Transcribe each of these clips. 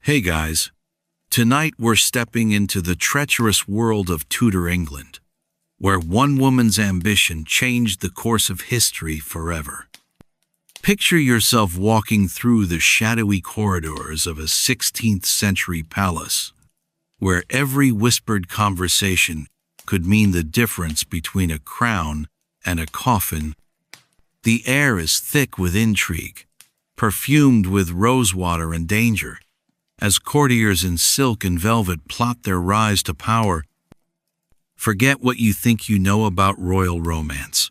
Hey guys, tonight we're stepping into the treacherous world of Tudor England, where one woman's ambition changed the course of history forever. Picture yourself walking through the shadowy corridors of a 16th century palace, where every whispered conversation could mean the difference between a crown and a coffin. The air is thick with intrigue, perfumed with rosewater and danger, as courtiers in silk and velvet plot their rise to power. Forget what you think you know about royal romance.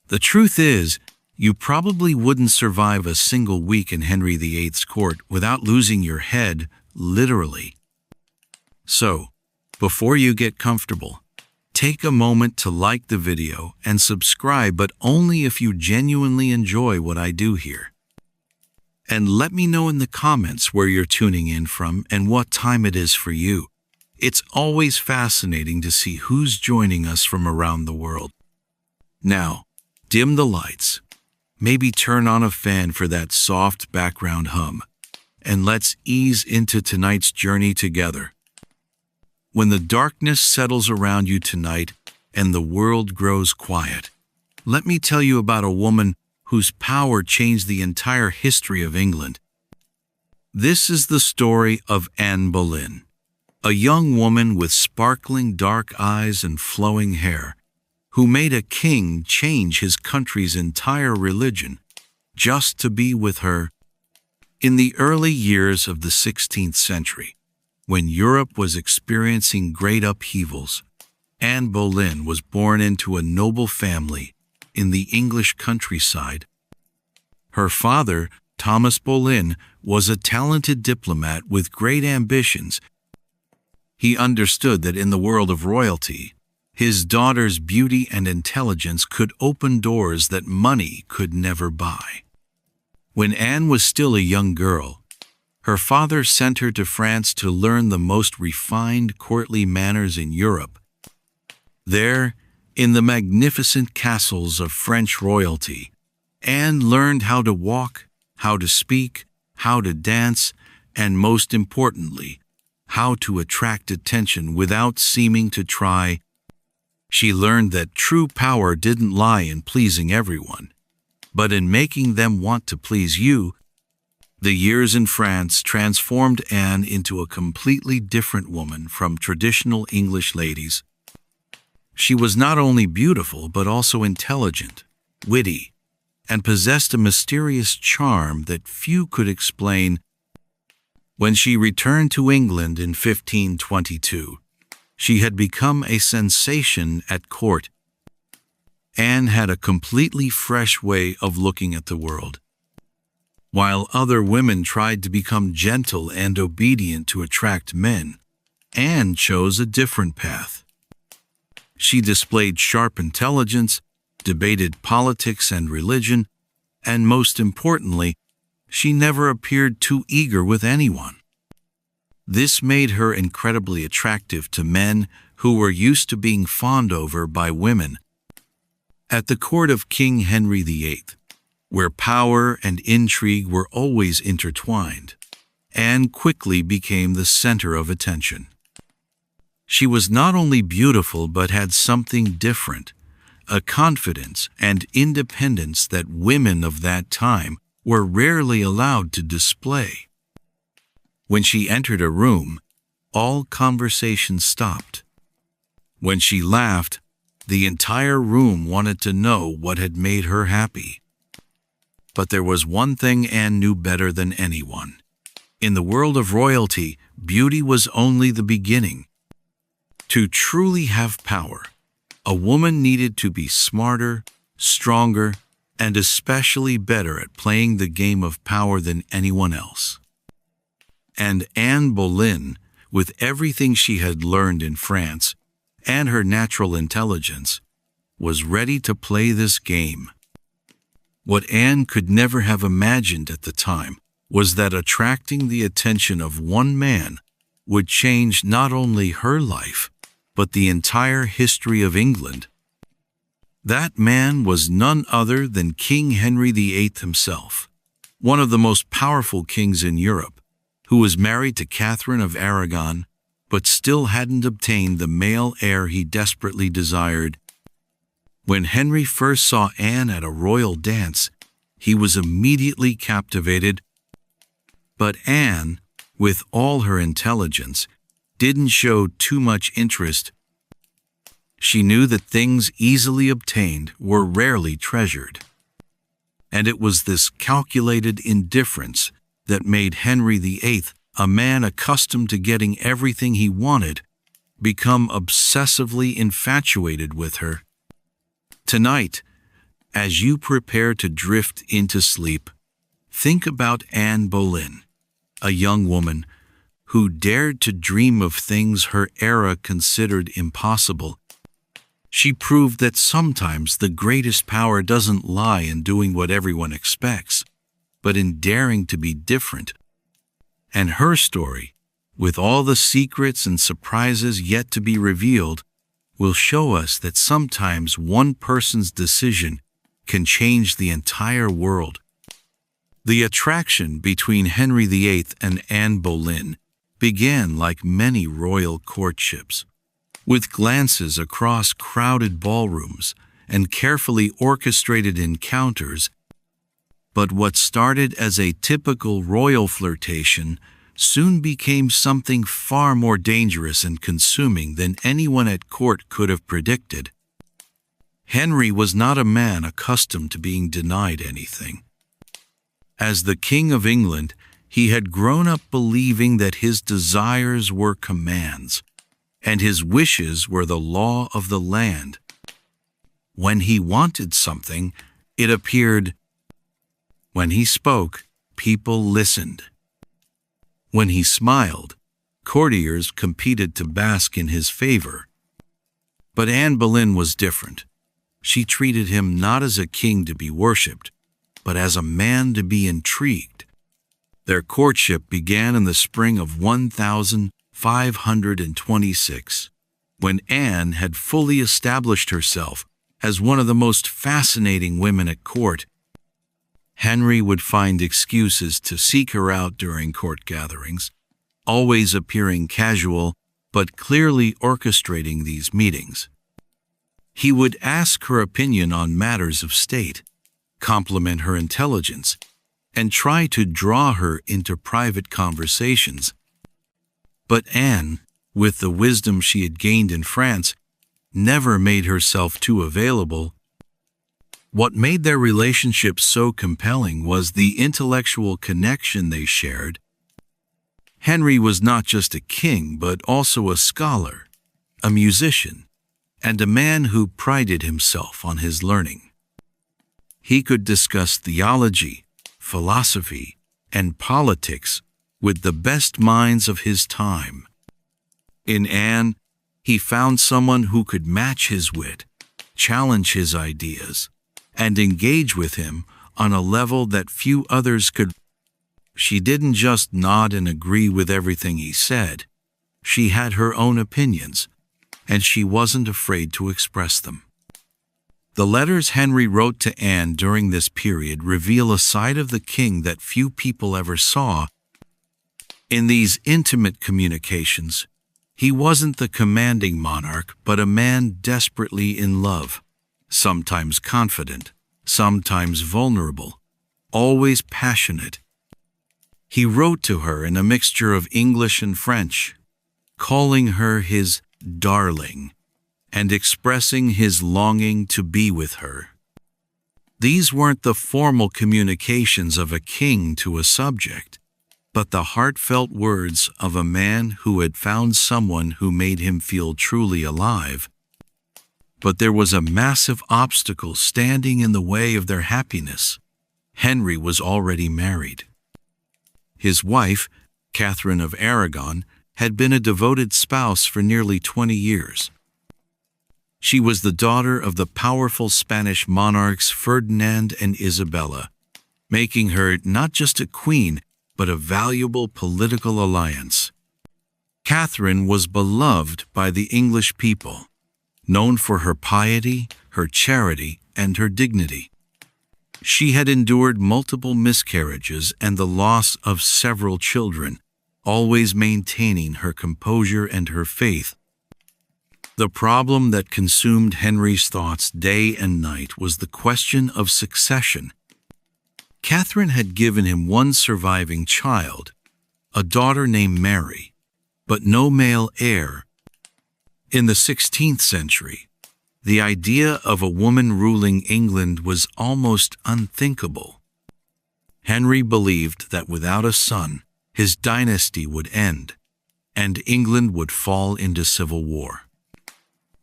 The truth is, you probably wouldn't survive a single week in Henry VIII's court without losing your head, literally. So, before you get comfortable, take a moment to like the video and subscribe, but only if you genuinely enjoy what I do here. And let me know in the comments where you're tuning in from and what time it is for you. It's always fascinating to see who's joining us from around the world. Now, dim the lights, maybe turn on a fan for that soft background hum, and let's ease into tonight's journey together. When the darkness settles around you tonight and the world grows quiet, let me tell you about a woman whose power changed the entire history of England. This is the story of Anne Boleyn, a young woman with sparkling dark eyes and flowing hair, who made a king change his country's entire religion just to be with her. In the early years of the 16th century, when Europe was experiencing great upheavals, Anne Boleyn was born into a noble family in the English countryside. Her father, Thomas Boleyn, was a talented diplomat with great ambitions. He understood that in the world of royalty, his daughter's beauty and intelligence could open doors that money could never buy. When Anne was still a young girl, her father sent her to France to learn the most refined courtly manners in Europe. There, in the magnificent castles of French royalty, Anne learned how to walk, how to speak, how to dance, and most importantly, how to attract attention without seeming to try. She learned that true power didn't lie in pleasing everyone, but in making them want to please you. The years in France transformed Anne into a completely different woman from traditional English ladies. She was not only beautiful but also intelligent, witty, and possessed a mysterious charm that few could explain. When she returned to England in 1522, she had become a sensation at court. Anne had a completely fresh way of looking at the world. While other women tried to become gentle and obedient to attract men, Anne chose a different path. She displayed sharp intelligence, debated politics and religion, and most importantly, she never appeared too eager with anyone. This made her incredibly attractive to men who were used to being fawned over by women. At the court of King Henry VIII, where power and intrigue were always intertwined, Anne quickly became the center of attention. She was not only beautiful but had something different, a confidence and independence that women of that time were rarely allowed to display. When she entered a room, all conversation stopped. When she laughed, the entire room wanted to know what had made her happy. But there was one thing Anne knew better than anyone. In the world of royalty, beauty was only the beginning. To truly have power, a woman needed to be smarter, stronger, and especially better at playing the game of power than anyone else. And Anne Boleyn, with everything she had learned in France and her natural intelligence, was ready to play this game. What Anne could never have imagined at the time was that attracting the attention of one man would change not only her life, but the entire history of England. That man was none other than King Henry VIII himself, one of the most powerful kings in Europe, who was married to Catherine of Aragon, but still hadn't obtained the male heir he desperately desired. When Henry first saw Anne at a royal dance, he was immediately captivated. But Anne, with all her intelligence, didn't show too much interest. She knew that things easily obtained were rarely treasured. And it was this calculated indifference that made Henry VIII, a man accustomed to getting everything he wanted, become obsessively infatuated with her. Tonight, as you prepare to drift into sleep, think about Anne Boleyn, a young woman who dared to dream of things her era considered impossible. She proved that sometimes the greatest power doesn't lie in doing what everyone expects, but in daring to be different. And her story, with all the secrets and surprises yet to be revealed, will show us that sometimes one person's decision can change the entire world. The attraction between Henry VIII and Anne Boleyn began like many royal courtships, with glances across crowded ballrooms and carefully orchestrated encounters. But what started as a typical royal flirtation soon became something far more dangerous and consuming than anyone at court could have predicted. Henry was not a man accustomed to being denied anything. As the King of England, he had grown up believing that his desires were commands, and his wishes were the law of the land. When he wanted something, it appeared. When he spoke, people listened. When he smiled, courtiers competed to bask in his favor. But Anne Boleyn was different. She treated him not as a king to be worshipped, but as a man to be intrigued. Their courtship began in the spring of 1526, when Anne had fully established herself as one of the most fascinating women at court. Henry would find excuses to seek her out during court gatherings, always appearing casual but clearly orchestrating these meetings. He would ask her opinion on matters of state, compliment her intelligence, and try to draw her into private conversations. But Anne, with the wisdom she had gained in France, never made herself too available. What made their relationship so compelling was the intellectual connection they shared. Henry was not just a king, but also a scholar, a musician, and a man who prided himself on his learning. He could discuss theology, philosophy, and politics with the best minds of his time. In Anne, he found someone who could match his wit, challenge his ideas, and engage with him on a level that few others could. She didn't just nod and agree with everything he said. She had her own opinions, and she wasn't afraid to express them. The letters Henry wrote to Anne during this period reveal a side of the king that few people ever saw. In these intimate communications, he wasn't the commanding monarch, but a man desperately in love, sometimes confident, sometimes vulnerable, always passionate. He wrote to her in a mixture of English and French, calling her his darling and expressing his longing to be with her. These weren't the formal communications of a king to a subject, but the heartfelt words of a man who had found someone who made him feel truly alive. But there was a massive obstacle standing in the way of their happiness. Henry was already married. His wife, Catherine of Aragon, had been a devoted spouse for nearly 20 years. She was the daughter of the powerful Spanish monarchs Ferdinand and Isabella, making her not just a queen, but a valuable political alliance. Catherine was beloved by the English people, known for her piety, her charity, and her dignity. She had endured multiple miscarriages and the loss of several children, always maintaining her composure and her faith. The problem that consumed Henry's thoughts day and night was the question of succession. Catherine had given him one surviving child, a daughter named Mary, but no male heir. In the 16th century, the idea of a woman ruling England was almost unthinkable. Henry believed that without a son, his dynasty would end, and England would fall into civil war.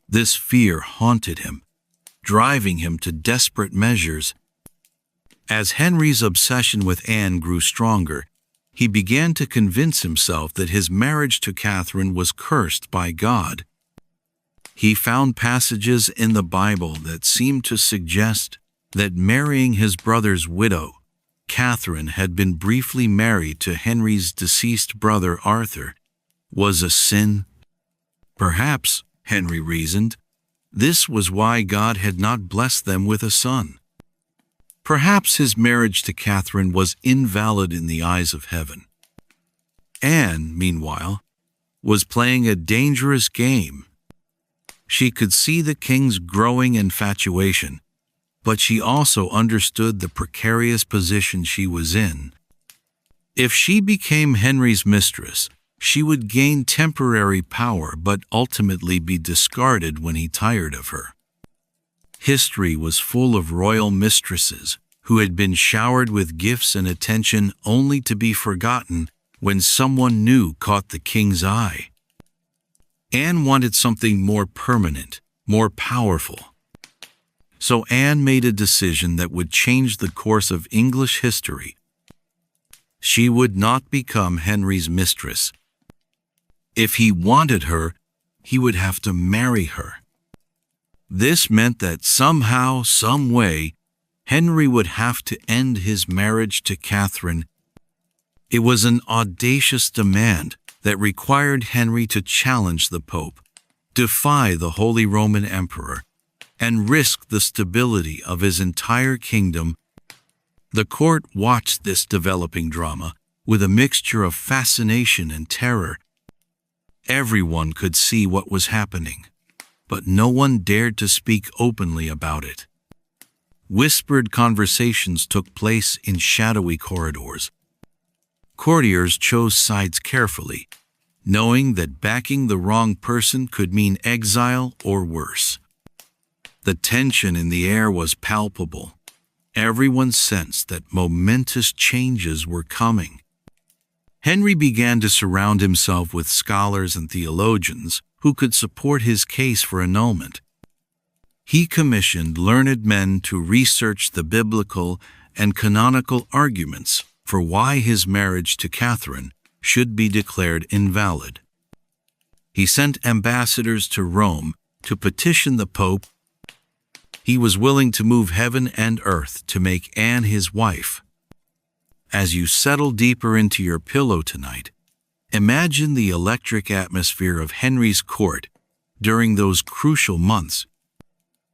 This fear haunted him, driving him to desperate measures. As Henry's obsession with Anne grew stronger, he began to convince himself that his marriage to Catherine was cursed by God. He found passages in the Bible that seemed to suggest that marrying his brother's widow, Catherine had been briefly married to Henry's deceased brother Arthur, was a sin. Perhaps, Henry reasoned, this was why God had not blessed them with a son. Perhaps his marriage to Catherine was invalid in the eyes of heaven. Anne, meanwhile, was playing a dangerous game. She could see the king's growing infatuation, but she also understood the precarious position she was in. If she became Henry's mistress, she would gain temporary power but ultimately be discarded when he tired of her. History was full of royal mistresses who had been showered with gifts and attention only to be forgotten when someone new caught the king's eye. Anne wanted something more permanent, more powerful. So Anne made a decision that would change the course of English history. She would not become Henry's mistress. If he wanted her, he would have to marry her. This meant that somehow, some way, Henry would have to end his marriage to Catherine. It was an audacious demand that required Henry to challenge the Pope, defy the Holy Roman Emperor, and risk the stability of his entire kingdom. The court watched this developing drama with a mixture of fascination and terror. Everyone could see what was happening, but no one dared to speak openly about it. Whispered conversations took place in shadowy corridors. Courtiers chose sides carefully, knowing that backing the wrong person could mean exile or worse. The tension in the air was palpable. Everyone sensed that momentous changes were coming. Henry began to surround himself with scholars and theologians who could support his case for annulment. He commissioned learned men to research the biblical and canonical arguments for why his marriage to Catherine should be declared invalid. He sent ambassadors to Rome to petition the Pope. He was willing to move heaven and earth to make Anne his wife. As you settle deeper into your pillow tonight, imagine the electric atmosphere of Henry's court during those crucial months.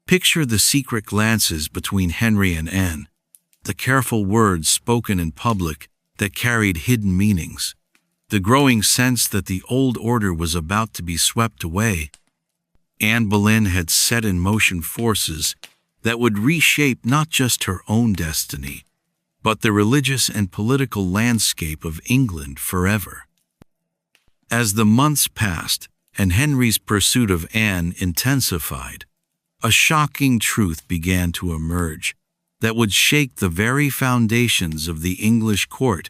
Picture the secret glances between Henry and Anne, the careful words spoken in public that carried hidden meanings, the growing sense that the old order was about to be swept away. Anne Boleyn had set in motion forces that would reshape not just her own destiny, but the religious and political landscape of England forever. As the months passed and Henry's pursuit of Anne intensified, a shocking truth began to emerge that would shake the very foundations of the English court.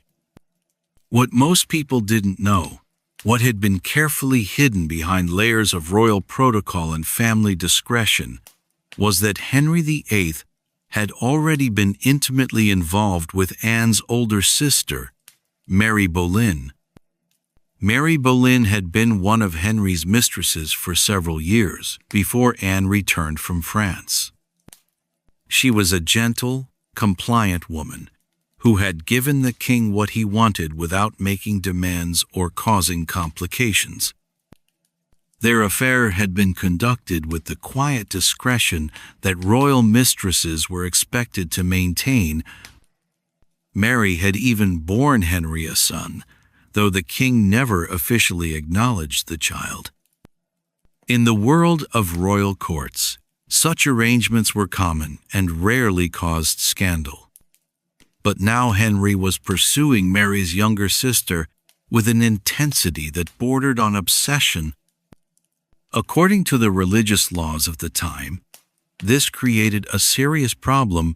What most people didn't know, what had been carefully hidden behind layers of royal protocol and family discretion, was that Henry VIII had already been intimately involved with Anne's older sister, Mary Boleyn. Mary Boleyn had been one of Henry's mistresses for several years before Anne returned from France. She was a gentle, compliant woman who had given the king what he wanted without making demands or causing complications. Their affair had been conducted with the quiet discretion that royal mistresses were expected to maintain. Mary had even borne Henry a son, though the king never officially acknowledged the child. In the world of royal courts, such arrangements were common and rarely caused scandal. But now Henry was pursuing Mary's younger sister with an intensity that bordered on obsession. According to the religious laws of the time, this created a serious problem.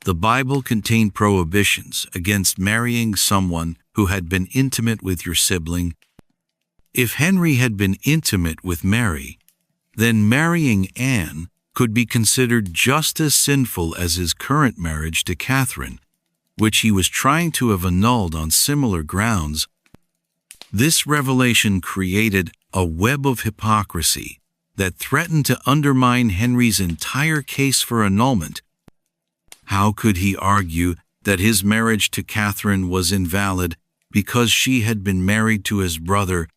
The Bible contained prohibitions against marrying someone who had been intimate with your sibling. If Henry had been intimate with Mary, then marrying Anne could be considered just as sinful as his current marriage to Catherine, which he was trying to have annulled on similar grounds. This revelation created a web of hypocrisy that threatened to undermine Henry's entire case for annulment. How could he argue that his marriage to Catherine was invalid because she had been married to his brother,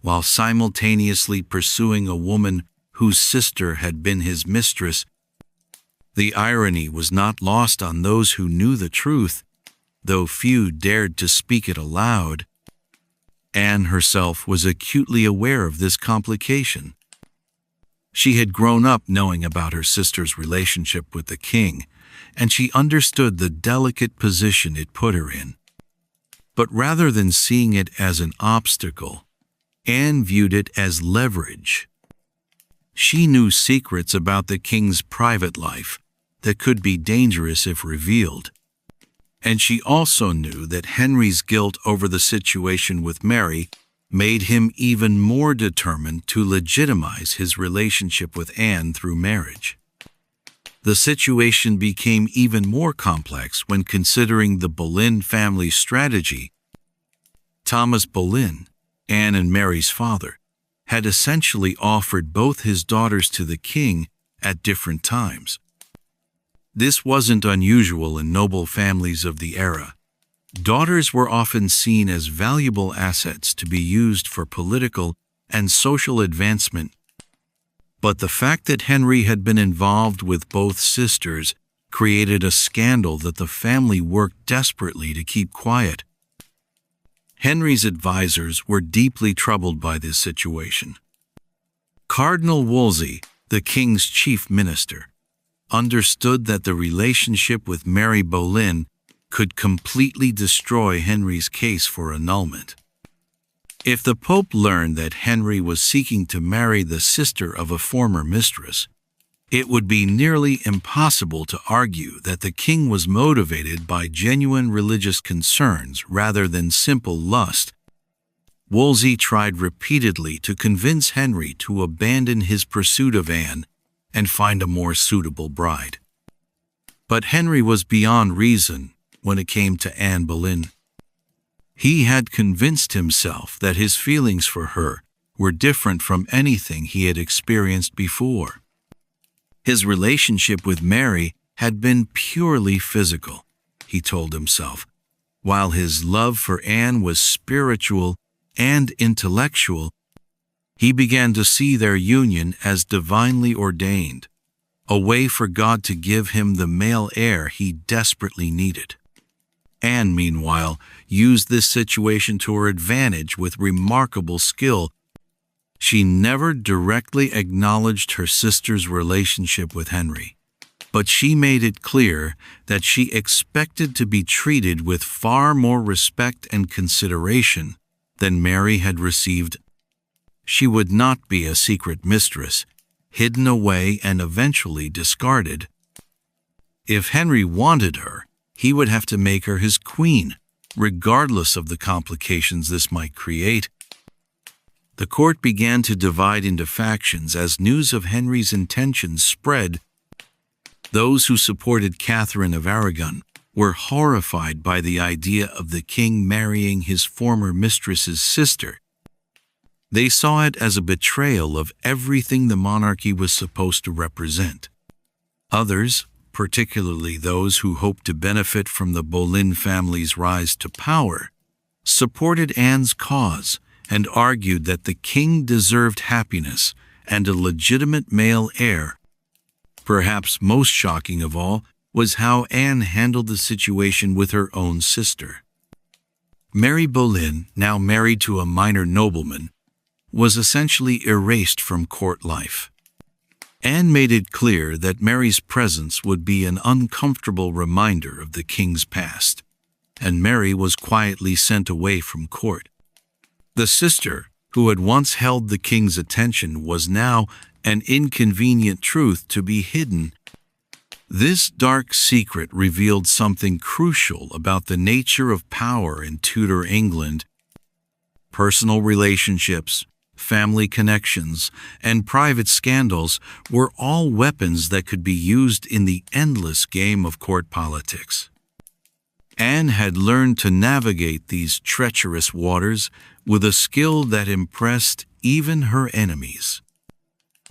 while simultaneously pursuing a woman whose sister had been his mistress? The irony was not lost on those who knew the truth, though few dared to speak it aloud. Anne herself was acutely aware of this complication. She had grown up knowing about her sister's relationship with the king, and she understood the delicate position it put her in. But rather than seeing it as an obstacle, Anne viewed it as leverage. She knew secrets about the king's private life that could be dangerous if revealed. And she also knew that Henry's guilt over the situation with Mary made him even more determined to legitimize his relationship with Anne through marriage. The situation became even more complex when considering the Boleyn family's strategy. Thomas Boleyn, Anne and Mary's father, had essentially offered both his daughters to the king at different times. This wasn't unusual in noble families of the era. Daughters were often seen as valuable assets to be used for political and social advancement. But the fact that Henry had been involved with both sisters created a scandal that the family worked desperately to keep quiet. Henry's advisors were deeply troubled by this situation. Cardinal Wolsey, the king's chief minister, understood that the relationship with Mary Boleyn could completely destroy Henry's case for annulment. If the Pope learned that Henry was seeking to marry the sister of a former mistress, it would be nearly impossible to argue that the king was motivated by genuine religious concerns rather than simple lust. Wolsey tried repeatedly to convince Henry to abandon his pursuit of Anne and find a more suitable bride. But Henry was beyond reason when it came to Anne Boleyn. He had convinced himself that his feelings for her were different from anything he had experienced before. His relationship with Mary had been purely physical, he told himself, while his love for Anne was spiritual and intellectual. He began to see their union as divinely ordained, a way for God to give him the male heir he desperately needed. Anne, meanwhile, used this situation to her advantage with remarkable skill. She never directly acknowledged her sister's relationship with Henry, but she made it clear that she expected to be treated with far more respect and consideration than Mary had received. She would not be a secret mistress, hidden away and eventually discarded. If Henry wanted her, he would have to make her his queen, regardless of the complications this might create. The court began to divide into factions as news of Henry's intentions spread. Those who supported Catherine of Aragon were horrified by the idea of the king marrying his former mistress's sister. They saw it as a betrayal of everything the monarchy was supposed to represent. Others, particularly those who hoped to benefit from the Boleyn family's rise to power, supported Anne's cause and argued that the king deserved happiness and a legitimate male heir. Perhaps most shocking of all was how Anne handled the situation with her own sister. Mary Boleyn, now married to a minor nobleman, was essentially erased from court life. Anne made it clear that Mary's presence would be an uncomfortable reminder of the king's past, and Mary was quietly sent away from court. The sister, who had once held the king's attention, was now an inconvenient truth to be hidden. This dark secret revealed something crucial about the nature of power in Tudor England. Personal relationships, family connections, and private scandals were all weapons that could be used in the endless game of court politics. Anne had learned to navigate these treacherous waters with a skill that impressed even her enemies.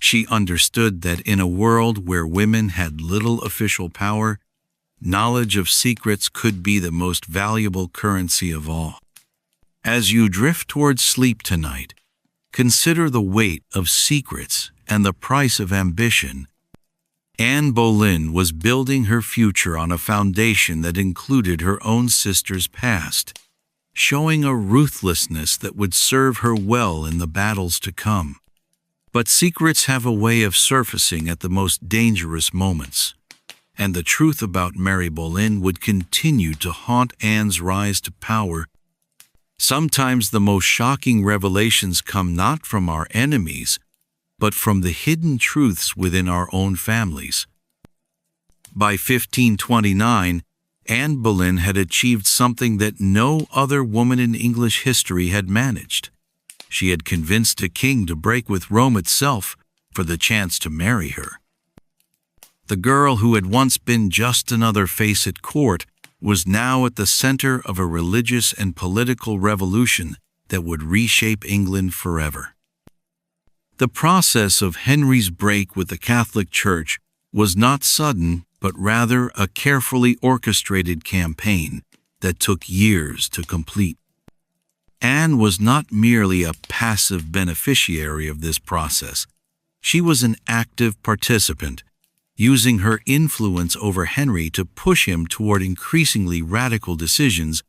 She understood that in a world where women had little official power, knowledge of secrets could be the most valuable currency of all. As you drift towards sleep tonight, consider the weight of secrets and the price of ambition. Anne Boleyn was building her future on a foundation that included her own sister's past, showing a ruthlessness that would serve her well in the battles to come. But secrets have a way of surfacing at the most dangerous moments, and the truth about Mary Boleyn would continue to haunt Anne's rise to power. Sometimes the most shocking revelations come not from our enemies, but from the hidden truths within our own families. By 1529, Anne Boleyn had achieved something that no other woman in English history had managed. She had convinced a king to break with Rome itself for the chance to marry her. The girl who had once been just another face at court was now at the center of a religious and political revolution that would reshape England forever. The process of Henry's break with the Catholic Church was not sudden, but rather a carefully orchestrated campaign that took years to complete. Anne was not merely a passive beneficiary of this process. She was an active participant, using her influence over Henry to push him toward increasingly radical decisions.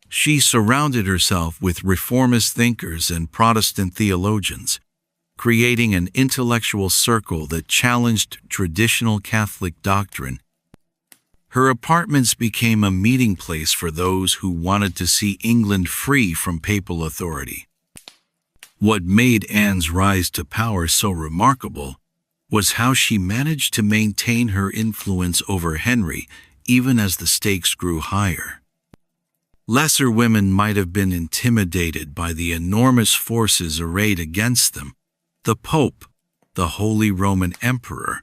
She surrounded herself with reformist thinkers and Protestant theologians, creating an intellectual circle that challenged traditional Catholic doctrine. Her apartments became a meeting place for those who wanted to see England free from papal authority. What made Anne's rise to power so remarkable was how she managed to maintain her influence over Henry even as the stakes grew higher. Lesser women might have been intimidated by the enormous forces arrayed against them: the Pope, the Holy Roman Emperor,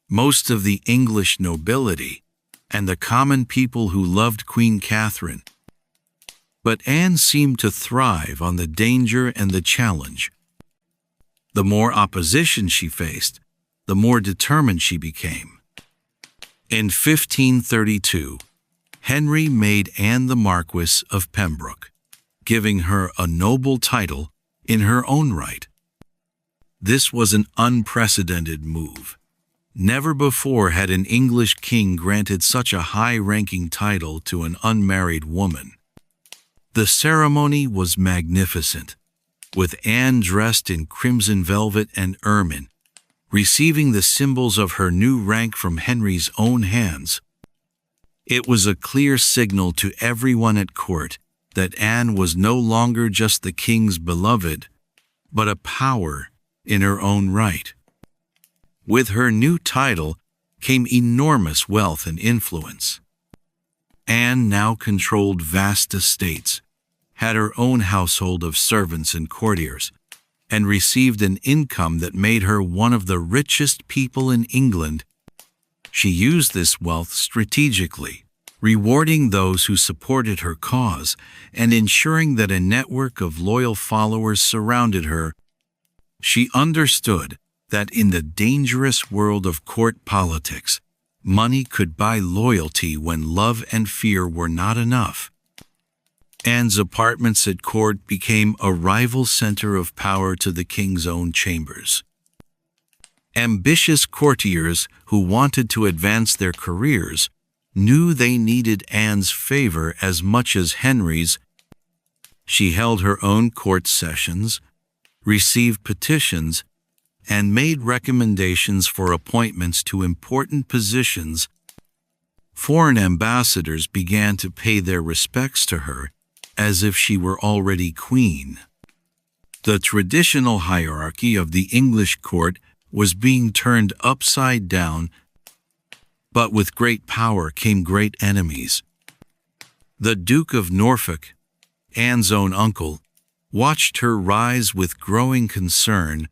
most of the English nobility, and the common people who loved Queen Catherine. But Anne seemed to thrive on the danger and the challenge. The more opposition she faced, the more determined she became. In 1532, Henry made Anne the Marquess of Pembroke, giving her a noble title in her own right. This was an unprecedented move. Never before had an English king granted such a high-ranking title to an unmarried woman. The ceremony was magnificent, with Anne dressed in crimson velvet and ermine, receiving the symbols of her new rank from Henry's own hands. It was a clear signal to everyone at court that Anne was no longer just the king's beloved, but a power in her own right. With her new title came enormous wealth and influence. Anne now controlled vast estates, had her own household of servants and courtiers, and received an income that made her one of the richest people in England. She used this wealth strategically, rewarding those who supported her cause and ensuring that a network of loyal followers surrounded her. She understood that in the dangerous world of court politics, money could buy loyalty when love and fear were not enough. Anne's apartments at court became a rival center of power to the king's own chambers. Ambitious courtiers who wanted to advance their careers knew they needed Anne's favor as much as Henry's. She held her own court sessions, received petitions, and made recommendations for appointments to important positions. Foreign ambassadors began to pay their respects to her as if she were already queen. The traditional hierarchy of the English court was being turned upside down, but with great power came great enemies. The Duke of Norfolk, Anne's own uncle, watched her rise with growing concern.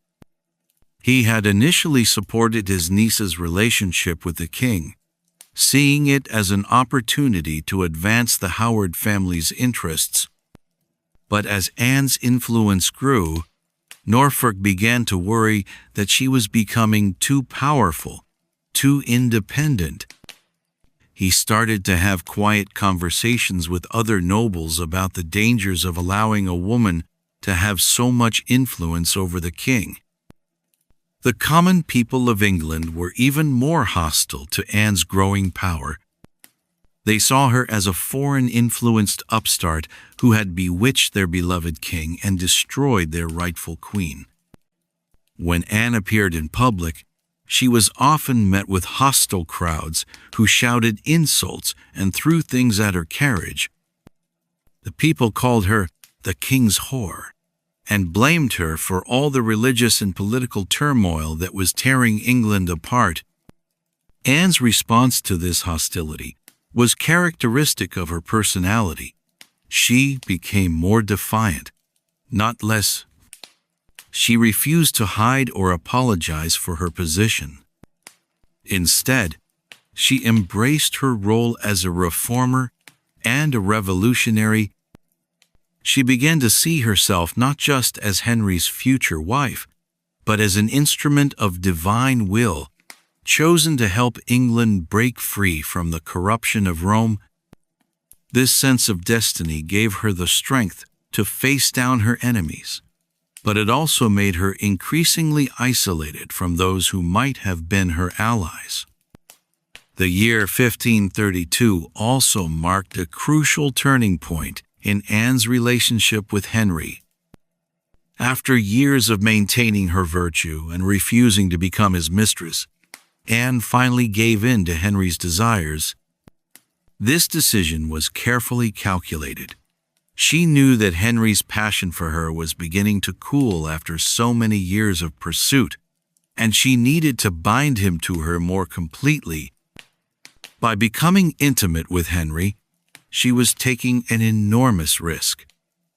He had initially supported his niece's relationship with the king, seeing it as an opportunity to advance the Howard family's interests. But as Anne's influence grew, Norfolk began to worry that she was becoming too powerful, too independent. He started to have quiet conversations with other nobles about the dangers of allowing a woman to have so much influence over the king. The common people of England were even more hostile to Anne's growing power. They saw her as a foreign-influenced upstart who had bewitched their beloved king and destroyed their rightful queen. When Anne appeared in public, she was often met with hostile crowds who shouted insults and threw things at her carriage. The people called her the king's whore and blamed her for all the religious and political turmoil that was tearing England apart. Anne's response to this hostility was characteristic of her personality. She became more defiant, not less. She refused to hide or apologize for her position. Instead, she embraced her role as a reformer and a revolutionary. She began to see herself not just as Henry's future wife, but as an instrument of divine will, chosen to help England break free from the corruption of Rome. This sense of destiny gave her the strength to face down her enemies, but it also made her increasingly isolated from those who might have been her allies. The year 1532 also marked a crucial turning point in Anne's relationship with Henry. After years of maintaining her virtue and refusing to become his mistress, Anne finally gave in to Henry's desires. This decision was carefully calculated. She knew that Henry's passion for her was beginning to cool after so many years of pursuit, and she needed to bind him to her more completely. By becoming intimate with Henry, she was taking an enormous risk,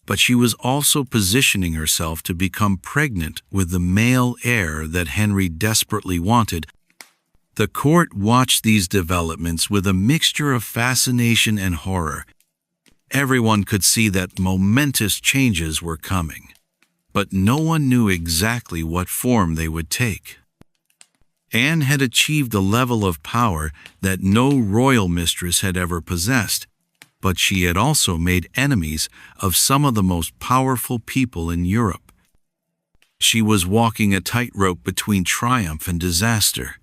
but she was also positioning herself to become pregnant with the male heir that Henry desperately wanted. The court watched these developments with a mixture of fascination and horror. Everyone could see that momentous changes were coming, but no one knew exactly what form they would take. Anne had achieved a level of power that no royal mistress had ever possessed, but she had also made enemies of some of the most powerful people in Europe. She was walking a tightrope between triumph and disaster,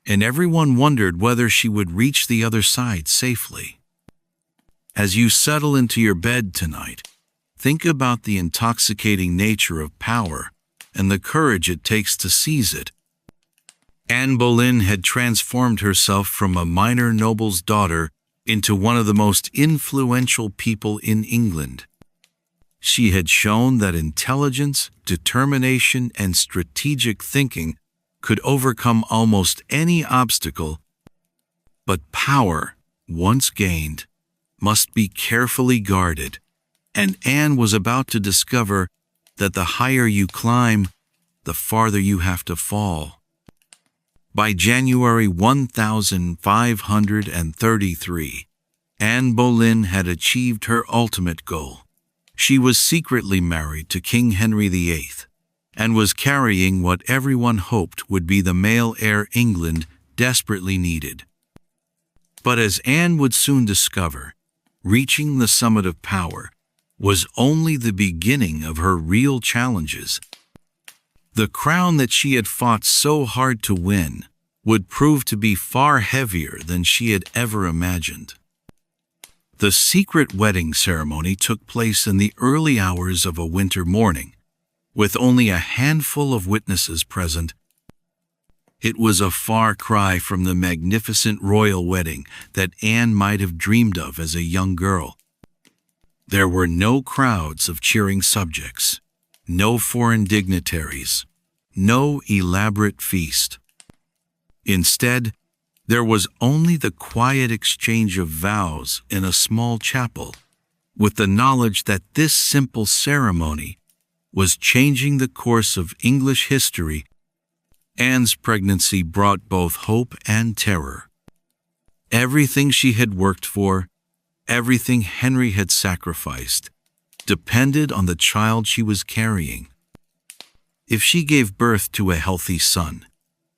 and everyone wondered whether she would reach the other side safely. As you settle into your bed tonight, think about the intoxicating nature of power and the courage it takes to seize it. Anne Boleyn had transformed herself from a minor noble's daughter into one of the most influential people in England. She had shown that intelligence, determination, and strategic thinking could overcome almost any obstacle, but power, once gained, must be carefully guarded, and Anne was about to discover that the higher you climb, the farther you have to fall. By January 1533, Anne Boleyn had achieved her ultimate goal. She was secretly married to King Henry VIII, and was carrying what everyone hoped would be the male heir England desperately needed. But as Anne would soon discover, reaching the summit of power was only the beginning of her real challenges. The crown that she had fought so hard to win would prove to be far heavier than she had ever imagined. The secret wedding ceremony took place in the early hours of a winter morning, with only a handful of witnesses present. It was a far cry from the magnificent royal wedding that Anne might have dreamed of as a young girl. There were no crowds of cheering subjects, no foreign dignitaries, no elaborate feast. Instead, there was only the quiet exchange of vows in a small chapel, with the knowledge that this simple ceremony was changing the course of English history. Anne's pregnancy brought both hope and terror. Everything she had worked for, everything Henry had sacrificed, depended on the child she was carrying. If she gave birth to a healthy son,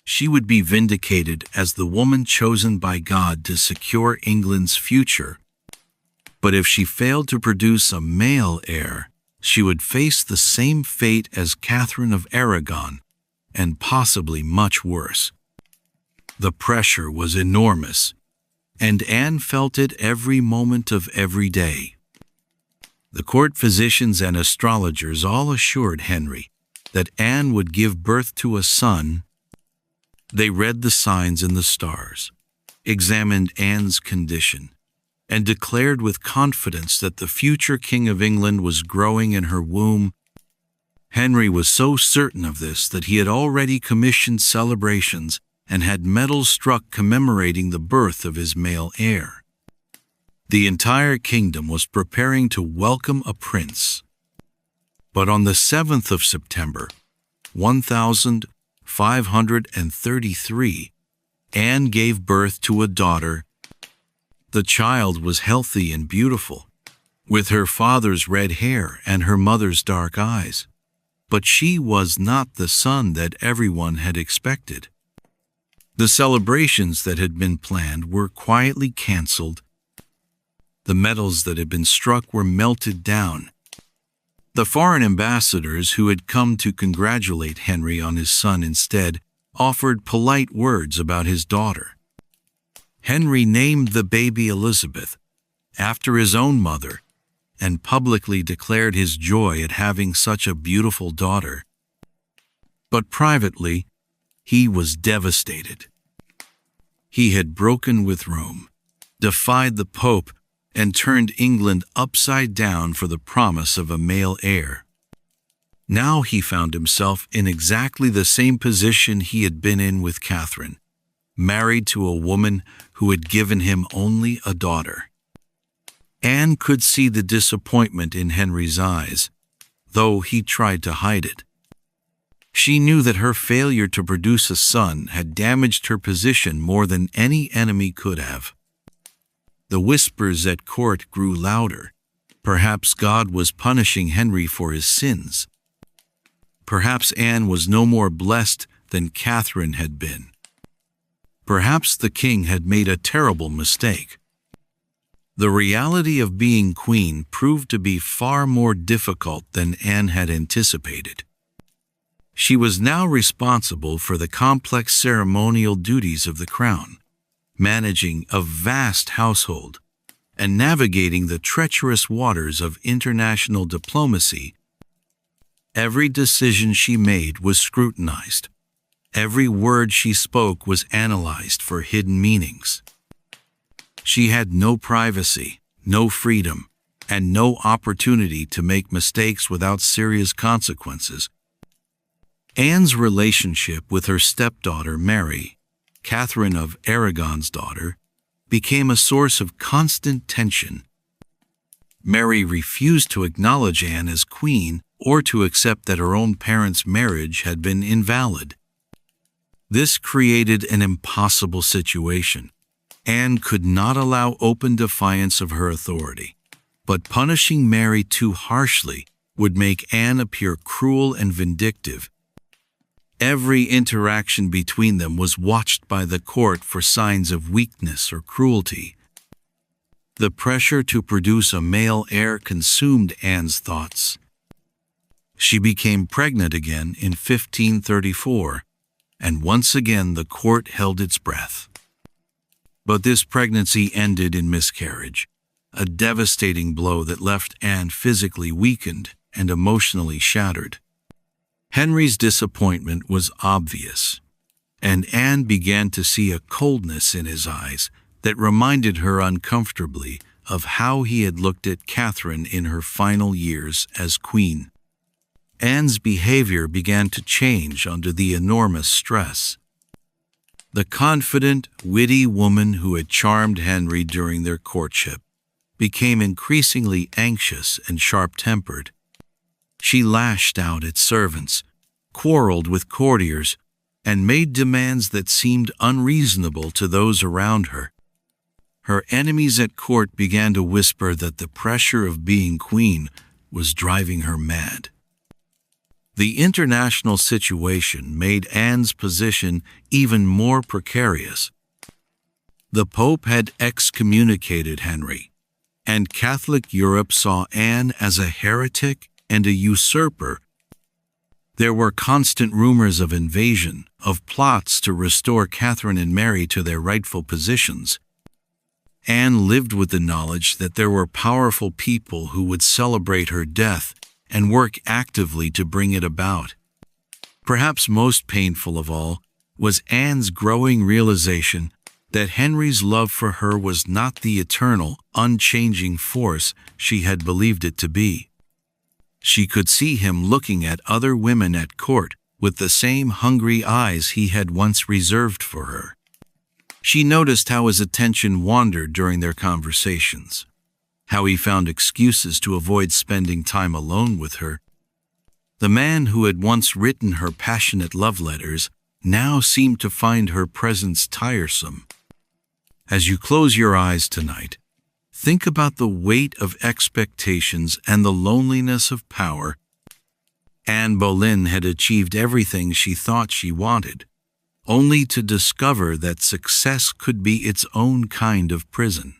she would be vindicated as the woman chosen by God to secure England's future. But if she failed to produce a male heir, she would face the same fate as Catherine of Aragon, and possibly much worse. The pressure was enormous, and Anne felt it every moment of every day. The court physicians and astrologers all assured Henry that Anne would give birth to a son. They read the signs in the stars, examined Anne's condition, and declared with confidence that the future King of England was growing in her womb. Henry was so certain of this that he had already commissioned celebrations and had medals struck commemorating the birth of his male heir. The entire kingdom was preparing to welcome a prince. But on the 7th of September, 1533, Anne gave birth to a daughter. The child was healthy and beautiful, with her father's red hair and her mother's dark eyes. But she was not the son that everyone had expected. The celebrations that had been planned were quietly cancelled. The medals that had been struck were melted down. The foreign ambassadors who had come to congratulate Henry on his son instead offered polite words about his daughter. Henry named the baby Elizabeth, after his own mother, and publicly declared his joy at having such a beautiful daughter. But privately, he was devastated. He had broken with Rome, defied the Pope, and turned England upside down for the promise of a male heir. Now he found himself in exactly the same position he had been in with Catherine, married to a woman who had given him only a daughter. Anne could see the disappointment in Henry's eyes, though he tried to hide it. She knew that her failure to produce a son had damaged her position more than any enemy could have. The whispers at court grew louder. Perhaps God was punishing Henry for his sins. Perhaps Anne was no more blessed than Catherine had been. Perhaps the king had made a terrible mistake. The reality of being queen proved to be far more difficult than Anne had anticipated. She was now responsible for the complex ceremonial duties of the crown, managing a vast household, and navigating the treacherous waters of international diplomacy. Every decision she made was scrutinized. Every word she spoke was analyzed for hidden meanings. She had no privacy, no freedom, and no opportunity to make mistakes without serious consequences. Anne's relationship with her stepdaughter Mary, Catherine of Aragon's daughter, became a source of constant tension. Mary refused to acknowledge Anne as queen or to accept that her own parents' marriage had been invalid. This created an impossible situation. Anne could not allow open defiance of her authority, but punishing Mary too harshly would make Anne appear cruel and vindictive. Every interaction between them was watched by the court for signs of weakness or cruelty. The pressure to produce a male heir consumed Anne's thoughts. She became pregnant again in 1534, and once again the court held its breath. But this pregnancy ended in miscarriage, a devastating blow that left Anne physically weakened and emotionally shattered. Henry's disappointment was obvious, and Anne began to see a coldness in his eyes that reminded her uncomfortably of how he had looked at Catherine in her final years as queen. Anne's behavior began to change under the enormous stress. The confident, witty woman who had charmed Henry during their courtship became increasingly anxious and sharp-tempered. She lashed out at servants, quarreled with courtiers, and made demands that seemed unreasonable to those around her. Her enemies at court began to whisper that the pressure of being queen was driving her mad. The international situation made Anne's position even more precarious. The Pope had excommunicated Henry, and Catholic Europe saw Anne as a heretic and a usurper. There were constant rumors of invasion, of plots to restore Catherine and Mary to their rightful positions. Anne lived with the knowledge that there were powerful people who would celebrate her death and work actively to bring it about. Perhaps most painful of all was Anne's growing realization that Henry's love for her was not the eternal, unchanging force she had believed it to be. She could see him looking at other women at court with the same hungry eyes he had once reserved for her. She noticed how his attention wandered during their conversations, how he found excuses to avoid spending time alone with her. The man who had once written her passionate love letters now seemed to find her presence tiresome. As you close your eyes tonight, think about the weight of expectations and the loneliness of power. Anne Boleyn had achieved everything she thought she wanted, only to discover that success could be its own kind of prison.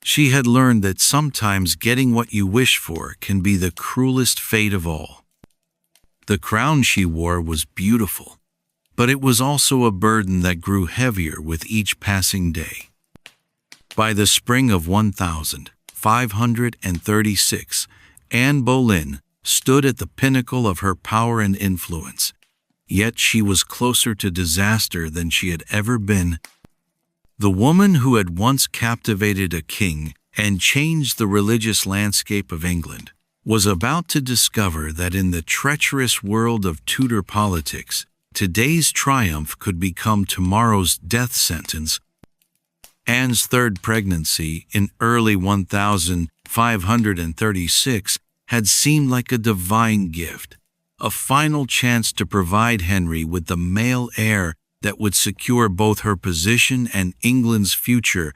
She had learned that sometimes getting what you wish for can be the cruelest fate of all. The crown she wore was beautiful, but it was also a burden that grew heavier with each passing day. By the spring of 1536, Anne Boleyn stood at the pinnacle of her power and influence, yet she was closer to disaster than she had ever been. The woman who had once captivated a king and changed the religious landscape of England was about to discover that in the treacherous world of Tudor politics, today's triumph could become tomorrow's death sentence. Anne's third pregnancy in early 1536 had seemed like a divine gift, a final chance to provide Henry with the male heir that would secure both her position and England's future.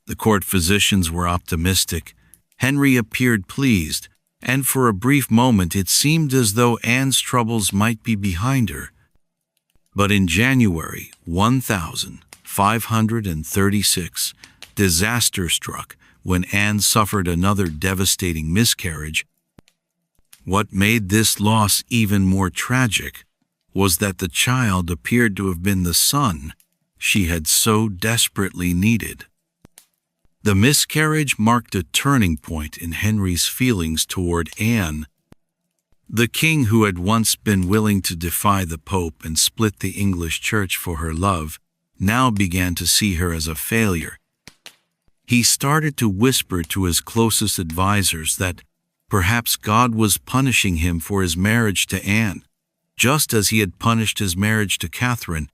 The court physicians were optimistic. Henry appeared pleased, and for a brief moment it seemed as though Anne's troubles might be behind her. But in January 1536, disaster struck when Anne suffered another devastating miscarriage. What made this loss even more tragic was that the child appeared to have been the son she had so desperately needed. The miscarriage marked a turning point in Henry's feelings toward Anne. The king who had once been willing to defy the Pope and split the English Church for her love now began to see her as a failure. He started to whisper to his closest advisers that perhaps God was punishing him for his marriage to Anne, just as he had punished his marriage to Catherine.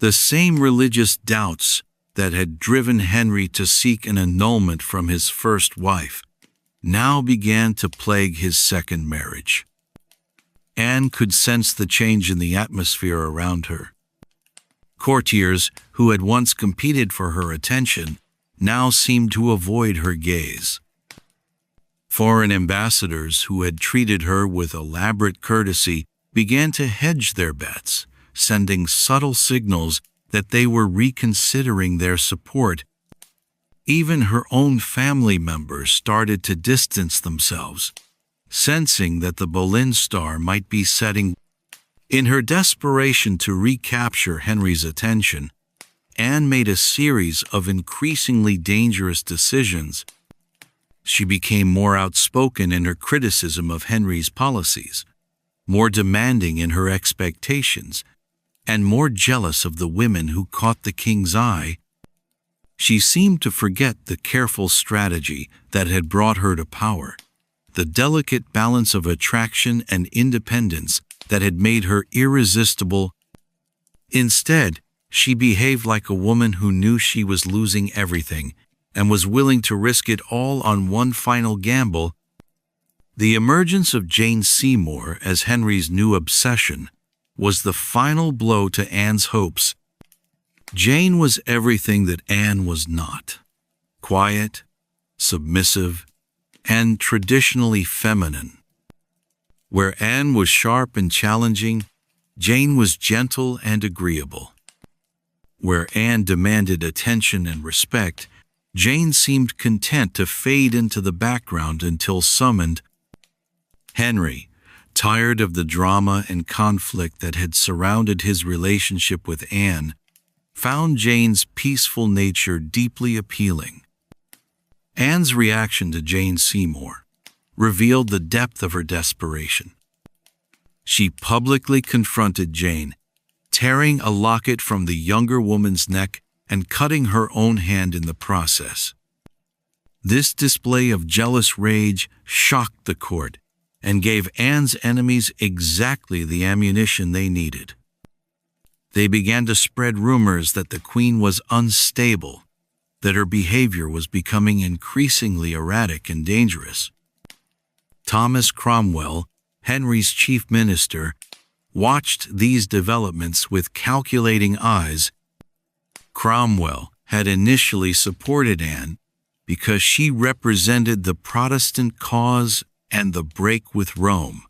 The same religious doubts that had driven Henry to seek an annulment from his first wife now began to plague his second marriage. Anne could sense the change in the atmosphere around her. Courtiers who had once competed for her attention now seemed to avoid her gaze. Foreign ambassadors who had treated her with elaborate courtesy began to hedge their bets, sending subtle signals that they were reconsidering their support. Even her own family members started to distance themselves, sensing that the Boleyn star might be setting. In her desperation to recapture Henry's attention, Anne made a series of increasingly dangerous decisions. She became more outspoken in her criticism of Henry's policies, more demanding in her expectations, and more jealous of the women who caught the king's eye. She seemed to forget the careful strategy that had brought her to power, the delicate balance of attraction and independence that had made her irresistible. Instead, she behaved like a woman who knew she was losing everything and was willing to risk it all on one final gamble. The emergence of Jane Seymour as Henry's new obsession was the final blow to Anne's hopes. Jane was everything that Anne was not: quiet, submissive, and traditionally feminine. Where Anne was sharp and challenging, Jane was gentle and agreeable. Where Anne demanded attention and respect, Jane seemed content to fade into the background until summoned. Henry, tired of the drama and conflict that had surrounded his relationship with Anne, found Jane's peaceful nature deeply appealing. Anne's reaction to Jane Seymour revealed the depth of her desperation. She publicly confronted Jane, tearing a locket from the younger woman's neck and cutting her own hand in the process. This display of jealous rage shocked the court and gave Anne's enemies exactly the ammunition they needed. They began to spread rumors that the queen was unstable, that her behavior was becoming increasingly erratic and dangerous. Thomas Cromwell, Henry's chief minister, watched these developments with calculating eyes. Cromwell had initially supported Anne because she represented the Protestant cause and the break with Rome.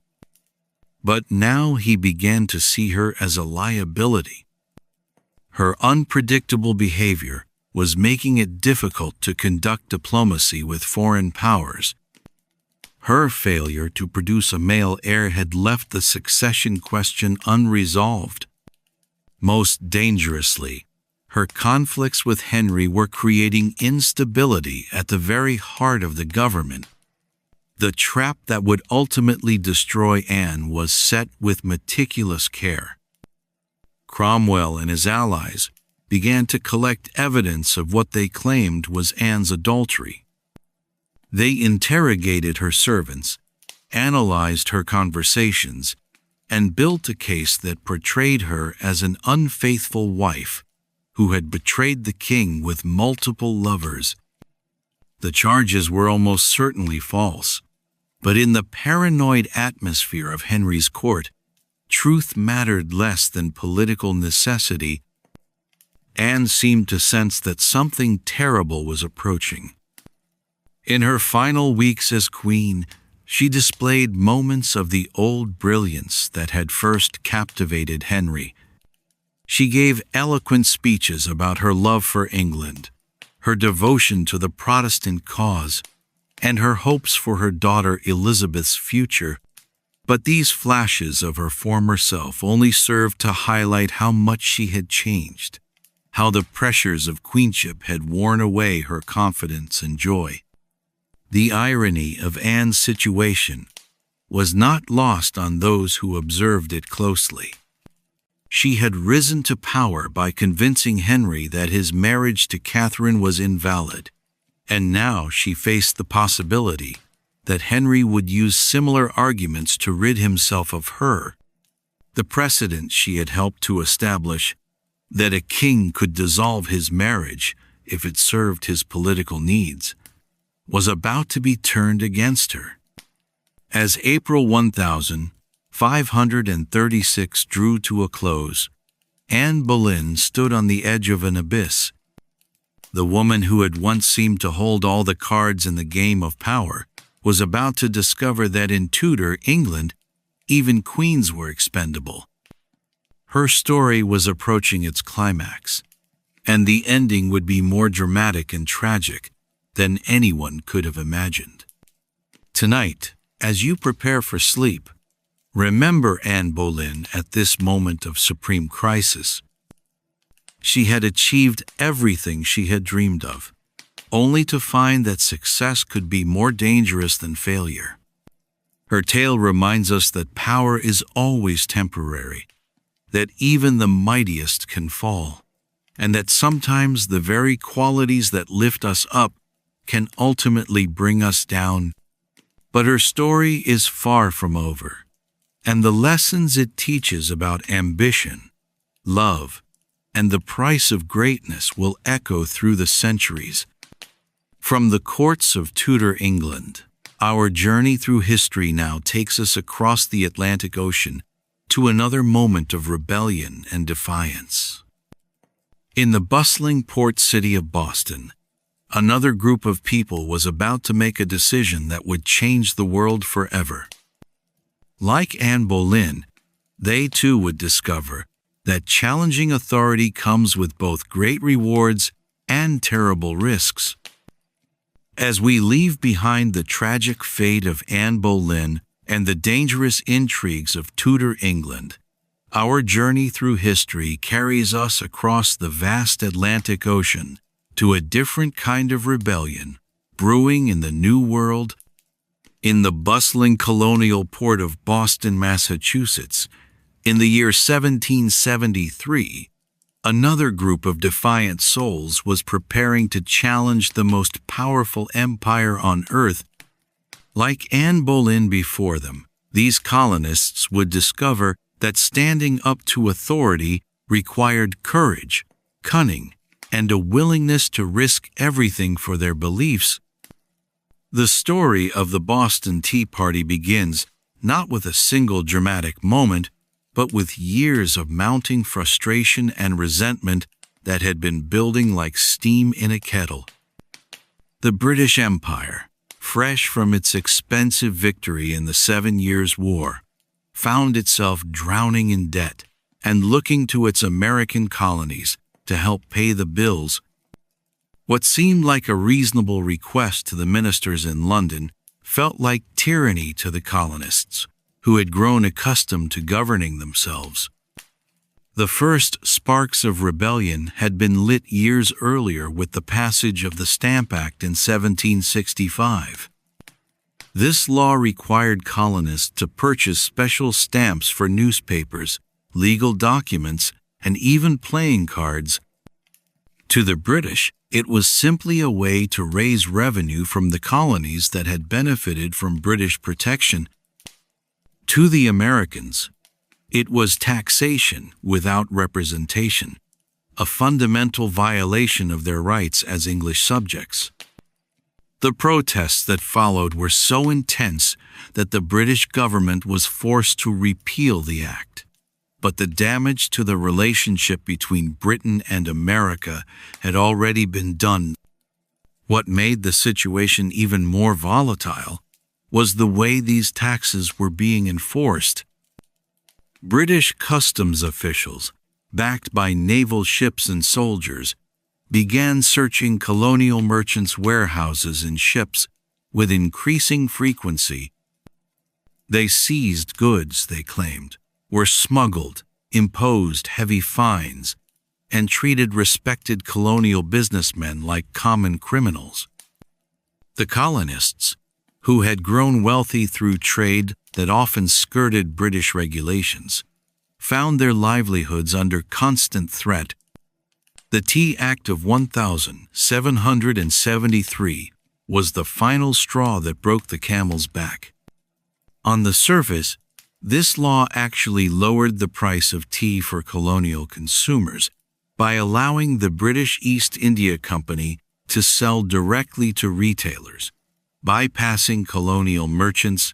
But now he began to see her as a liability. Her unpredictable behavior was making it difficult to conduct diplomacy with foreign powers. Her failure to produce a male heir had left the succession question unresolved. Most dangerously, her conflicts with Henry were creating instability at the very heart of the government. The trap that would ultimately destroy Anne was set with meticulous care. Cromwell and his allies began to collect evidence of what they claimed was Anne's adultery. They interrogated her servants, analyzed her conversations, and built a case that portrayed her as an unfaithful wife who had betrayed the king with multiple lovers. The charges were almost certainly false, but in the paranoid atmosphere of Henry's court, truth mattered less than political necessity. Anne seemed to sense that something terrible was approaching. In her final weeks as queen, she displayed moments of the old brilliance that had first captivated Henry. She gave eloquent speeches about her love for England, her devotion to the Protestant cause, and her hopes for her daughter Elizabeth's future. But these flashes of her former self only served to highlight how much she had changed, how the pressures of queenship had worn away her confidence and joy. The irony of Anne's situation was not lost on those who observed it closely. She had risen to power by convincing Henry that his marriage to Catherine was invalid, and now she faced the possibility that Henry would use similar arguments to rid himself of her. The precedent she had helped to establish, that a king could dissolve his marriage if it served his political needs, was about to be turned against her. As April 1536 drew to a close, Anne Boleyn stood on the edge of an abyss. The woman who had once seemed to hold all the cards in the game of power was about to discover that in Tudor England, even queens were expendable. Her story was approaching its climax, and the ending would be more dramatic and tragic than anyone could have imagined. Tonight, as you prepare for sleep, remember Anne Boleyn at this moment of supreme crisis. She had achieved everything she had dreamed of, only to find that success could be more dangerous than failure. Her tale reminds us that power is always temporary, that even the mightiest can fall, and that sometimes the very qualities that lift us up can ultimately bring us down. But her story is far from over, and the lessons it teaches about ambition, love, and the price of greatness will echo through the centuries. From the courts of Tudor England, our journey through history now takes us across the Atlantic Ocean to another moment of rebellion and defiance. In the bustling port city of Boston, another group of people was about to make a decision that would change the world forever. Like Anne Boleyn, they too would discover that challenging authority comes with both great rewards and terrible risks. As we leave behind the tragic fate of Anne Boleyn and the dangerous intrigues of Tudor England, our journey through history carries us across the vast Atlantic Ocean to a different kind of rebellion brewing in the New World. In the bustling colonial port of Boston, Massachusetts, in the year 1773, another group of defiant souls was preparing to challenge the most powerful empire on earth. Like Anne Boleyn before them, these colonists would discover that standing up to authority required courage, cunning, and a willingness to risk everything for their beliefs. The story of the Boston Tea Party begins not with a single dramatic moment, but with years of mounting frustration and resentment that had been building like steam in a kettle. The British Empire, fresh from its expensive victory in the 7 Years' War, found itself drowning in debt and looking to its American colonies to help pay the bills. What seemed like a reasonable request to the ministers in London felt like tyranny to the colonists, who had grown accustomed to governing themselves. The first sparks of rebellion had been lit years earlier with the passage of the Stamp Act in 1765. This law required colonists to purchase special stamps for newspapers, legal documents, and even playing cards. To the British, it was simply a way to raise revenue from the colonies that had benefited from British protection. To the Americans, it was taxation without representation, a fundamental violation of their rights as English subjects. The protests that followed were so intense that the British government was forced to repeal the act. But the damage to the relationship between Britain and America had already been done. What made the situation even more volatile was the way these taxes were being enforced. British customs officials, backed by naval ships and soldiers, began searching colonial merchants' warehouses and ships with increasing frequency. They seized goods they claimed were smuggled, imposed heavy fines, and treated respected colonial businessmen like common criminals. The colonists, who had grown wealthy through trade that often skirted British regulations, found their livelihoods under constant threat. The Tea Act of 1773 was the final straw that broke the camel's back. On the surface, this law actually lowered the price of tea for colonial consumers by allowing the British East India Company to sell directly to retailers, bypassing colonial merchants.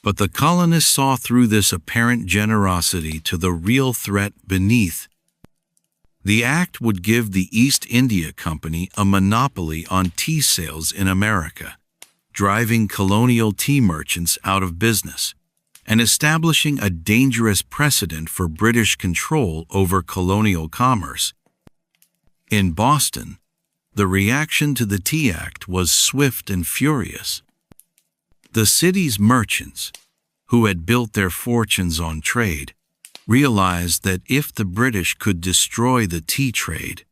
But the colonists saw through this apparent generosity to the real threat beneath. The act would give the East India Company a monopoly on tea sales in America, driving colonial tea merchants out of business, and establishing a dangerous precedent for British control over colonial commerce. In Boston, the reaction to the Tea Act was swift and furious. The city's merchants, who had built their fortunes on trade, realized that if the British could destroy the tea trade,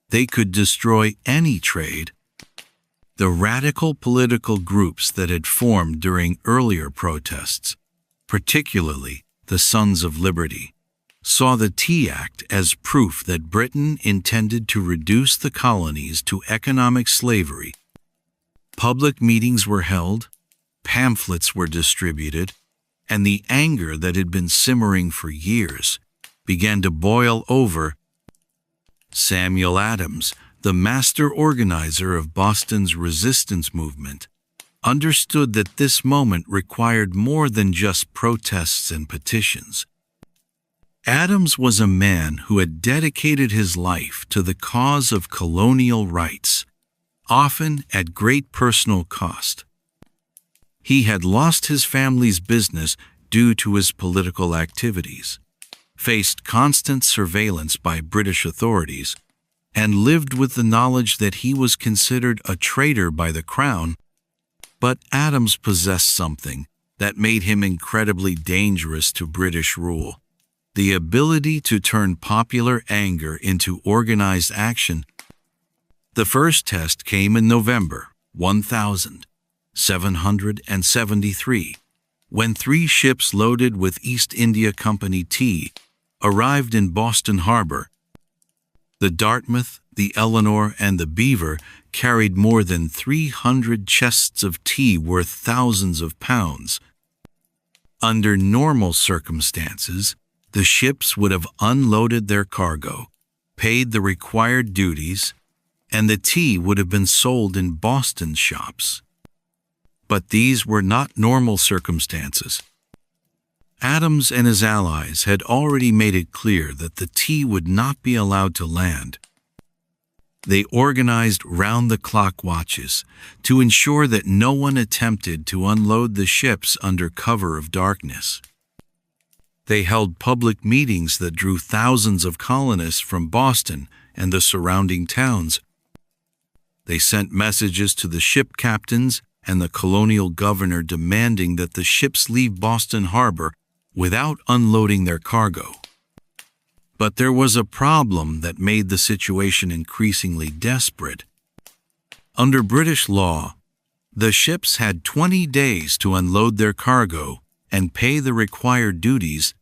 they could destroy any trade. The radical political groups that had formed during earlier protests, particularly the Sons of Liberty, saw the Tea Act as proof that Britain intended to reduce the colonies to economic slavery. Public meetings were held, pamphlets were distributed, and the anger that had been simmering for years began to boil over. Samuel Adams, the master organizer of Boston's resistance movement, understood that this moment required more than just protests and petitions. Adams was a man who had dedicated his life to the cause of colonial rights, often at great personal cost. He had lost his family's business due to his political activities, faced constant surveillance by British authorities, and lived with the knowledge that he was considered a traitor by the Crown. But Adams possessed something that made him incredibly dangerous to British rule: the ability to turn popular anger into organized action. The first test came in November 1773, when 3 ships loaded with East India Company tea arrived in Boston Harbor. The Dartmouth, the Eleanor, and the Beaver carried more than 300 chests of tea worth thousands of pounds. Under normal circumstances, the ships would have unloaded their cargo, paid the required duties, and the tea would have been sold in Boston shops. But these were not normal circumstances. Adams and his allies had already made it clear that the tea would not be allowed to land. They organized round-the-clock watches to ensure that no one attempted to unload the ships under cover of darkness. They held public meetings that drew thousands of colonists from Boston and the surrounding towns. They sent messages to the ship captains and the colonial governor demanding that the ships leave Boston Harbor without unloading their cargo. But there was a problem that made the situation increasingly desperate. Under British law, the ships had 20 days to unload their cargo and pay the required duties.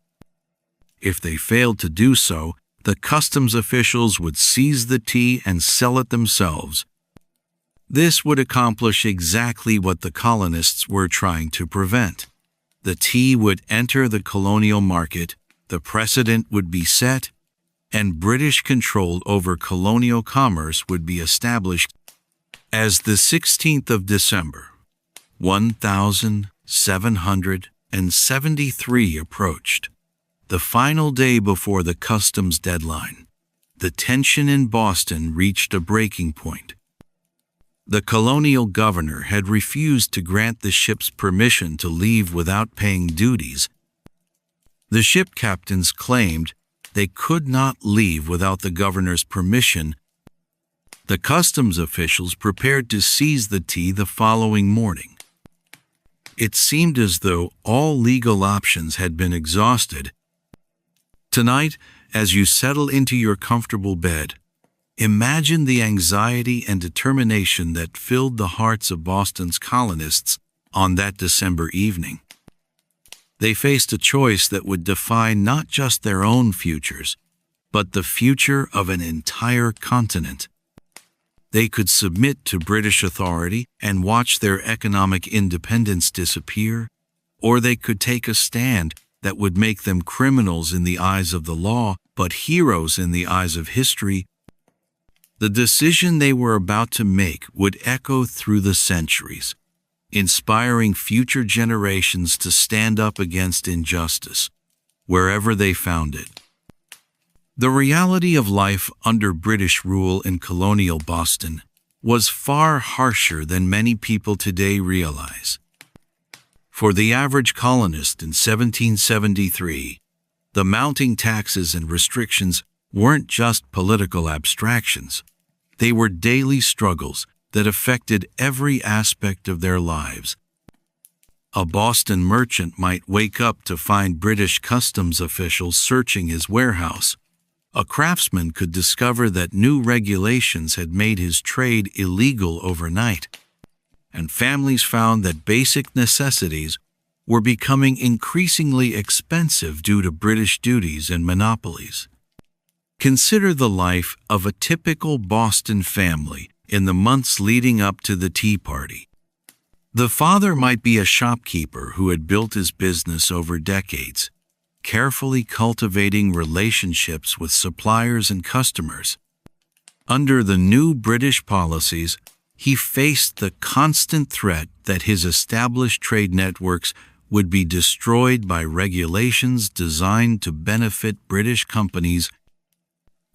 If they failed to do so, the customs officials would seize the tea and sell it themselves. This would accomplish exactly what the colonists were trying to prevent. The tea would enter the colonial market, the precedent would be set, and British control over colonial commerce would be established. As the 16th of December, 1773 approached, the final day before the customs deadline, the tension in Boston reached a breaking point. The colonial governor had refused to grant the ships permission to leave without paying duties. The ship captains claimed they could not leave without the governor's permission. The customs officials prepared to seize the tea the following morning. It seemed as though all legal options had been exhausted. Tonight, as you settle into your comfortable bed, imagine the anxiety and determination that filled the hearts of Boston's colonists on that December evening. They faced a choice that would define not just their own futures, but the future of an entire continent. They could submit to British authority and watch their economic independence disappear, or they could take a stand that would make them criminals in the eyes of the law, but heroes in the eyes of history. The decision they were about to make would echo through the centuries, inspiring future generations to stand up against injustice, wherever they found it. The reality of life under British rule in colonial Boston was far harsher than many people today realize. For the average colonist in 1773, the mounting taxes and restrictions weren't just political abstractions. They were daily struggles that affected every aspect of their lives. A Boston merchant might wake up to find British customs officials searching his warehouse. A craftsman could discover that new regulations had made his trade illegal overnight. And families found that basic necessities were becoming increasingly expensive due to British duties and monopolies. Consider the life of a typical Boston family in the months leading up to the Tea Party. The father might be a shopkeeper who had built his business over decades, carefully cultivating relationships with suppliers and customers. Under the new British policies, he faced the constant threat that his established trade networks would be destroyed by regulations designed to benefit British companies.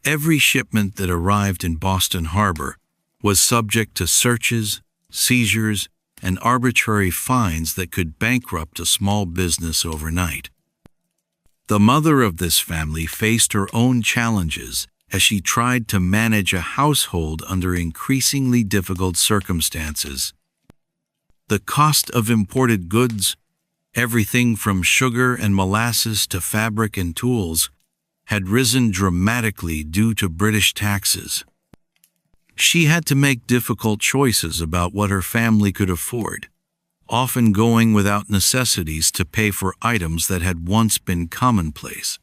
Every shipment that arrived in Boston Harbor was subject to searches, seizures, and arbitrary fines that could bankrupt a small business overnight. The mother of this family faced her own challenges as she tried to manage a household under increasingly difficult circumstances. The cost of imported goods, everything from sugar and molasses to fabric and tools, had risen dramatically due to British taxes. She had to make difficult choices about what her family could afford, often going without necessities to pay for items that had once been commonplace.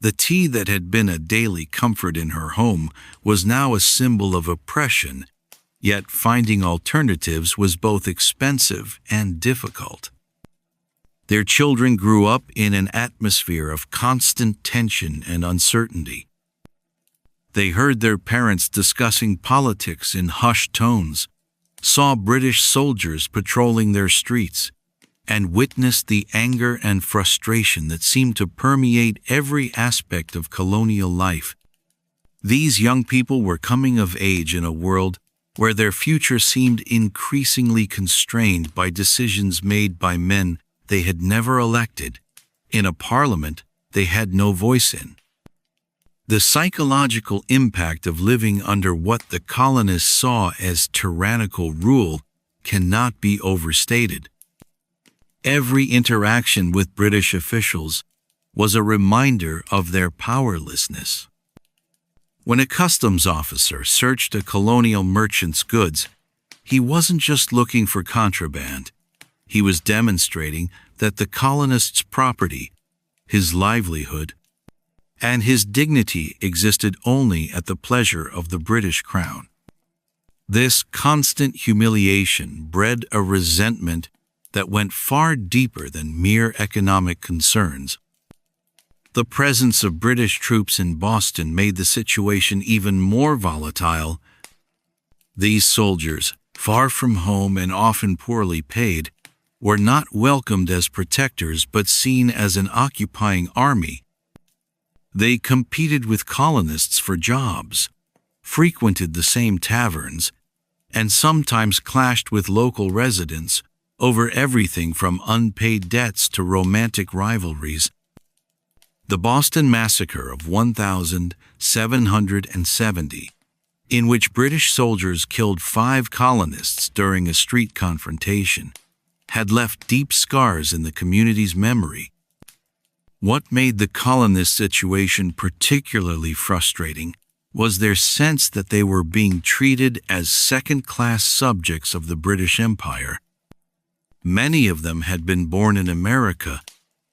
The tea that had been a daily comfort in her home was now a symbol of oppression, yet finding alternatives was both expensive and difficult. Their children grew up in an atmosphere of constant tension and uncertainty. They heard their parents discussing politics in hushed tones, saw British soldiers patrolling their streets, and witnessed the anger and frustration that seemed to permeate every aspect of colonial life. These young people were coming of age in a world where their future seemed increasingly constrained by decisions made by men they had never elected, in a parliament they had no voice in. The psychological impact of living under what the colonists saw as tyrannical rule cannot be overstated. Every interaction with British officials was a reminder of their powerlessness. When a customs officer searched a colonial merchant's goods, he wasn't just looking for contraband. He was demonstrating that the colonist's property, his livelihood, and his dignity existed only at the pleasure of the British Crown. This constant humiliation bred a resentment that went far deeper than mere economic concerns. The presence of British troops in Boston made the situation even more volatile. These soldiers, far from home and often poorly paid, were not welcomed as protectors but seen as an occupying army. They competed with colonists for jobs, frequented the same taverns, and sometimes clashed with local residents over everything from unpaid debts to romantic rivalries. The Boston Massacre of 1770, in which British soldiers killed 5 colonists during a street confrontation, had left deep scars in the community's memory. What made the colonists' situation particularly frustrating was their sense that they were being treated as second-class subjects of the British Empire. Many of them had been born in America,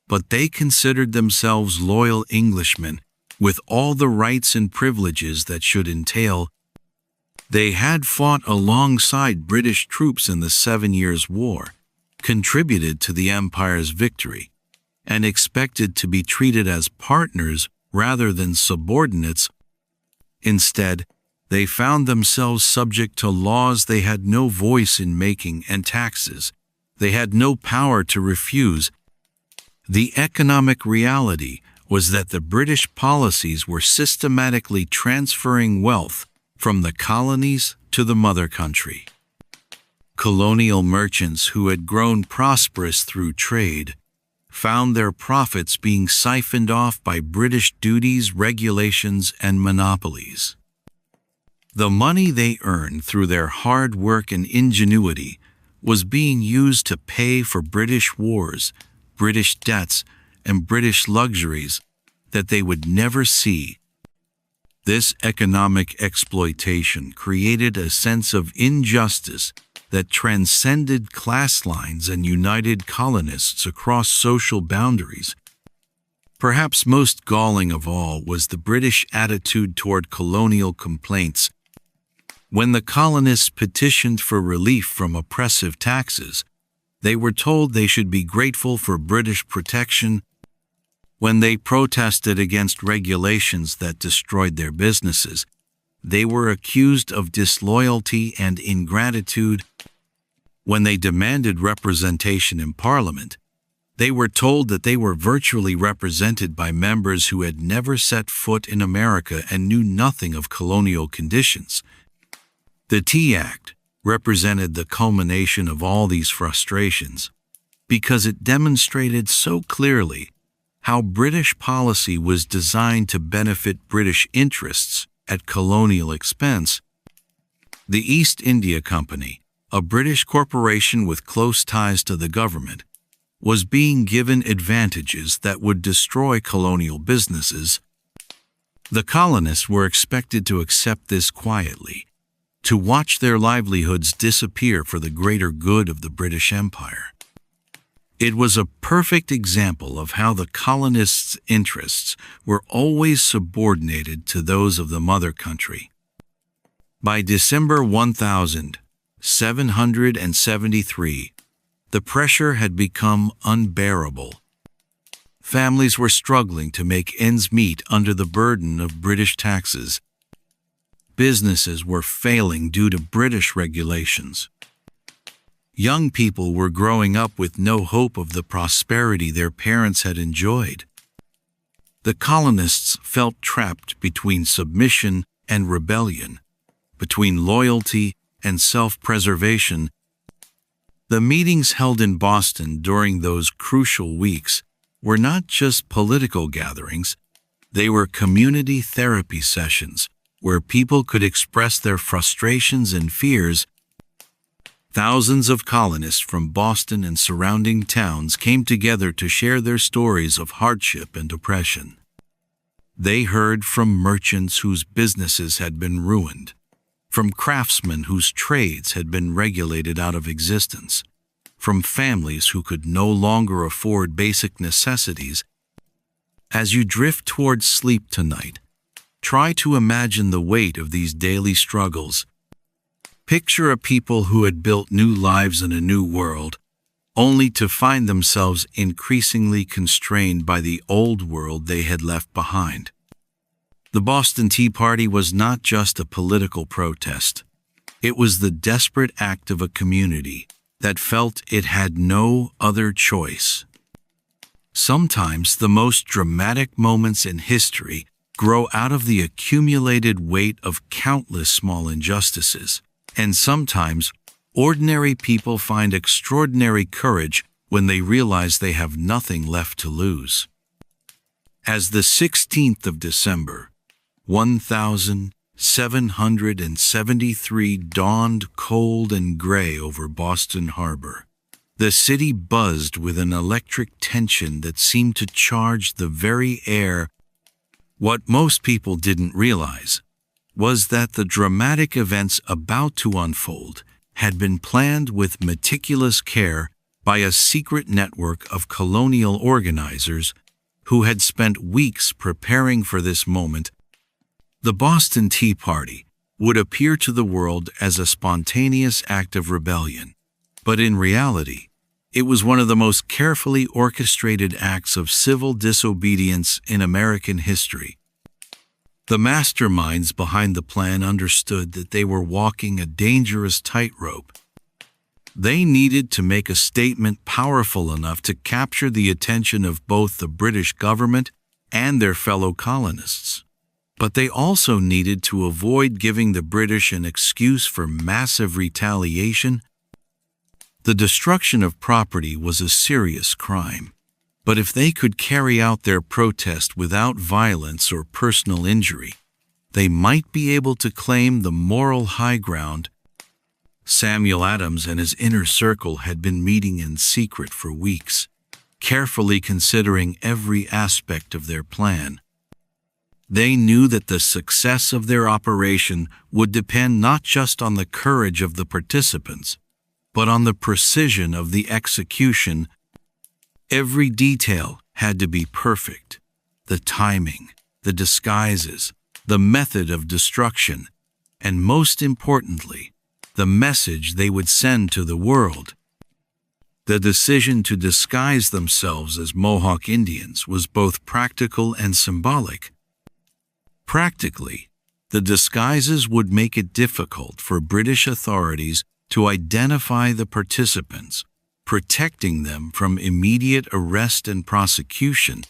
but they considered themselves loyal Englishmen with all the rights and privileges that should entail. They had fought alongside British troops in the 7 Years' War, contributed to the Empire's victory, and expected to be treated as partners rather than subordinates. Instead, they found themselves subject to laws they had no voice in making and taxes they had no power to refuse. The economic reality was that the British policies were systematically transferring wealth from the colonies to the mother country. Colonial merchants who had grown prosperous through trade found their profits being siphoned off by British duties, regulations, and monopolies. The money they earned through their hard work and ingenuity was being used to pay for British wars, British debts, and British luxuries that they would never see. This economic exploitation created a sense of injustice that transcended class lines and united colonists across social boundaries. Perhaps most galling of all was the British attitude toward colonial complaints. When the colonists petitioned for relief from oppressive taxes, they were told they should be grateful for British protection. When they protested against regulations that destroyed their businesses, they were accused of disloyalty and ingratitude. When they demanded representation in Parliament, they were told that they were virtually represented by members who had never set foot in America and knew nothing of colonial conditions. The Tea Act represented the culmination of all these frustrations because it demonstrated so clearly how British policy was designed to benefit British interests at colonial expense. The East India Company, a British corporation with close ties to the government, was being given advantages that would destroy colonial businesses. The colonists were expected to accept this quietly, to watch their livelihoods disappear for the greater good of the British Empire. It was a perfect example of how the colonists' interests were always subordinated to those of the mother country. By December 1773, the pressure had become unbearable. Families were struggling to make ends meet under the burden of British taxes. Businesses were failing due to British regulations. Young people were growing up with no hope of the prosperity their parents had enjoyed. The colonists felt trapped between submission and rebellion, between loyalty and self-preservation. The meetings held in Boston during those crucial weeks were not just political gatherings, they were community therapy sessions where people could express their frustrations and fears. Thousands of colonists from Boston and surrounding towns came together to share their stories of hardship and oppression. They heard from merchants whose businesses had been ruined, from craftsmen whose trades had been regulated out of existence, from families who could no longer afford basic necessities. As you drift towards sleep tonight, try to imagine the weight of these daily struggles. Picture a people who had built new lives in a new world, only to find themselves increasingly constrained by the old world they had left behind. The Boston Tea Party was not just a political protest. It was the desperate act of a community that felt it had no other choice. Sometimes the most dramatic moments in history grow out of the accumulated weight of countless small injustices. And sometimes, ordinary people find extraordinary courage when they realize they have nothing left to lose. As the 16th of December, 1773 dawned cold and gray over Boston Harbor, the city buzzed with an electric tension that seemed to charge the very air. What most people didn't realize was that the dramatic events about to unfold had been planned with meticulous care by a secret network of colonial organizers who had spent weeks preparing for this moment. The Boston Tea Party would appear to the world as a spontaneous act of rebellion, but in reality, it was one of the most carefully orchestrated acts of civil disobedience in American history. The masterminds behind the plan understood that they were walking a dangerous tightrope. They needed to make a statement powerful enough to capture the attention of both the British government and their fellow colonists. But they also needed to avoid giving the British an excuse for massive retaliation. The destruction of property was a serious crime. But if they could carry out their protest without violence or personal injury, they might be able to claim the moral high ground. Samuel Adams and his inner circle had been meeting in secret for weeks, carefully considering every aspect of their plan. They knew that the success of their operation would depend not just on the courage of the participants, but on the precision of the execution. Every detail had to be perfect: the timing, the disguises, the method of destruction, and most importantly, the message they would send to the world. The decision to disguise themselves as Mohawk Indians was both practical and symbolic. Practically, the disguises would make it difficult for British authorities to identify the participants, protecting them from immediate arrest and prosecution.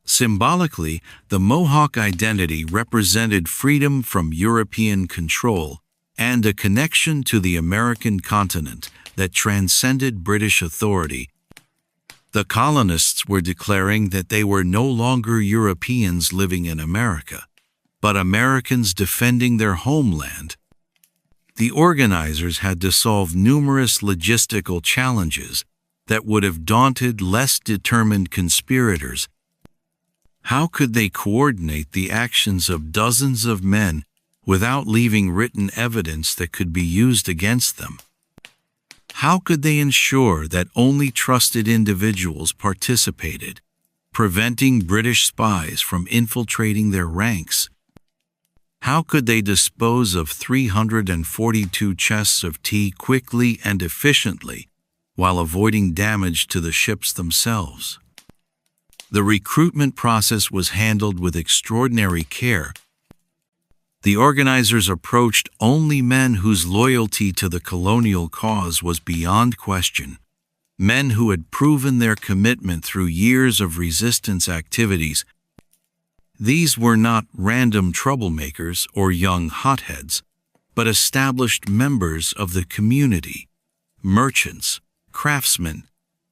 Symbolically, the Mohawk identity represented freedom from European control and a connection to the American continent that transcended British authority. The colonists were declaring that they were no longer Europeans living in America, but Americans defending their homeland. The organizers had to solve numerous logistical challenges that would have daunted less determined conspirators. How could they coordinate the actions of dozens of men without leaving written evidence that could be used against them? How could they ensure that only trusted individuals participated, preventing British spies from infiltrating their ranks? How could they dispose of 342 chests of tea quickly and efficiently while avoiding damage to the ships themselves? The recruitment process was handled with extraordinary care. The organizers approached only men whose loyalty to the colonial cause was beyond question, men who had proven their commitment through years of resistance activities. These were not random troublemakers or young hotheads, but established members of the community, merchants, craftsmen,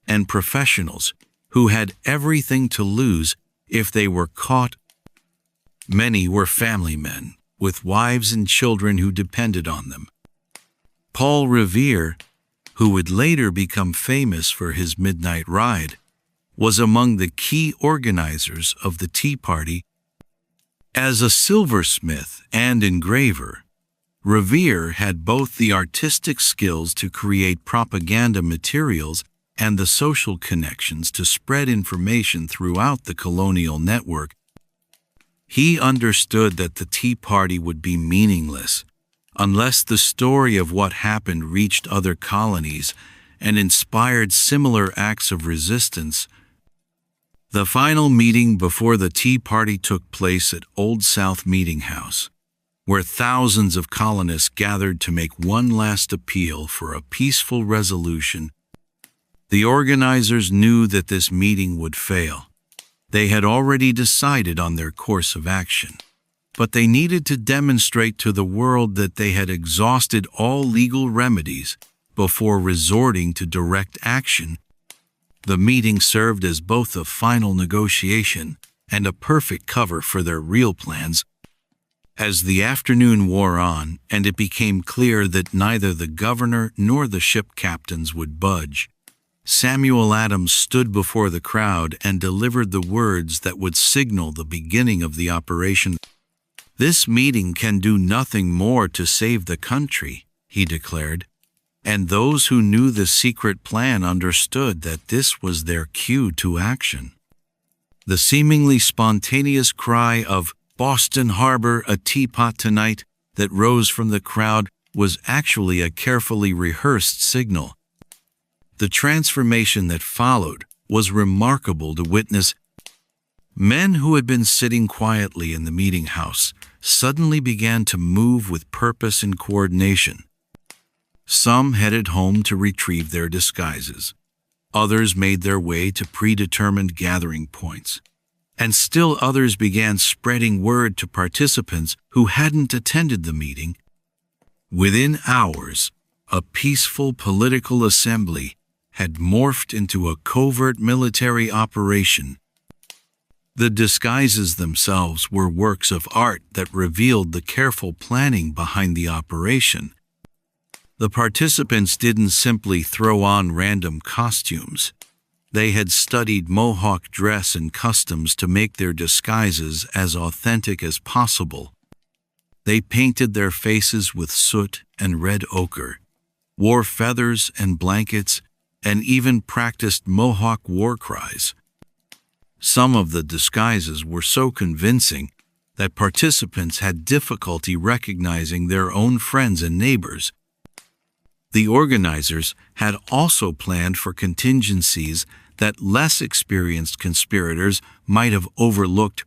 and professionals who had everything to lose if they were caught. Many were family men, with wives and children who depended on them. Paul Revere, who would later become famous for his midnight ride, was among the key organizers of the Tea Party. As a silversmith and engraver, Revere had both the artistic skills to create propaganda materials and the social connections to spread information throughout the colonial network. He understood that the Tea Party would be meaningless unless the story of what happened reached other colonies and inspired similar acts of resistance. The final meeting before the Tea Party took place at Old South Meeting House, where thousands of colonists gathered to make one last appeal for a peaceful resolution. The organizers knew that this meeting would fail. They had already decided on their course of action, but they needed to demonstrate to the world that they had exhausted all legal remedies before resorting to direct action. The meeting served as both a final negotiation and a perfect cover for their real plans. As the afternoon wore on and it became clear that neither the governor nor the ship captains would budge, Samuel Adams stood before the crowd and delivered the words that would signal the beginning of the operation. "This meeting can do nothing more to save the country," he declared, and those who knew the secret plan understood that this was their cue to action. The seemingly spontaneous cry of "Boston Harbor, a teapot tonight" that rose from the crowd was actually a carefully rehearsed signal. The transformation that followed was remarkable to witness. Men who had been sitting quietly in the meeting house suddenly began to move with purpose and coordination. Some headed home to retrieve their disguises. Others made their way to predetermined gathering points. And still others began spreading word to participants who hadn't attended the meeting. Within hours, a peaceful political assembly had morphed into a covert military operation. The disguises themselves were works of art that revealed the careful planning behind the operation. The participants didn't simply throw on random costumes. They had studied Mohawk dress and customs to make their disguises as authentic as possible. They painted their faces with soot and red ochre, wore feathers and blankets, and even practiced Mohawk war cries. Some of the disguises were so convincing that participants had difficulty recognizing their own friends and neighbors. The organizers had also planned for contingencies that less experienced conspirators might have overlooked.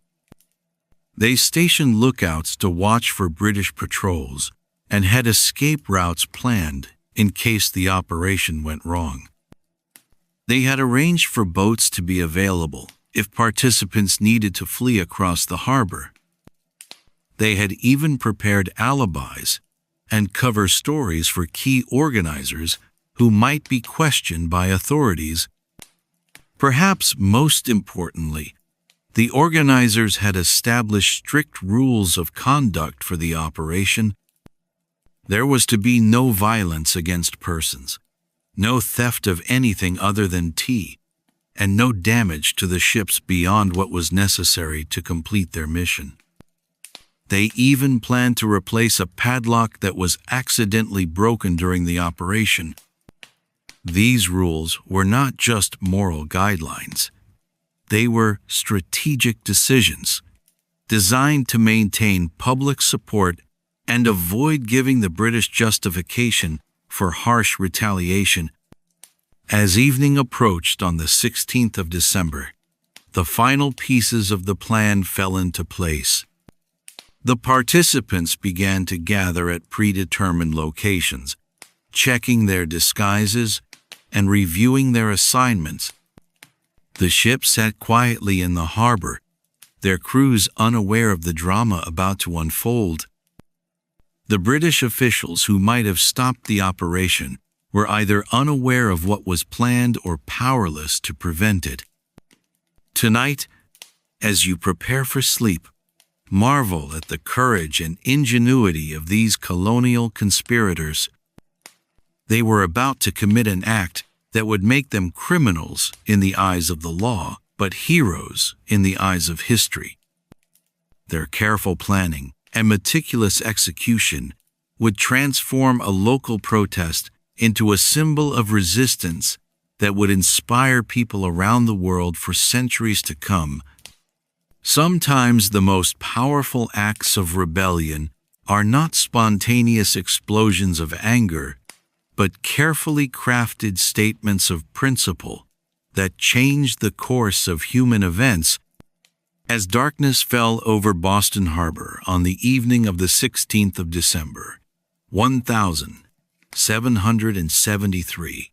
They stationed lookouts to watch for British patrols and had escape routes planned in case the operation went wrong. They had arranged for boats to be available if participants needed to flee across the harbor. They had even prepared alibis and cover stories for key organizers who might be questioned by authorities. Perhaps most importantly, the organizers had established strict rules of conduct for the operation. There was to be no violence against persons, no theft of anything other than tea, and no damage to the ships beyond what was necessary to complete their mission. They even planned to replace a padlock that was accidentally broken during the operation. These rules were not just moral guidelines. They were strategic decisions designed to maintain public support and avoid giving the British justification for harsh retaliation. As evening approached on the 16th of December, the final pieces of the plan fell into place. The participants began to gather at predetermined locations, checking their disguises and reviewing their assignments. The ship sat quietly in the harbor, their crews unaware of the drama about to unfold. The British officials who might have stopped the operation were either unaware of what was planned or powerless to prevent it. Tonight, as you prepare for sleep, marvel at the courage and ingenuity of these colonial conspirators. They were about to commit an act that would make them criminals in the eyes of the law, but heroes in the eyes of history. Their careful planning and meticulous execution would transform a local protest into a symbol of resistance that would inspire people around the world for centuries to come. Sometimes the most powerful acts of rebellion are not spontaneous explosions of anger, but carefully crafted statements of principle that change the course of human events. As darkness fell over Boston Harbor on the evening of the 16th of December, 1773,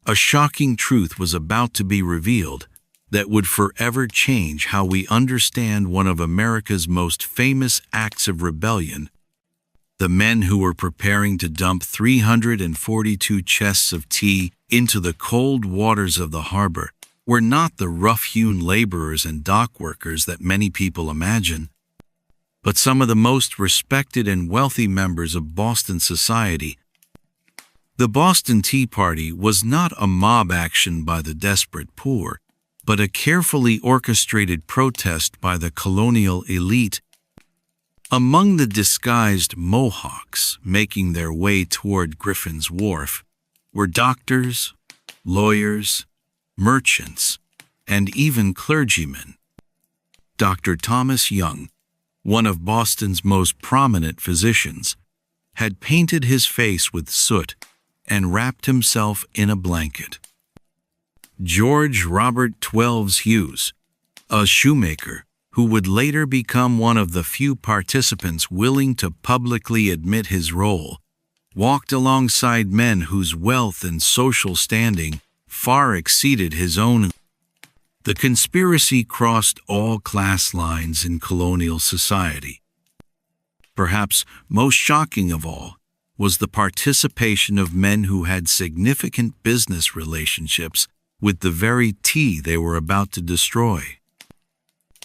a shocking truth was about to be revealed that would forever change how we understand one of America's most famous acts of rebellion. The men who were preparing to dump 342 chests of tea into the cold waters of the harbor were not the rough-hewn laborers and dock workers that many people imagine, but some of the most respected and wealthy members of Boston society. The Boston Tea Party was not a mob action by the desperate poor, but a carefully orchestrated protest by the colonial elite. Among the disguised Mohawks making their way toward Griffin's Wharf were doctors, lawyers, merchants, and even clergymen. Dr. Thomas Young, one of Boston's most prominent physicians, had painted his face with soot and wrapped himself in a blanket. George Robert Twelves Hughes, a shoemaker who would later become one of the few participants willing to publicly admit his role, walked alongside men whose wealth and social standing far exceeded his own. The conspiracy crossed all class lines in colonial society. Perhaps most shocking of all was the participation of men who had significant business relationships with the very tea they were about to destroy.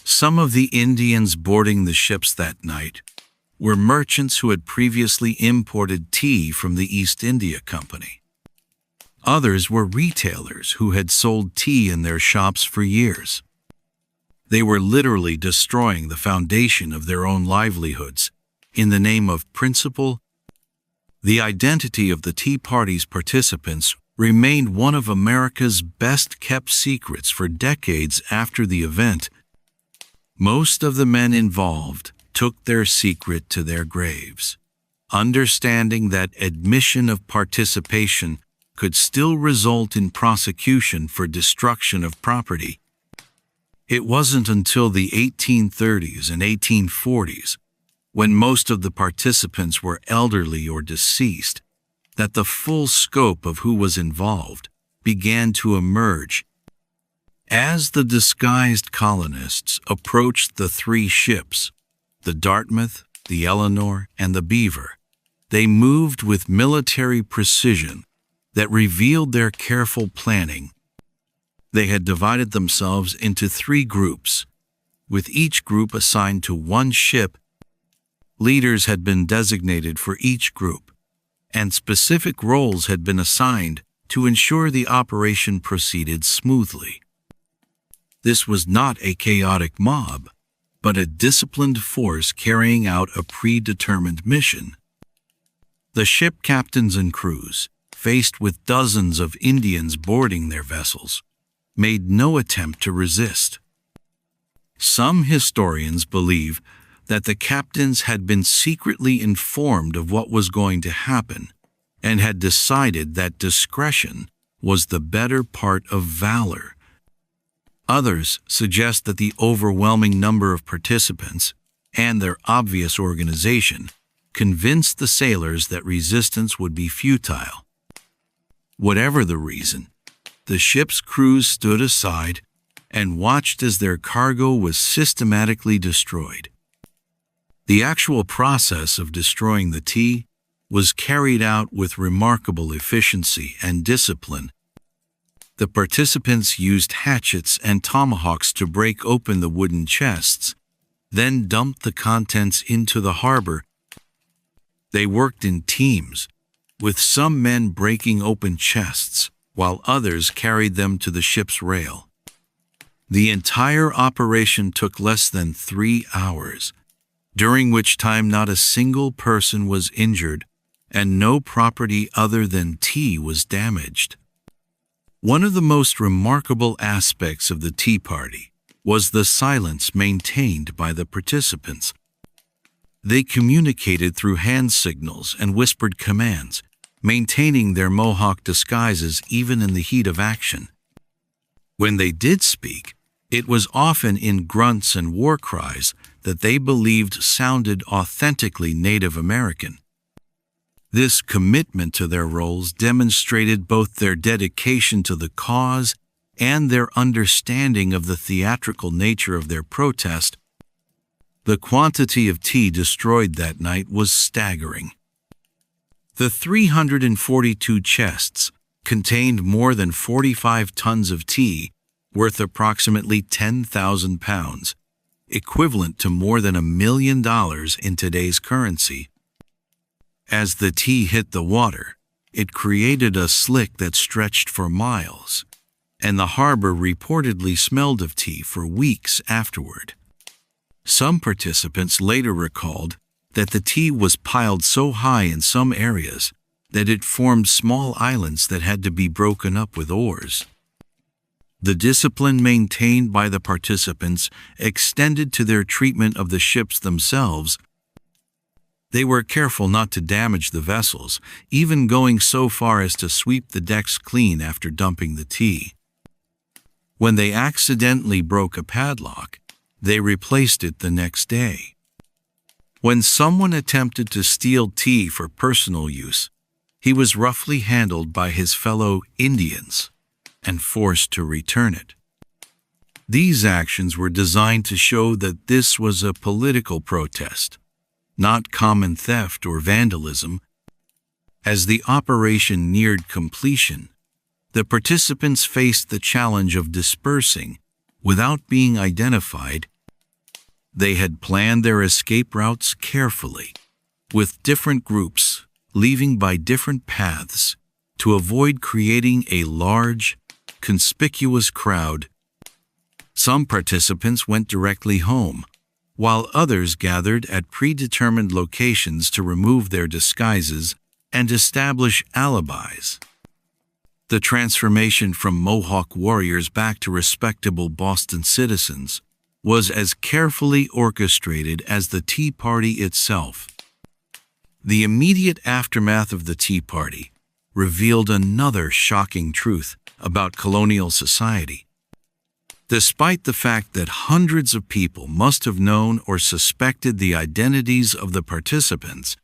Some of the Indians boarding the ships that night were merchants who had previously imported tea from the East India Company. Others were retailers who had sold tea in their shops for years. They were literally destroying the foundation of their own livelihoods in the name of principle. The identity of the Tea Party's participants remained one of America's best-kept secrets for decades after the event. Most of the men involved took their secret to their graves, understanding that admission of participation could still result in prosecution for destruction of property. It wasn't until the 1830s and 1840s, when most of the participants were elderly or deceased, that the full scope of who was involved began to emerge. As the disguised colonists approached the three ships, the Dartmouth, the Eleanor, and the Beaver, they moved with military precision that revealed their careful planning. They had divided themselves into three groups, with each group assigned to one ship. Leaders had been designated for each group, and specific roles had been assigned to ensure the operation proceeded smoothly. This was not a chaotic mob, but a disciplined force carrying out a predetermined mission. The ship captains and crews, faced with dozens of Indians boarding their vessels, made no attempt to resist. Some historians believe that the captains had been secretly informed of what was going to happen and had decided that discretion was the better part of valor. Others suggest that the overwhelming number of participants and their obvious organization convinced the sailors that resistance would be futile. Whatever the reason, the ship's crews stood aside and watched as their cargo was systematically destroyed. The actual process of destroying the tea was carried out with remarkable efficiency and discipline. The participants used hatchets and tomahawks to break open the wooden chests, then dumped the contents into the harbor. They worked in teams, with some men breaking open chests, while others carried them to the ship's rail. The entire operation took less than 3 hours, during which time not a single person was injured and no property other than tea was damaged. One of the most remarkable aspects of the Tea Party was the silence maintained by the participants. They communicated through hand signals and whispered commands, maintaining their Mohawk disguises even in the heat of action. When they did speak, it was often in grunts and war cries that they believed sounded authentically Native American. This commitment to their roles demonstrated both their dedication to the cause and their understanding of the theatrical nature of their protest. The quantity of tea destroyed that night was staggering. The 342 chests contained more than 45 tons of tea, worth approximately 10,000 pounds, equivalent to more than $1 million in today's currency. As the tea hit the water, it created a slick that stretched for miles, and the harbor reportedly smelled of tea for weeks afterward. Some participants later recalled that the tea was piled so high in some areas that it formed small islands that had to be broken up with oars. The discipline maintained by the participants extended to their treatment of the ships themselves. They were careful not to damage the vessels, even going so far as to sweep the decks clean after dumping the tea. When they accidentally broke a padlock, they replaced it the next day. When someone attempted to steal tea for personal use, he was roughly handled by his fellow Indians and forced to return it. These actions were designed to show that this was a political protest, not common theft or vandalism. As the operation neared completion, the participants faced the challenge of dispersing without being identified. They had planned their escape routes carefully, with different groups leaving by different paths to avoid creating a large, conspicuous crowd. Some participants went directly home, while others gathered at predetermined locations to remove their disguises and establish alibis. The transformation from Mohawk warriors back to respectable Boston citizens was as carefully orchestrated as the Tea Party itself. The immediate aftermath of the Tea Party revealed another shocking truth about colonial society. Despite the fact that hundreds of people must have known or suspected the identities of the participants,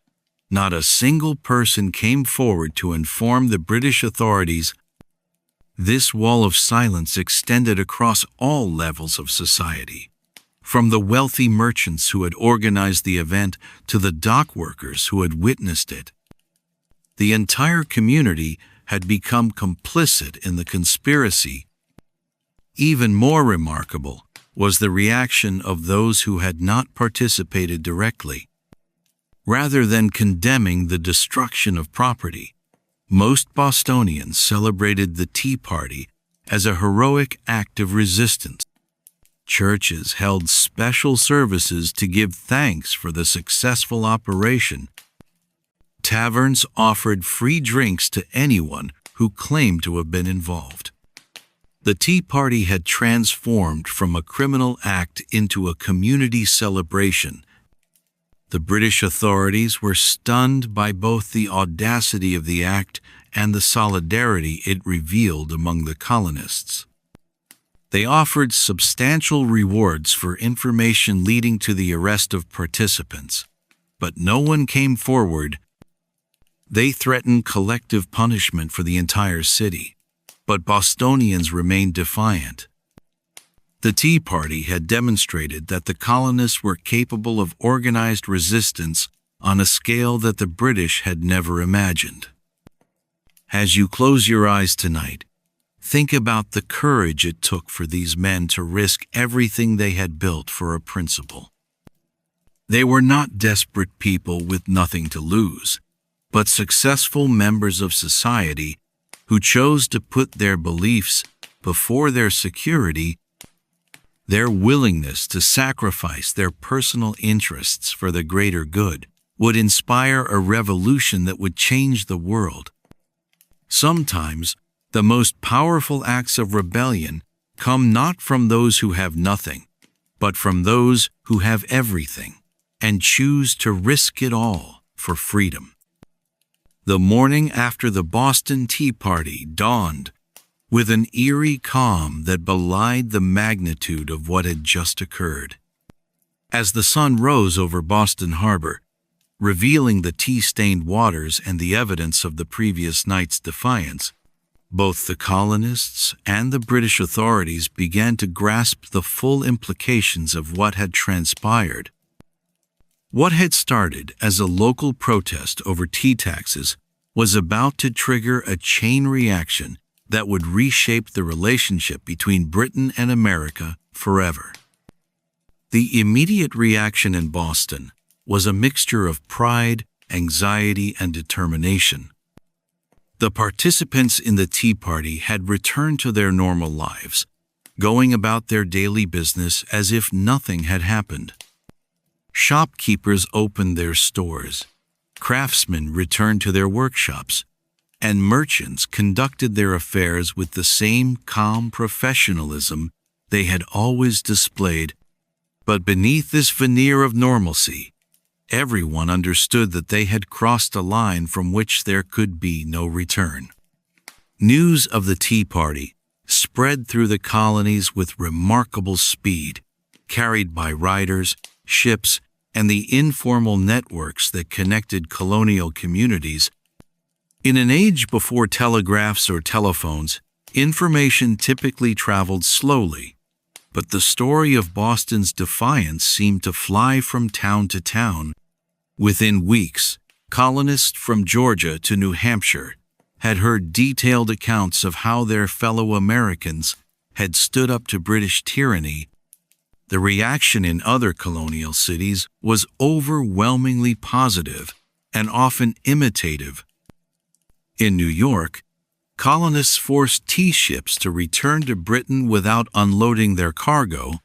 not a single person came forward to inform the British authorities. This wall of silence extended across all levels of society, from the wealthy merchants who had organized the event to the dock workers who had witnessed it. The entire community had become complicit in the conspiracy. Even more remarkable was the reaction of those who had not participated directly. Rather than condemning the destruction of property, most Bostonians celebrated the Tea Party as a heroic act of resistance. Churches held special services to give thanks for the successful operation. Taverns offered free drinks to anyone who claimed to have been involved. The Tea Party had transformed from a criminal act into a community celebration. The British authorities were stunned by both the audacity of the act and the solidarity it revealed among the colonists. They offered substantial rewards for information leading to the arrest of participants, but no one came forward. They threatened collective punishment for the entire city, but Bostonians remained defiant. The Tea Party had demonstrated that the colonists were capable of organized resistance on a scale that the British had never imagined. As you close your eyes tonight, think about the courage it took for these men to risk everything they had built for a principle. They were not desperate people with nothing to lose, but successful members of society who chose to put their beliefs before their security. Their willingness to sacrifice their personal interests for the greater good would inspire a revolution that would change the world. Sometimes, the most powerful acts of rebellion come not from those who have nothing, but from those who have everything and choose to risk it all for freedom. The morning after the Boston Tea Party dawned with an eerie calm that belied the magnitude of what had just occurred. As the sun rose over Boston Harbor, revealing the tea-stained waters and the evidence of the previous night's defiance, both the colonists and the British authorities began to grasp the full implications of what had transpired. What had started as a local protest over tea taxes was about to trigger a chain reaction that would reshape the relationship between Britain and America forever. The immediate reaction in Boston was a mixture of pride, anxiety, and determination. The participants in the Tea Party had returned to their normal lives, going about their daily business as if nothing had happened. Shopkeepers opened their stores, craftsmen returned to their workshops, and merchants conducted their affairs with the same calm professionalism they had always displayed. But beneath this veneer of normalcy, everyone understood that they had crossed a line from which there could be no return. News of the Tea Party spread through the colonies with remarkable speed, carried by riders, ships, and the informal networks that connected colonial communities. In an age before telegraphs or telephones, information typically traveled slowly, but the story of Boston's defiance seemed to fly from town to town. Within weeks, colonists from Georgia to New Hampshire had heard detailed accounts of how their fellow Americans had stood up to British tyranny. the reaction in other colonial cities was overwhelmingly positive and often imitative. In New York, colonists forced tea ships to return to Britain without unloading their cargo.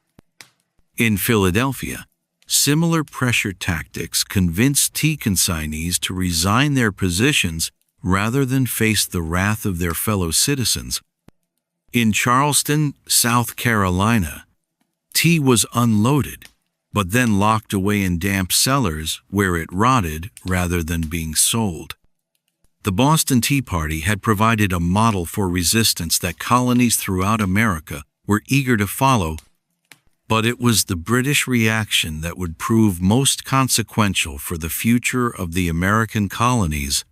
In Philadelphia, similar pressure tactics convinced tea consignees to resign their positions rather than face the wrath of their fellow citizens. In Charleston, South Carolina, tea was unloaded, but then locked away in damp cellars where it rotted rather than being sold. The Boston Tea Party had provided a model for resistance that colonies throughout America were eager to follow, but it was the British reaction that would prove most consequential for the future of the American colonies.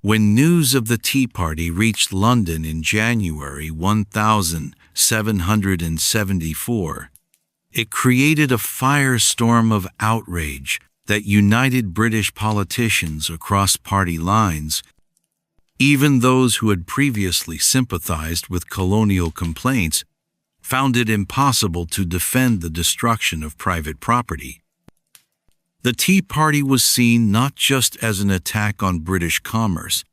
When news of the Tea Party reached London in January 1774, it created a firestorm of outrage that united British politicians across party lines. Even those who had previously sympathized with colonial complaints found it impossible to defend the destruction of private property. The Tea Party was seen not just as an attack on British commerce,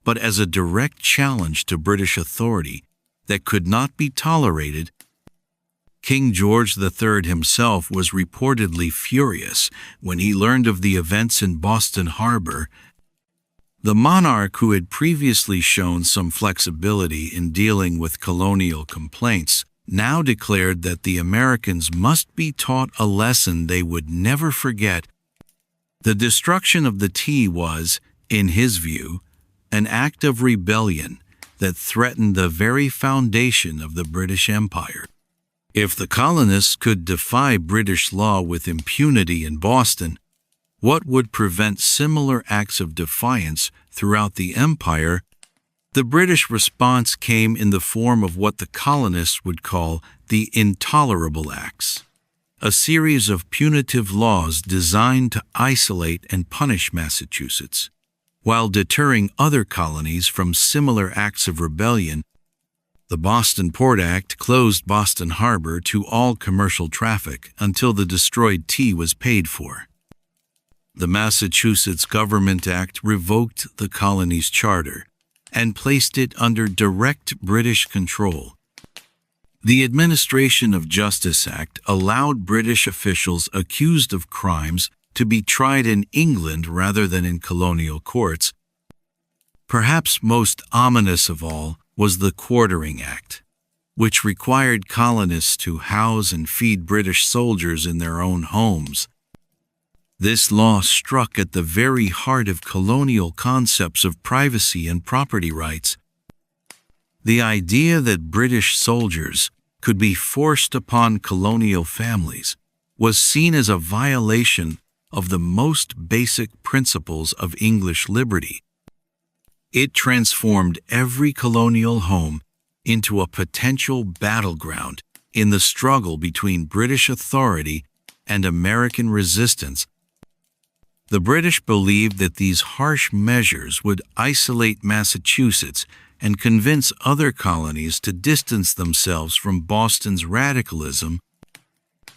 but as a direct challenge to British authority that could not be tolerated. King George III himself was reportedly furious when he learned of the events in Boston Harbor. The monarch, who had previously shown some flexibility in dealing with colonial complaints, now declared that the Americans must be taught a lesson they would never forget. The destruction of the tea was, in his view, an act of rebellion that threatened the very foundation of the British Empire. If the colonists could defy British law with impunity in Boston, what would prevent similar acts of defiance throughout the empire? The British response came in the form of what the colonists would call the Intolerable Acts, a series of punitive laws designed to isolate and punish Massachusetts, while deterring other colonies from similar acts of rebellion. The Boston Port Act closed Boston Harbor to all commercial traffic until the destroyed tea was paid for. The Massachusetts Government Act revoked the colony's charter and placed it under direct British control. The Administration of Justice Act allowed British officials accused of crimes to be tried in England rather than in colonial courts. Perhaps most ominous of all was the Quartering Act, which required colonists to house and feed British soldiers in their own homes. This law struck at the very heart of colonial concepts of privacy and property rights. The idea that British soldiers could be forced upon colonial families was seen as a violation of the most basic principles of English liberty. It transformed every colonial home into a potential battleground in the struggle between British authority and American resistance. The British believed that these harsh measures would isolate Massachusetts and convince other colonies to distance themselves from Boston's radicalism.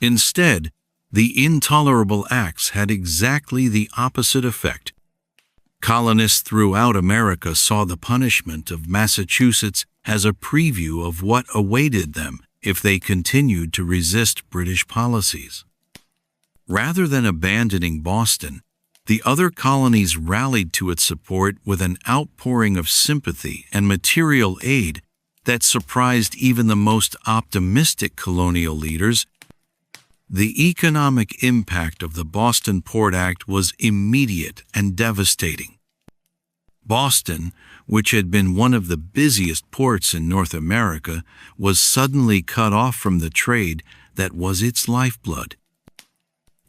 Instead, the Intolerable Acts had exactly the opposite effect. Colonists throughout America saw the punishment of Massachusetts as a preview of what awaited them if they continued to resist British policies. Rather than abandoning Boston, the other colonies rallied to its support with an outpouring of sympathy and material aid that surprised even the most optimistic colonial leaders. The economic impact of the Boston Port Act was immediate and devastating. Boston, which had been one of the busiest ports in North America, was suddenly cut off from the trade that was its lifeblood.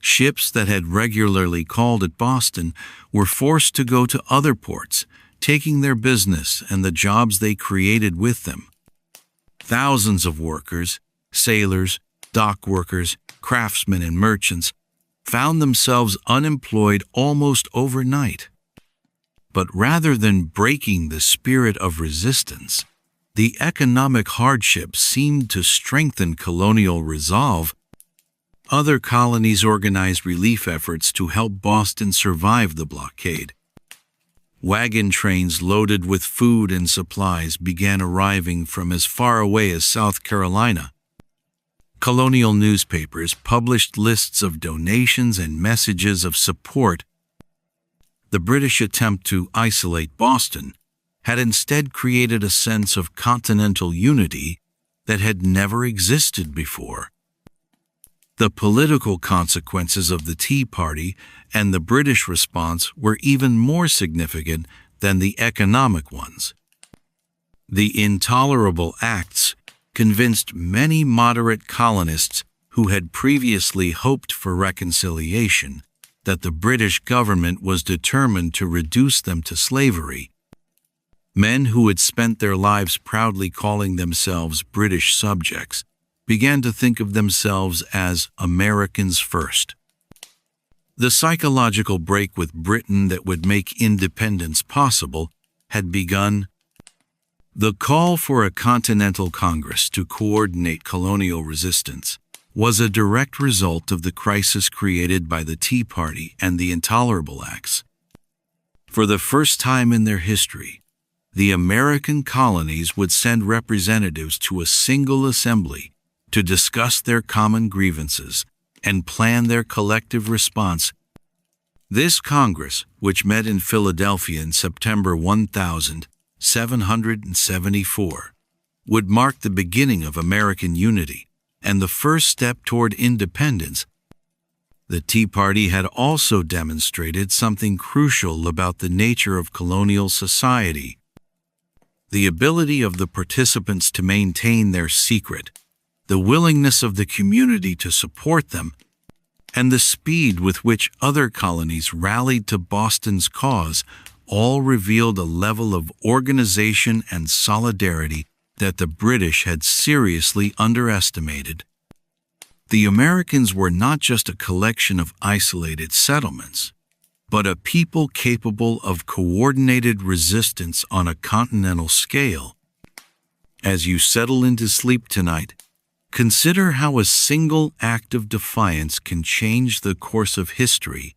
Ships that had regularly called at Boston were forced to go to other ports, taking their business and the jobs they created with them. Thousands of workers, sailors, dock workers, craftsmen, and merchants found themselves unemployed almost overnight. But rather than breaking the spirit of resistance, the economic hardship seemed to strengthen colonial resolve. Other colonies organized relief efforts to help Boston survive the blockade. Wagon trains loaded with food and supplies began arriving from as far away as South Carolina. Colonial newspapers published lists of donations and messages of support. The British attempt to isolate Boston had instead created a sense of continental unity that had never existed before. The political consequences of the Tea Party and the British response were even more significant than the economic ones. The intolerable acts convinced many moderate colonists who had previously hoped for reconciliation that the British government was determined to reduce them to slavery. Men who had spent their lives proudly calling themselves British subjects began to think of themselves as Americans first. The psychological break with Britain that would make independence possible had begun. The call for a Continental Congress to coordinate colonial resistance was a direct result of the crisis created by the Tea Party and the Intolerable Acts. For the first time in their history, the American colonies would send representatives to a single assembly to discuss their common grievances and plan their collective response. This Congress, which met in Philadelphia in September 1774, would mark the beginning of American unity and the first step toward independence. The Tea Party had also demonstrated something crucial about the nature of colonial society: the ability of the participants to maintain their secret, the willingness of the community to support them, and the speed with which other colonies rallied to Boston's cause all revealed a level of organization and solidarity that the British had seriously underestimated. The Americans were not just a collection of isolated settlements, but a people capable of coordinated resistance on a continental scale. As you settle into sleep tonight, consider how a single act of defiance can change the course of history.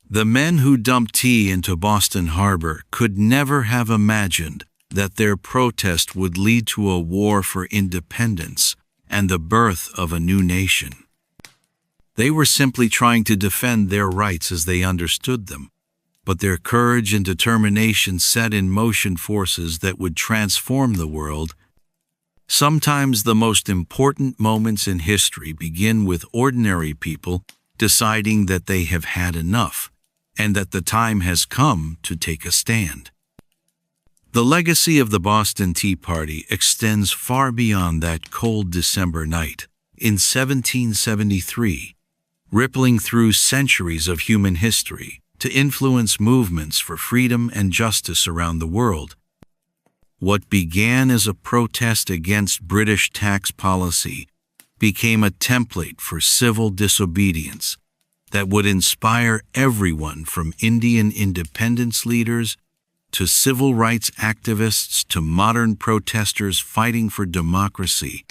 The men who dumped tea into Boston Harbor could never have imagined that their protest would lead to a war for independence and the birth of a new nation. They were simply trying to defend their rights as they understood them, but their courage and determination set in motion forces that would transform the world. Sometimes the most important moments in history begin with ordinary people deciding that they have had enough and that the time has come to take a stand. The legacy of the Boston Tea Party extends far beyond that cold December night in 1773, rippling through centuries of human history to influence movements for freedom and justice around the world. What began as a protest against British tax policy became a template for civil disobedience that would inspire everyone from Indian independence leaders to civil rights activists to modern protesters fighting for democracy.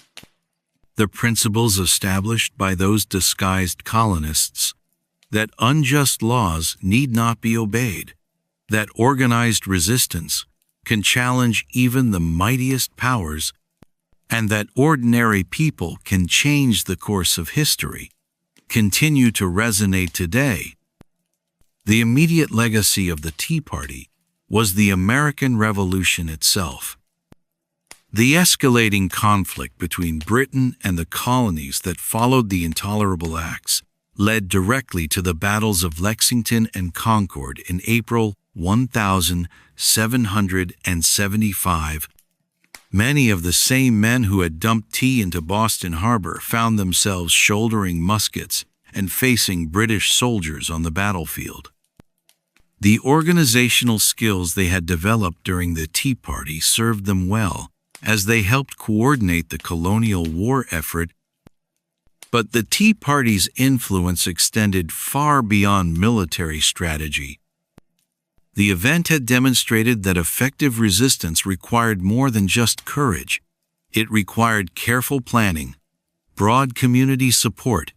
The principles established by those disguised colonists, that unjust laws need not be obeyed, that organized resistance can challenge even the mightiest powers, and that ordinary people can change the course of history, continue to resonate today. The immediate legacy of the Tea Party was the American Revolution itself. The escalating conflict between Britain and the colonies that followed the Intolerable Acts led directly to the battles of Lexington and Concord in April 1775. Many of the same men who had dumped tea into Boston Harbor found themselves shouldering muskets and facing British soldiers on the battlefield. The organizational skills they had developed during the Tea Party served them well as they helped coordinate the colonial war effort. But the Tea Party's influence extended far beyond military strategy. The event had demonstrated that effective resistance required more than just courage. It required careful planning, broad community support,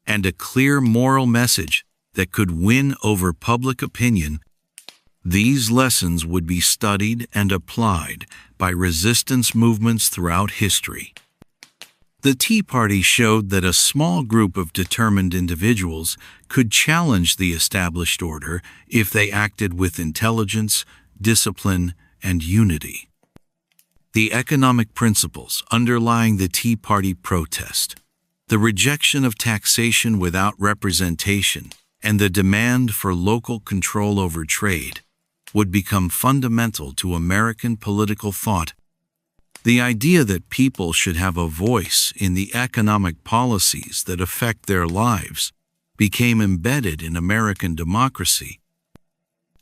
and a clear moral message that could win over public opinion. These lessons would be studied and applied by resistance movements throughout history. The Tea Party showed that a small group of determined individuals could challenge the established order if they acted with intelligence, discipline, and unity. The economic principles underlying the Tea Party protest, the rejection of taxation without representation, and the demand for local control over trade, would become fundamental to American political thought. The idea that people should have a voice in the economic policies that affect their lives became embedded in American democracy.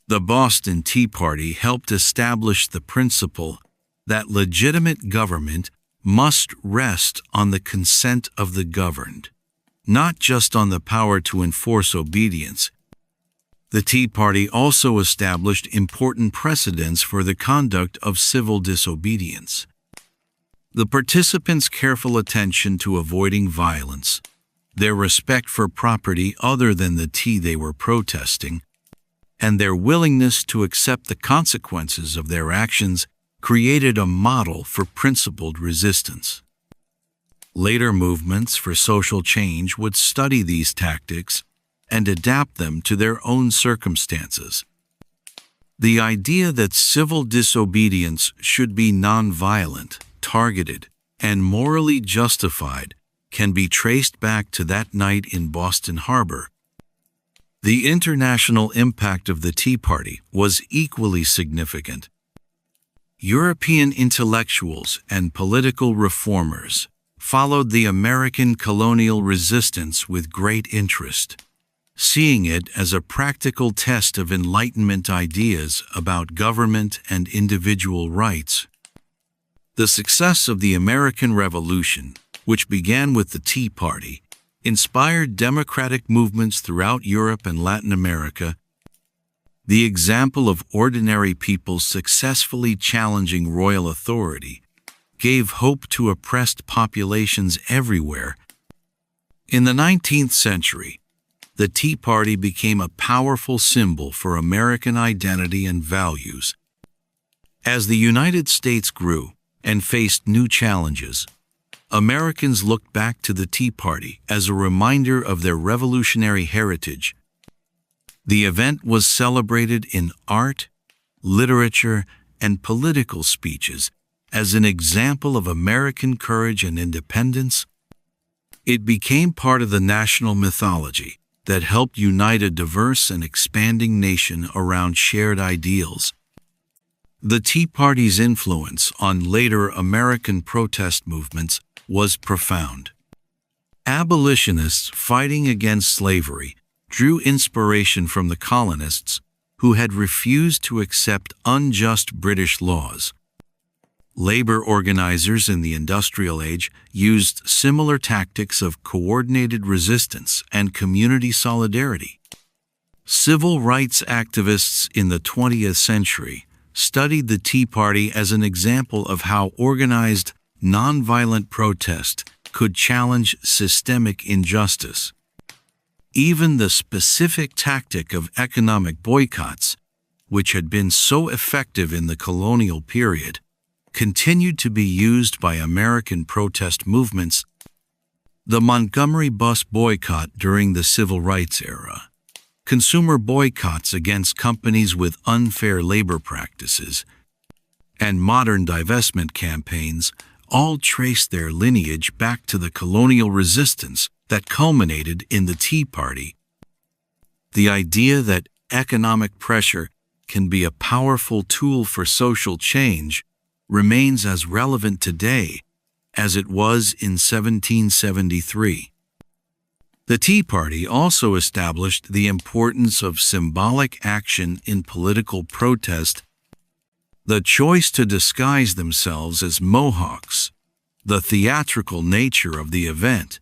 The Boston Tea Party helped establish the principle that legitimate government must rest on the consent of the governed, not just on the power to enforce obedience. The Tea Party also established important precedents for the conduct of civil disobedience. The participants' careful attention to avoiding violence, their respect for property other than the tea they were protesting, and their willingness to accept the consequences of their actions created a model for principled resistance. Later movements for social change would study these tactics and adapt them to their own circumstances. The idea that civil disobedience should be nonviolent, targeted, and morally justified can be traced back to that night in Boston Harbor. The international impact of the Tea Party was equally significant. European intellectuals and political reformers followed the American colonial resistance with great interest, seeing it as a practical test of Enlightenment ideas about government and individual rights. The success of the American Revolution, which began with the Tea Party, inspired democratic movements throughout Europe and Latin America. The example of ordinary people successfully challenging royal authority gave hope to oppressed populations everywhere. In the 19th century, the Tea Party became a powerful symbol for American identity and values. As the United States grew and faced new challenges, Americans looked back to the Tea Party as a reminder of their revolutionary heritage. The event was celebrated in art, literature, and political speeches as an example of American courage and independence. It became part of the national mythology that helped unite a diverse and expanding nation around shared ideals. The Tea Party's influence on later American protest movements was profound. Abolitionists fighting against slavery drew inspiration from the colonists who had refused to accept unjust British laws. Labor organizers in the industrial age used similar tactics of coordinated resistance and community solidarity. Civil rights activists in the 20th century studied the Tea Party as an example of how organized, nonviolent protest could challenge systemic injustice. Even the specific tactic of economic boycotts, which had been so effective in the colonial period, continued to be used by American protest movements. The Montgomery bus boycott during the Civil Rights era, consumer boycotts against companies with unfair labor practices, and modern divestment campaigns all trace their lineage back to the colonial resistance that culminated in the Tea Party. The idea that economic pressure can be a powerful tool for social change remains as relevant today as it was in 1773. The Tea Party also established the importance of symbolic action in political protest. The choice to disguise themselves as Mohawks, the theatrical nature of the event,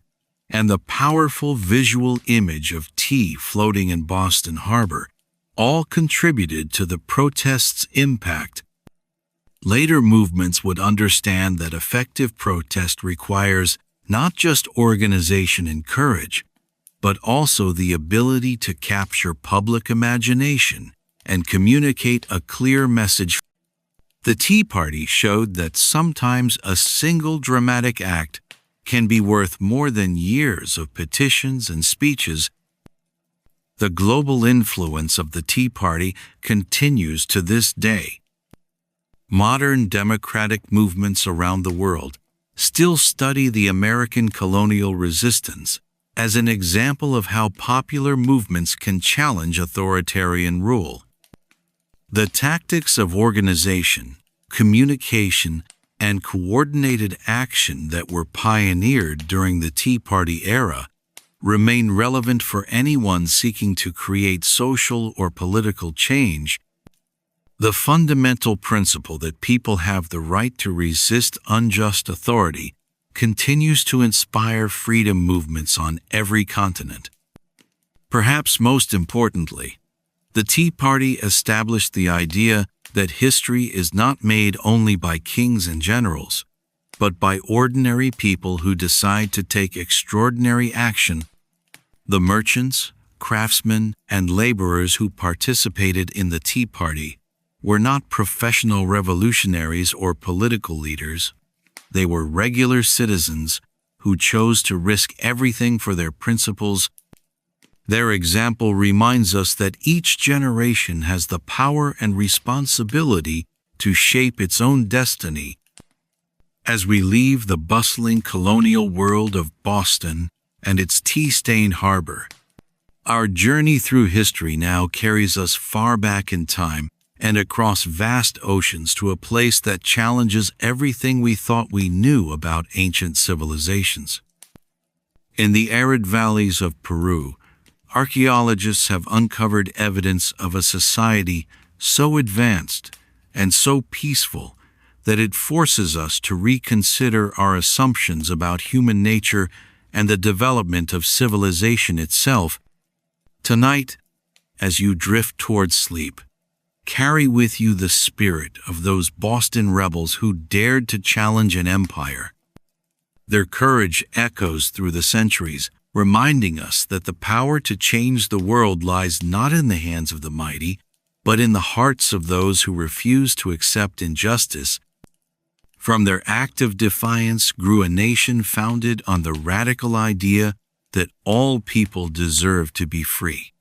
and the powerful visual image of tea floating in Boston Harbor all contributed to the protest's impact. Later movements would understand that effective protest requires not just organization and courage, but also the ability to capture public imagination and communicate a clear message. The Tea Party showed that sometimes a single dramatic act can be worth more than years of petitions and speeches. The global influence of the Tea Party continues to this day. Modern democratic movements around the world still study the American colonial resistance as an example of how popular movements can challenge authoritarian rule. The tactics of organization, communication, and coordinated action that were pioneered during the Tea Party era remain relevant for anyone seeking to create social or political change. The fundamental principle that people have the right to resist unjust authority continues to inspire freedom movements on every continent. Perhaps most importantly, the Tea Party established the idea that history is not made only by kings and generals, but by ordinary people who decide to take extraordinary action. The merchants, craftsmen, and laborers who participated in the Tea Party were not professional revolutionaries or political leaders. They were regular citizens who chose to risk everything for their principles. Their example reminds us that each generation has the power and responsibility to shape its own destiny. As we leave the bustling colonial world of Boston and its tea-stained harbor, our journey through history now carries us far back in time and across vast oceans to a place that challenges everything we thought we knew about ancient civilizations. In the arid valleys of Peru, archaeologists have uncovered evidence of a society so advanced and so peaceful that it forces us to reconsider our assumptions about human nature and the development of civilization itself. Tonight, as you drift towards sleep, carry with you the spirit of those Boston rebels who dared to challenge an empire. Their courage echoes through the centuries, reminding us that the power to change the world lies not in the hands of the mighty, but in the hearts of those who refuse to accept injustice. From their act of defiance grew a nation founded on the radical idea that all people deserve to be free.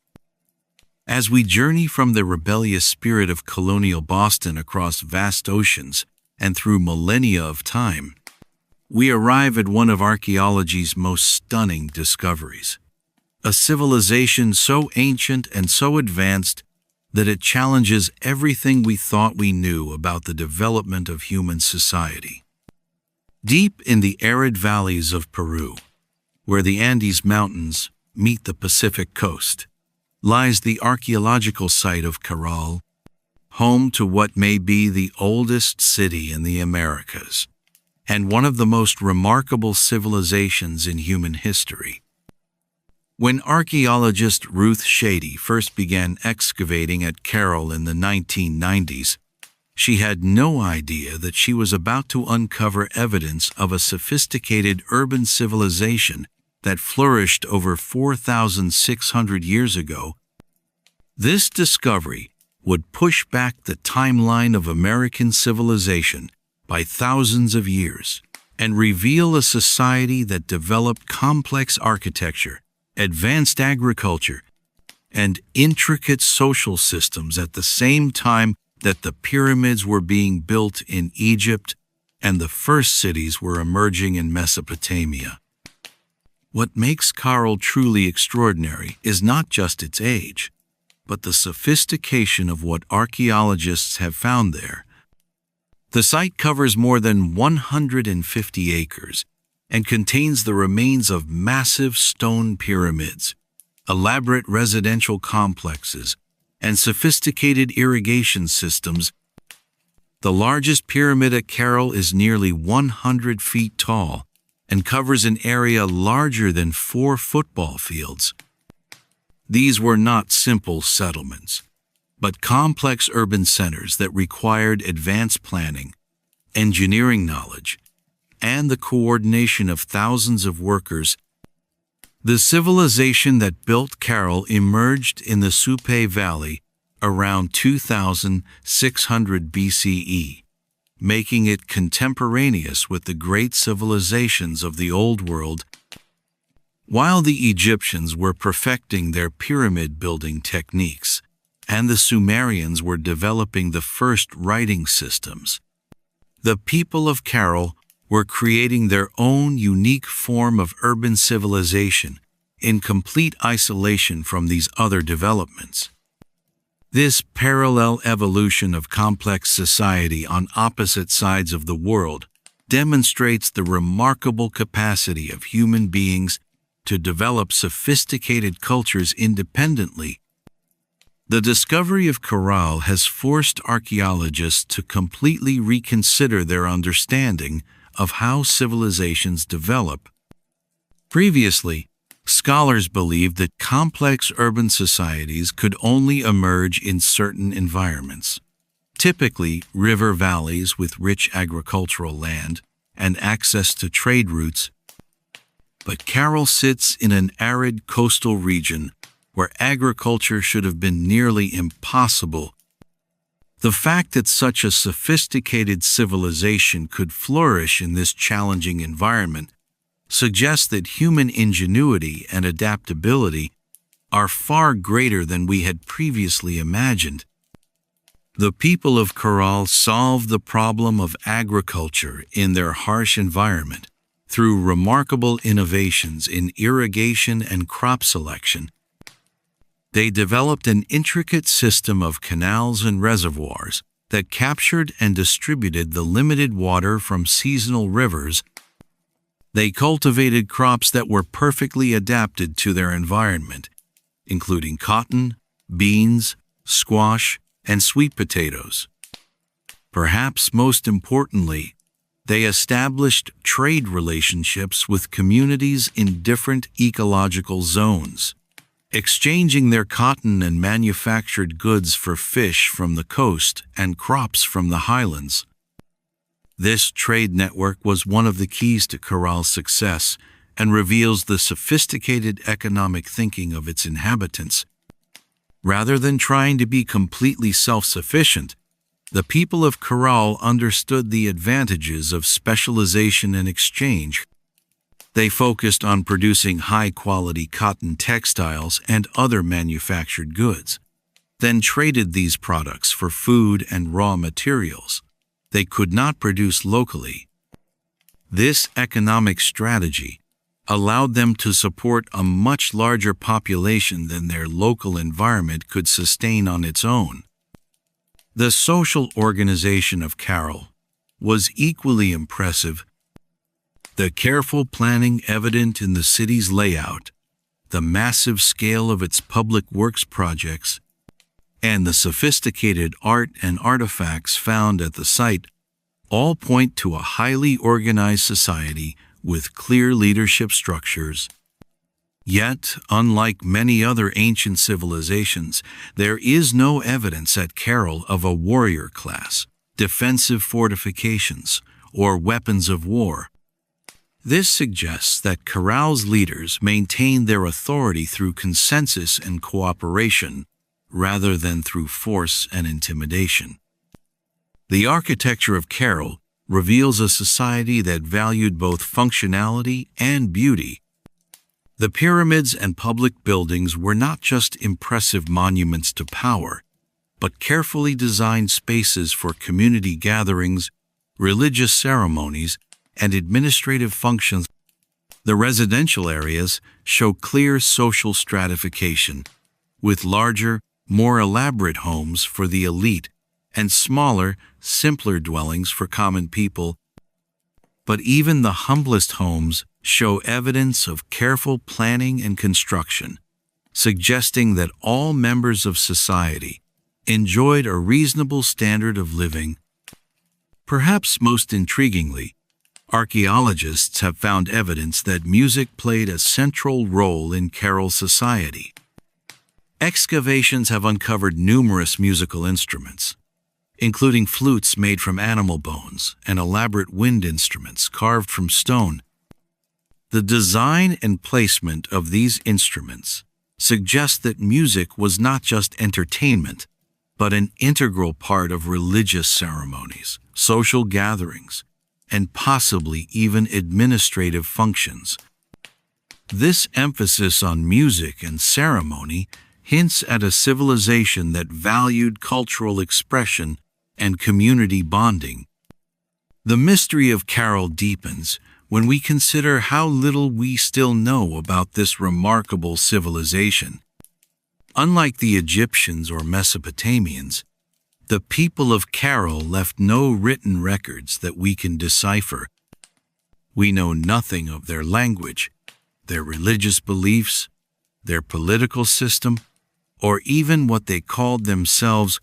As we journey from the rebellious spirit of colonial Boston across vast oceans and through millennia of time, we arrive at one of archaeology's most stunning discoveries. A civilization so ancient and so advanced that it challenges everything we thought we knew about the development of human society. Deep in the arid valleys of Peru, where the Andes Mountains meet the Pacific coast, lies the archaeological site of Caral, home to what may be the oldest city in the Americas, and one of the most remarkable civilizations in human history. When archaeologist Ruth Shady first began excavating at Caral in the 1990s, she had no idea that she was about to uncover evidence of a sophisticated urban civilization that flourished over 4,600 years ago. This discovery would push back the timeline of American civilization by thousands of years and reveal a society that developed complex architecture, advanced agriculture, and intricate social systems at the same time that the pyramids were being built in Egypt and the first cities were emerging in Mesopotamia. What makes Caral truly extraordinary is not just its age, but the sophistication of what archaeologists have found there. The site covers more than 150 acres and contains the remains of massive stone pyramids, elaborate residential complexes, and sophisticated irrigation systems. The largest pyramid at Caral is nearly 100 feet tall and covers an area larger than 4 football fields. These were not simple settlements, but complex urban centers that required advanced planning, engineering knowledge, and the coordination of thousands of workers. The civilization that built Carroll emerged in the Supe Valley around 2600 BCE, making it contemporaneous with the great civilizations of the Old World. While the Egyptians were perfecting their pyramid-building techniques, and the Sumerians were developing the first writing systems, the people of Carroll were creating their own unique form of urban civilization in complete isolation from these other developments. This parallel evolution of complex society on opposite sides of the world demonstrates the remarkable capacity of human beings to develop sophisticated cultures independently. The discovery of Carroll has forced archaeologists to completely reconsider their understanding of how civilizations develop. Previously, scholars believed that complex urban societies could only emerge in certain environments, typically river valleys with rich agricultural land and access to trade routes. But Carroll sits in an arid coastal region where agriculture should have been nearly impossible. The fact that such a sophisticated civilization could flourish in this challenging environment suggests that human ingenuity and adaptability are far greater than we had previously imagined. The people of Carroll solved the problem of agriculture in their harsh environment through remarkable innovations in irrigation and crop selection. They developed an intricate system of canals and reservoirs that captured and distributed the limited water from seasonal rivers. They cultivated crops that were perfectly adapted to their environment, including cotton, beans, squash, and sweet potatoes. Perhaps most importantly, they established trade relationships with communities in different ecological zones, exchanging their cotton and manufactured goods for fish from the coast and crops from the highlands. This trade network was one of the keys to Carroll's success and reveals the sophisticated economic thinking of its inhabitants. Rather than trying to be completely self-sufficient, the people of Carroll understood the advantages of specialization and exchange. They focused on producing high-quality cotton textiles and other manufactured goods, then traded these products for food and raw materials they could not produce locally. This economic strategy allowed them to support a much larger population than their local environment could sustain on its own. The social organization of Carroll was equally impressive. The careful planning evident in the city's layout, the massive scale of its public works projects, and the sophisticated art and artifacts found at the site all point to a highly organized society with clear leadership structures. Yet, unlike many other ancient civilizations, there is no evidence at Carroll of a warrior class, defensive fortifications, or weapons of war. This suggests that Carroll's leaders maintained their authority through consensus and cooperation, rather than through force and intimidation. The architecture of Carroll reveals a society that valued both functionality and beauty. The pyramids and public buildings were not just impressive monuments to power, but carefully designed spaces for community gatherings, religious ceremonies, and administrative functions. The residential areas show clear social stratification, with larger, more elaborate homes for the elite and smaller, simpler dwellings for common people. But even the humblest homes show evidence of careful planning and construction, suggesting that all members of society enjoyed a reasonable standard of living. Perhaps most intriguingly, archaeologists have found evidence that music played a central role in Carroll society. Excavations have uncovered numerous musical instruments, including flutes made from animal bones and elaborate wind instruments carved from stone. The design and placement of these instruments suggest that music was not just entertainment, but an integral part of religious ceremonies, social gatherings, and possibly even administrative functions. This emphasis on music and ceremony hints at a civilization that valued cultural expression and community bonding. The mystery of carol deepens when we consider how little we still know about this remarkable civilization. Unlike the Egyptians or Mesopotamians, the people of Carol left no written records that we can decipher. We know nothing of their language, their religious beliefs, their political system, or even what they called themselves.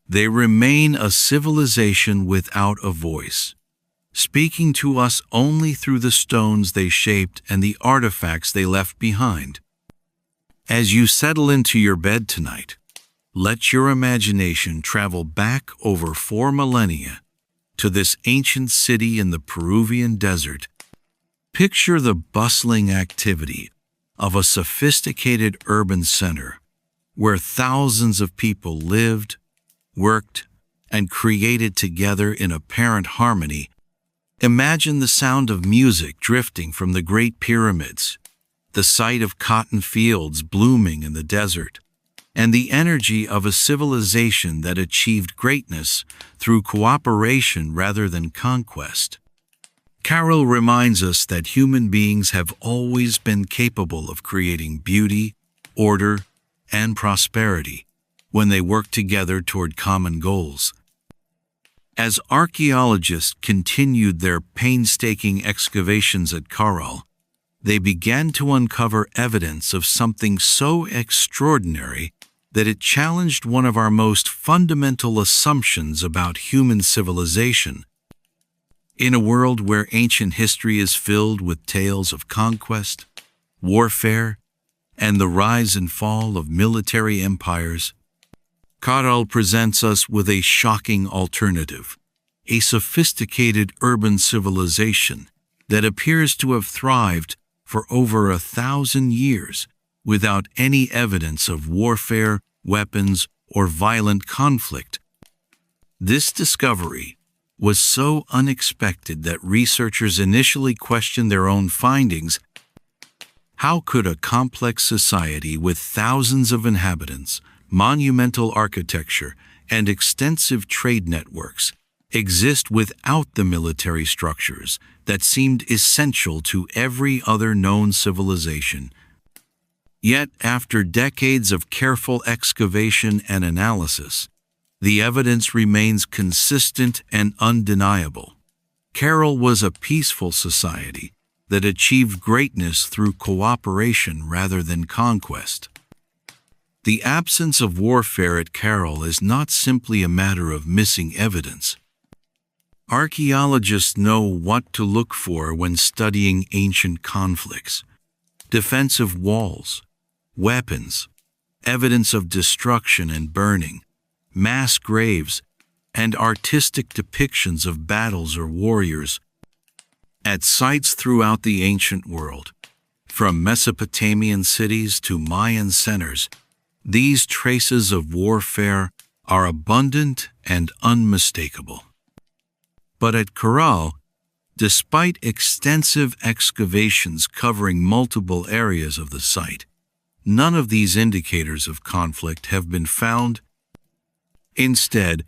They remain a civilization without a voice, speaking to us only through the stones they shaped and the artifacts they left behind. As you settle into your bed tonight, let your imagination travel back over 4 millennia to this ancient city in the Peruvian desert. Picture the bustling activity of a sophisticated urban center where thousands of people lived, worked, and created together in apparent harmony. Imagine the sound of music drifting from the Great Pyramids, the sight of cotton fields blooming in the desert, and the energy of a civilization that achieved greatness through cooperation rather than conquest. Carol reminds us that human beings have always been capable of creating beauty, order, and prosperity when they work together toward common goals. As archaeologists continued their painstaking excavations at Carol, they began to uncover evidence of something so extraordinary that it challenged one of our most fundamental assumptions about human civilization. In a world where ancient history is filled with tales of conquest, warfare, and the rise and fall of military empires, Carol presents us with a shocking alternative, a sophisticated urban civilization that appears to have thrived for over 1,000 years without any evidence of warfare, weapons, or violent conflict. This discovery was so unexpected that researchers initially questioned their own findings. How could a complex society with thousands of inhabitants, monumental architecture, and extensive trade networks exist without the military structures that seemed essential to every other known civilization? Yet, after decades of careful excavation and analysis, the evidence remains consistent and undeniable. Carol was a peaceful society that achieved greatness through cooperation rather than conquest. The absence of warfare at Carol is not simply a matter of missing evidence. Archaeologists know what to look for when studying ancient conflicts: defensive walls, weapons, evidence of destruction and burning, mass graves, and artistic depictions of battles or warriors. At sites throughout the ancient world, from Mesopotamian cities to Mayan centers, these traces of warfare are abundant and unmistakable. But at Carol, despite extensive excavations covering multiple areas of the site, none of these indicators of conflict have been found. Instead,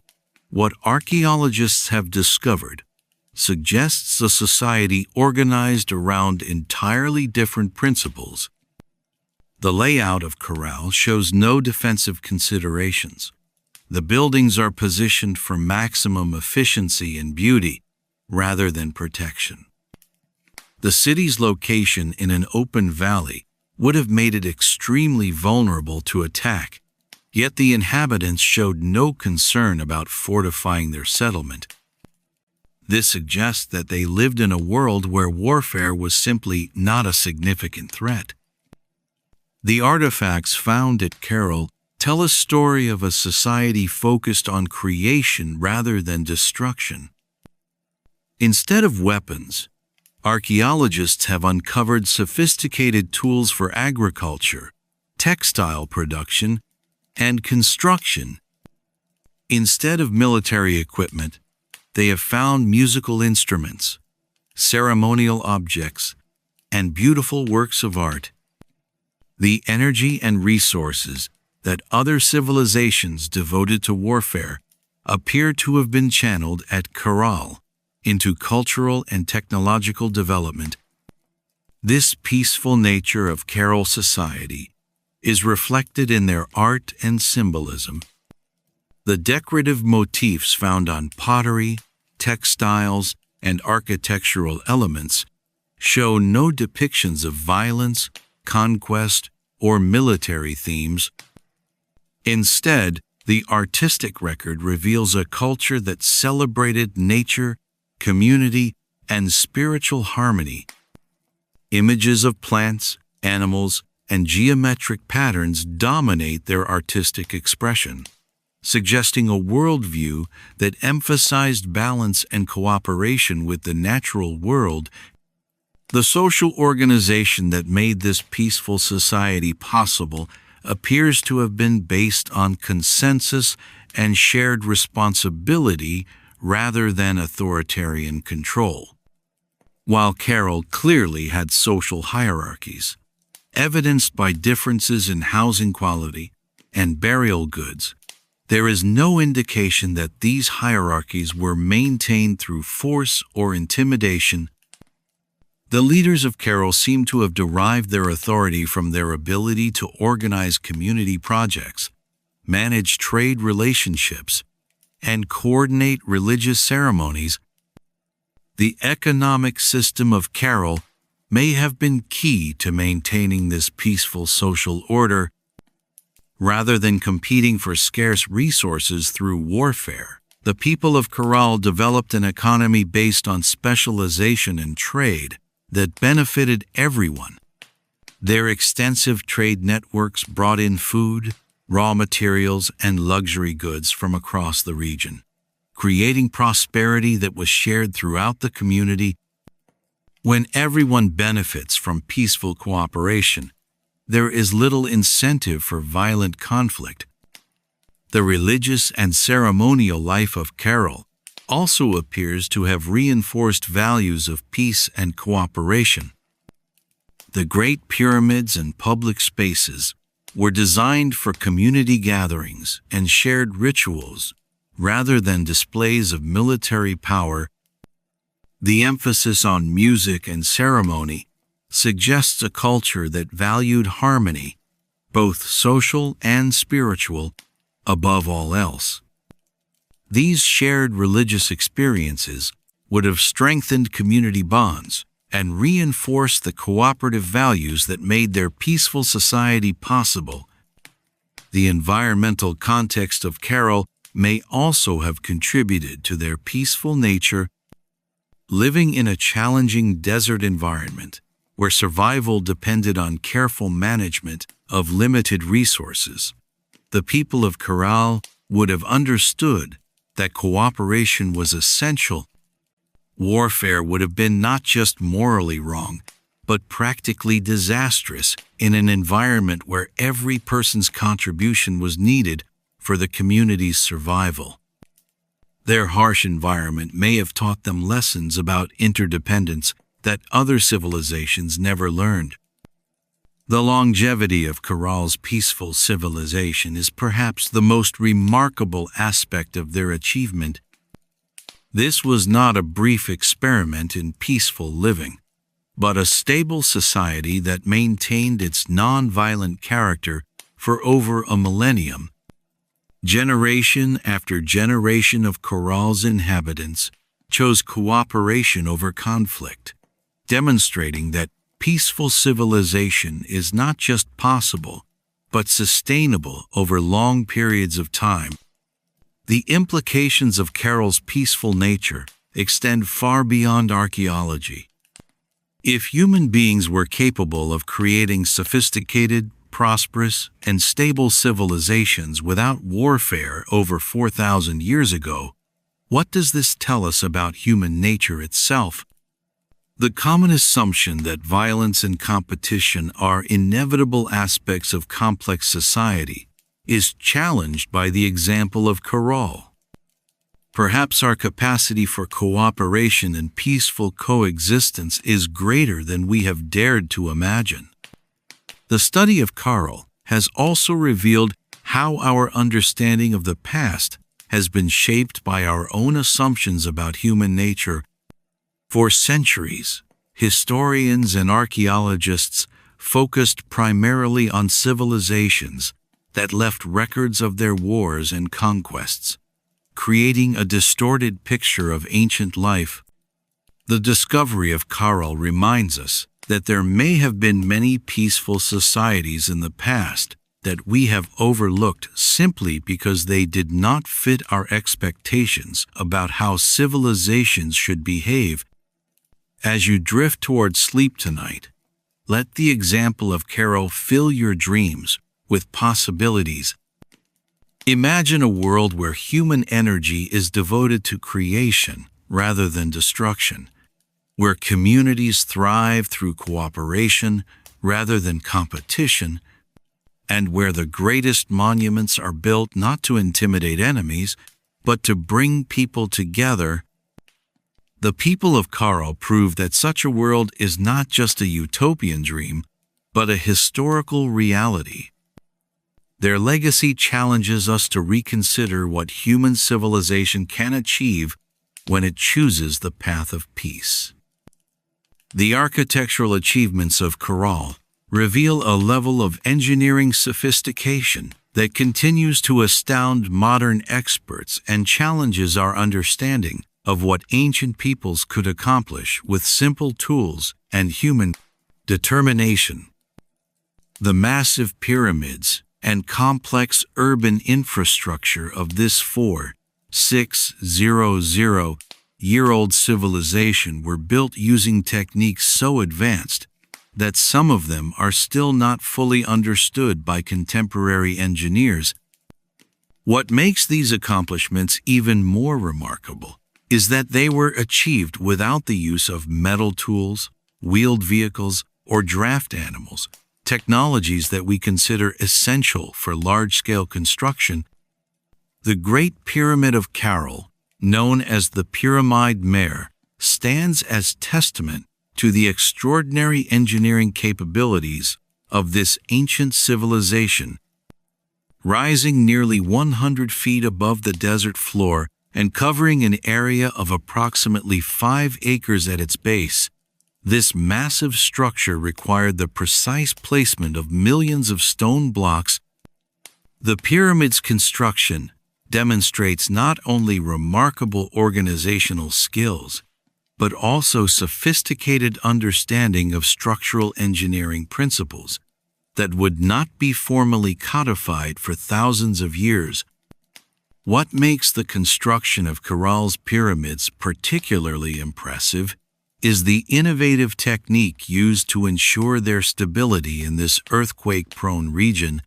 what archaeologists have discovered suggests a society organized around entirely different principles. The layout of Carol shows no defensive considerations. The buildings are positioned for maximum efficiency and beauty rather than protection. The city's location in an open valley would have made it extremely vulnerable to attack, yet the inhabitants showed no concern about fortifying their settlement. This suggests that they lived in a world where warfare was simply not a significant threat. The artifacts found at Carol tell a story of a society focused on creation rather than destruction. Instead of weapons, Archaeologists have uncovered sophisticated tools for agriculture, textile production, and construction. Instead of military equipment, they have found musical instruments, ceremonial objects, and beautiful works of art. The energy and resources that other civilizations devoted to warfare appear to have been channeled at Kerala into cultural and technological development. This peaceful nature of Kerala society is reflected in their art and symbolism. The decorative motifs found on pottery, textiles, and architectural elements show no depictions of violence, conquest, or military themes. Instead, the artistic record reveals a culture that celebrated nature, community, and spiritual harmony. Images of plants, animals, and geometric patterns dominate their artistic expression, suggesting a worldview that emphasized balance and cooperation with the natural world. The social organization that made this peaceful society possible appears to have been based on consensus and shared responsibility rather than authoritarian control. While Kerala clearly had social hierarchies, evidenced by differences in housing quality and burial goods, there is no indication that these hierarchies were maintained through force or intimidation. The leaders of Kerala seem to have derived their authority from their ability to organize community projects, manage trade relationships, and coordinate religious ceremonies. The economic system of Kerala may have been key to maintaining this peaceful social order. Rather than competing for scarce resources through warfare, the people of Kerala developed an economy based on specialization and trade that benefited everyone. Their extensive trade networks brought in food, raw materials, and luxury goods from across the region, creating prosperity that was shared throughout the community. When everyone benefits from peaceful cooperation, there is little incentive for violent conflict. The religious and ceremonial life of Kerala also appears to have reinforced values of peace and cooperation. The Great Pyramids and public spaces were designed for community gatherings and shared rituals rather than displays of military power. The emphasis on music and ceremony suggests a culture that valued harmony, both social and spiritual, above all else. These shared religious experiences would have strengthened community bonds and reinforced the cooperative values that made their peaceful society possible. The environmental context of Kerala may also have contributed to their peaceful nature. Living in a challenging desert environment, where survival depended on careful management of limited resources, the people of Kerala would have understood that cooperation was essential. Warfare would have been not just morally wrong, but practically disastrous in an environment where every person's contribution was needed for the community's survival. Their harsh environment may have taught them lessons about interdependence that other civilizations never learned. The longevity of Kerala's peaceful civilization is perhaps the most remarkable aspect of their achievement. This was not a brief experiment in peaceful living, but a stable society that maintained its non-violent character for over a millennium. Generation after generation of Kerala's inhabitants chose cooperation over conflict, demonstrating that peaceful civilization is not just possible, but sustainable over long periods of time. The implications of Kerala's peaceful nature extend far beyond archaeology. If human beings were capable of creating sophisticated, prosperous, and stable civilizations without warfare over 4,000 years ago, what does this tell us about human nature itself? The common assumption that violence and competition are inevitable aspects of complex society is challenged by the example of Caral. Perhaps our capacity for cooperation and peaceful coexistence is greater than we have dared to imagine. The study of Caral has also revealed how our understanding of the past has been shaped by our own assumptions about human nature. For centuries, historians and archaeologists focused primarily on civilizations that left records of their wars and conquests, creating a distorted picture of ancient life. The discovery of Caral reminds us that there may have been many peaceful societies in the past that we have overlooked simply because they did not fit our expectations about how civilizations should behave. As you drift toward sleep tonight, let the example of Caral fill your dreams with possibilities. Imagine a world where human energy is devoted to creation rather than destruction, where communities thrive through cooperation rather than competition, and where the greatest monuments are built not to intimidate enemies, but to bring people together. The people of Caral prove that such a world is not just a utopian dream, but a historical reality. Their legacy challenges us to reconsider what human civilization can achieve when it chooses the path of peace. The architectural achievements of Caral reveal a level of engineering sophistication that continues to astound modern experts and challenges our understanding of what ancient peoples could accomplish with simple tools and human determination. The massive pyramids and complex urban infrastructure of this 4,600-year-old civilization were built using techniques so advanced that some of them are still not fully understood by contemporary engineers. What makes these accomplishments even more remarkable is that they were achieved without the use of metal tools, wheeled vehicles, or draft animals, technologies that we consider essential for large-scale construction. The Great Pyramid of Caral, known as the Pyramide Mare, stands as testament to the extraordinary engineering capabilities of this ancient civilization. Rising nearly 100 feet above the desert floor and covering an area of approximately 5 acres at its base, this massive structure required the precise placement of millions of stone blocks. The pyramid's construction demonstrates not only remarkable organizational skills, but also sophisticated understanding of structural engineering principles that would not be formally codified for thousands of years. What makes the construction of Caral's pyramids particularly impressive is the innovative technique used to ensure their stability in this earthquake-prone region.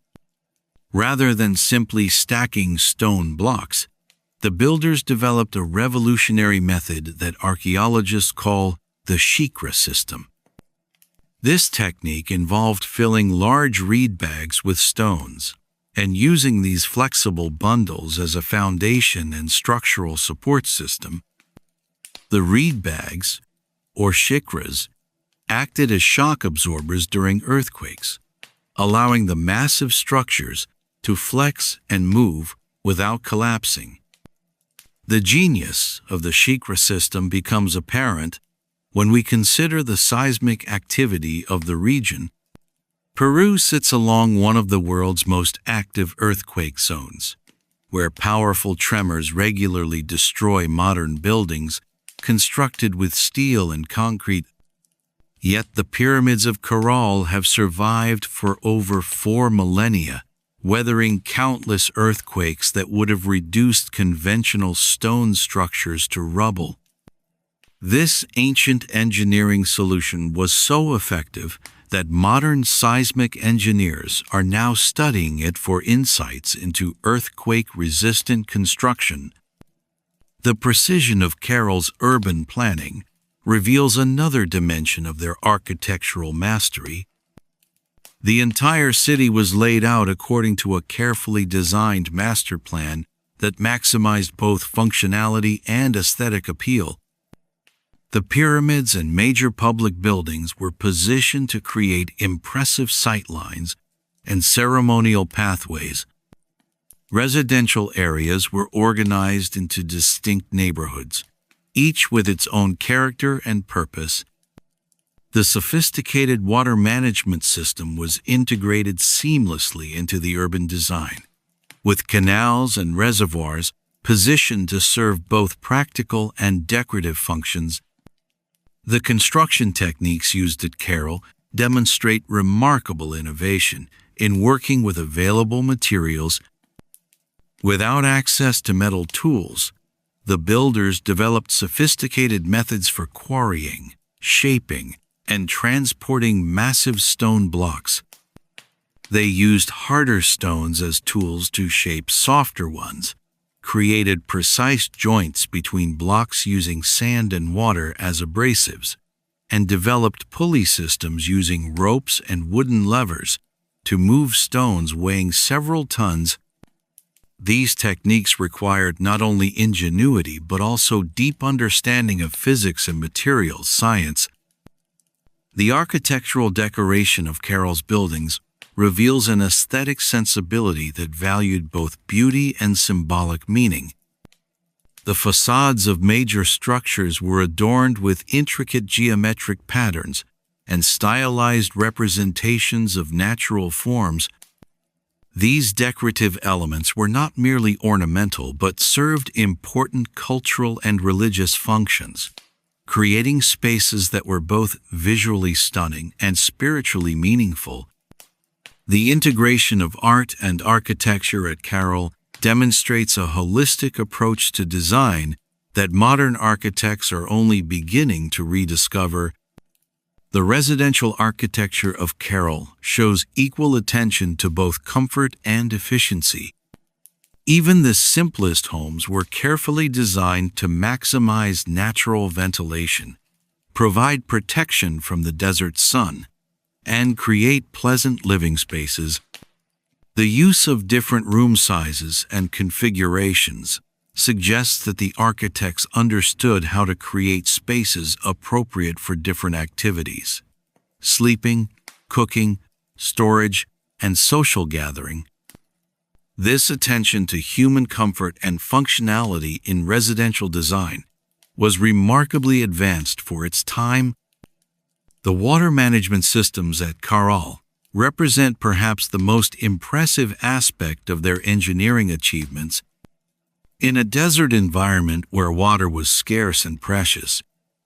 Rather than simply stacking stone blocks, the builders developed a revolutionary method that archaeologists call the Shikra system. This technique involved filling large reed bags with stones and using these flexible bundles as a foundation and structural support system. The reed bags, or shikras, acted as shock absorbers during earthquakes, allowing the massive structures to flex and move without collapsing. The genius of the Shikra system becomes apparent when we consider the seismic activity of the region. Peru sits along one of the world's most active earthquake zones, where powerful tremors regularly destroy modern buildings constructed with steel and concrete. Yet the pyramids of Caral have survived for over 4 millennia, weathering countless earthquakes that would have reduced conventional stone structures to rubble. This ancient engineering solution was so effective that modern seismic engineers are now studying it for insights into earthquake-resistant construction. The precision of Caral's urban planning reveals another dimension of their architectural mastery. The entire city was laid out according to a carefully designed master plan that maximized both functionality and aesthetic appeal. The pyramids and major public buildings were positioned to create impressive sightlines and ceremonial pathways. Residential areas were organized into distinct neighborhoods, each with its own character and purpose. The sophisticated water management system was integrated seamlessly into the urban design, with canals and reservoirs positioned to serve both practical and decorative functions. The construction techniques used at Carroll demonstrate remarkable innovation in working with available materials. Without access to metal tools, the builders developed sophisticated methods for quarrying, shaping, and transporting massive stone blocks. They used harder stones as tools to shape softer ones, created precise joints between blocks using sand and water as abrasives, and developed pulley systems using ropes and wooden levers to move stones weighing several tons. These techniques required not only ingenuity but also deep understanding of physics and materials science. The architectural decoration of Carroll's buildings reveals an aesthetic sensibility that valued both beauty and symbolic meaning. The facades of major structures were adorned with intricate geometric patterns and stylized representations of natural forms. These decorative elements were not merely ornamental but served important cultural and religious functions, creating spaces that were both visually stunning and spiritually meaningful. The integration of art and architecture at Carroll demonstrates a holistic approach to design that modern architects are only beginning to rediscover. The residential architecture of Carroll shows equal attention to both comfort and efficiency. Even the simplest homes were carefully designed to maximize natural ventilation, provide protection from the desert sun, and create pleasant living spaces. The use of different room sizes and configurations suggests that the architects understood how to create spaces appropriate for different activities: sleeping, cooking, storage, and social gathering. This attention to human comfort and functionality in residential design was remarkably advanced for its time. The water management systems at Carroll represent perhaps the most impressive aspect of their engineering achievements. In a desert environment where water was scarce and precious,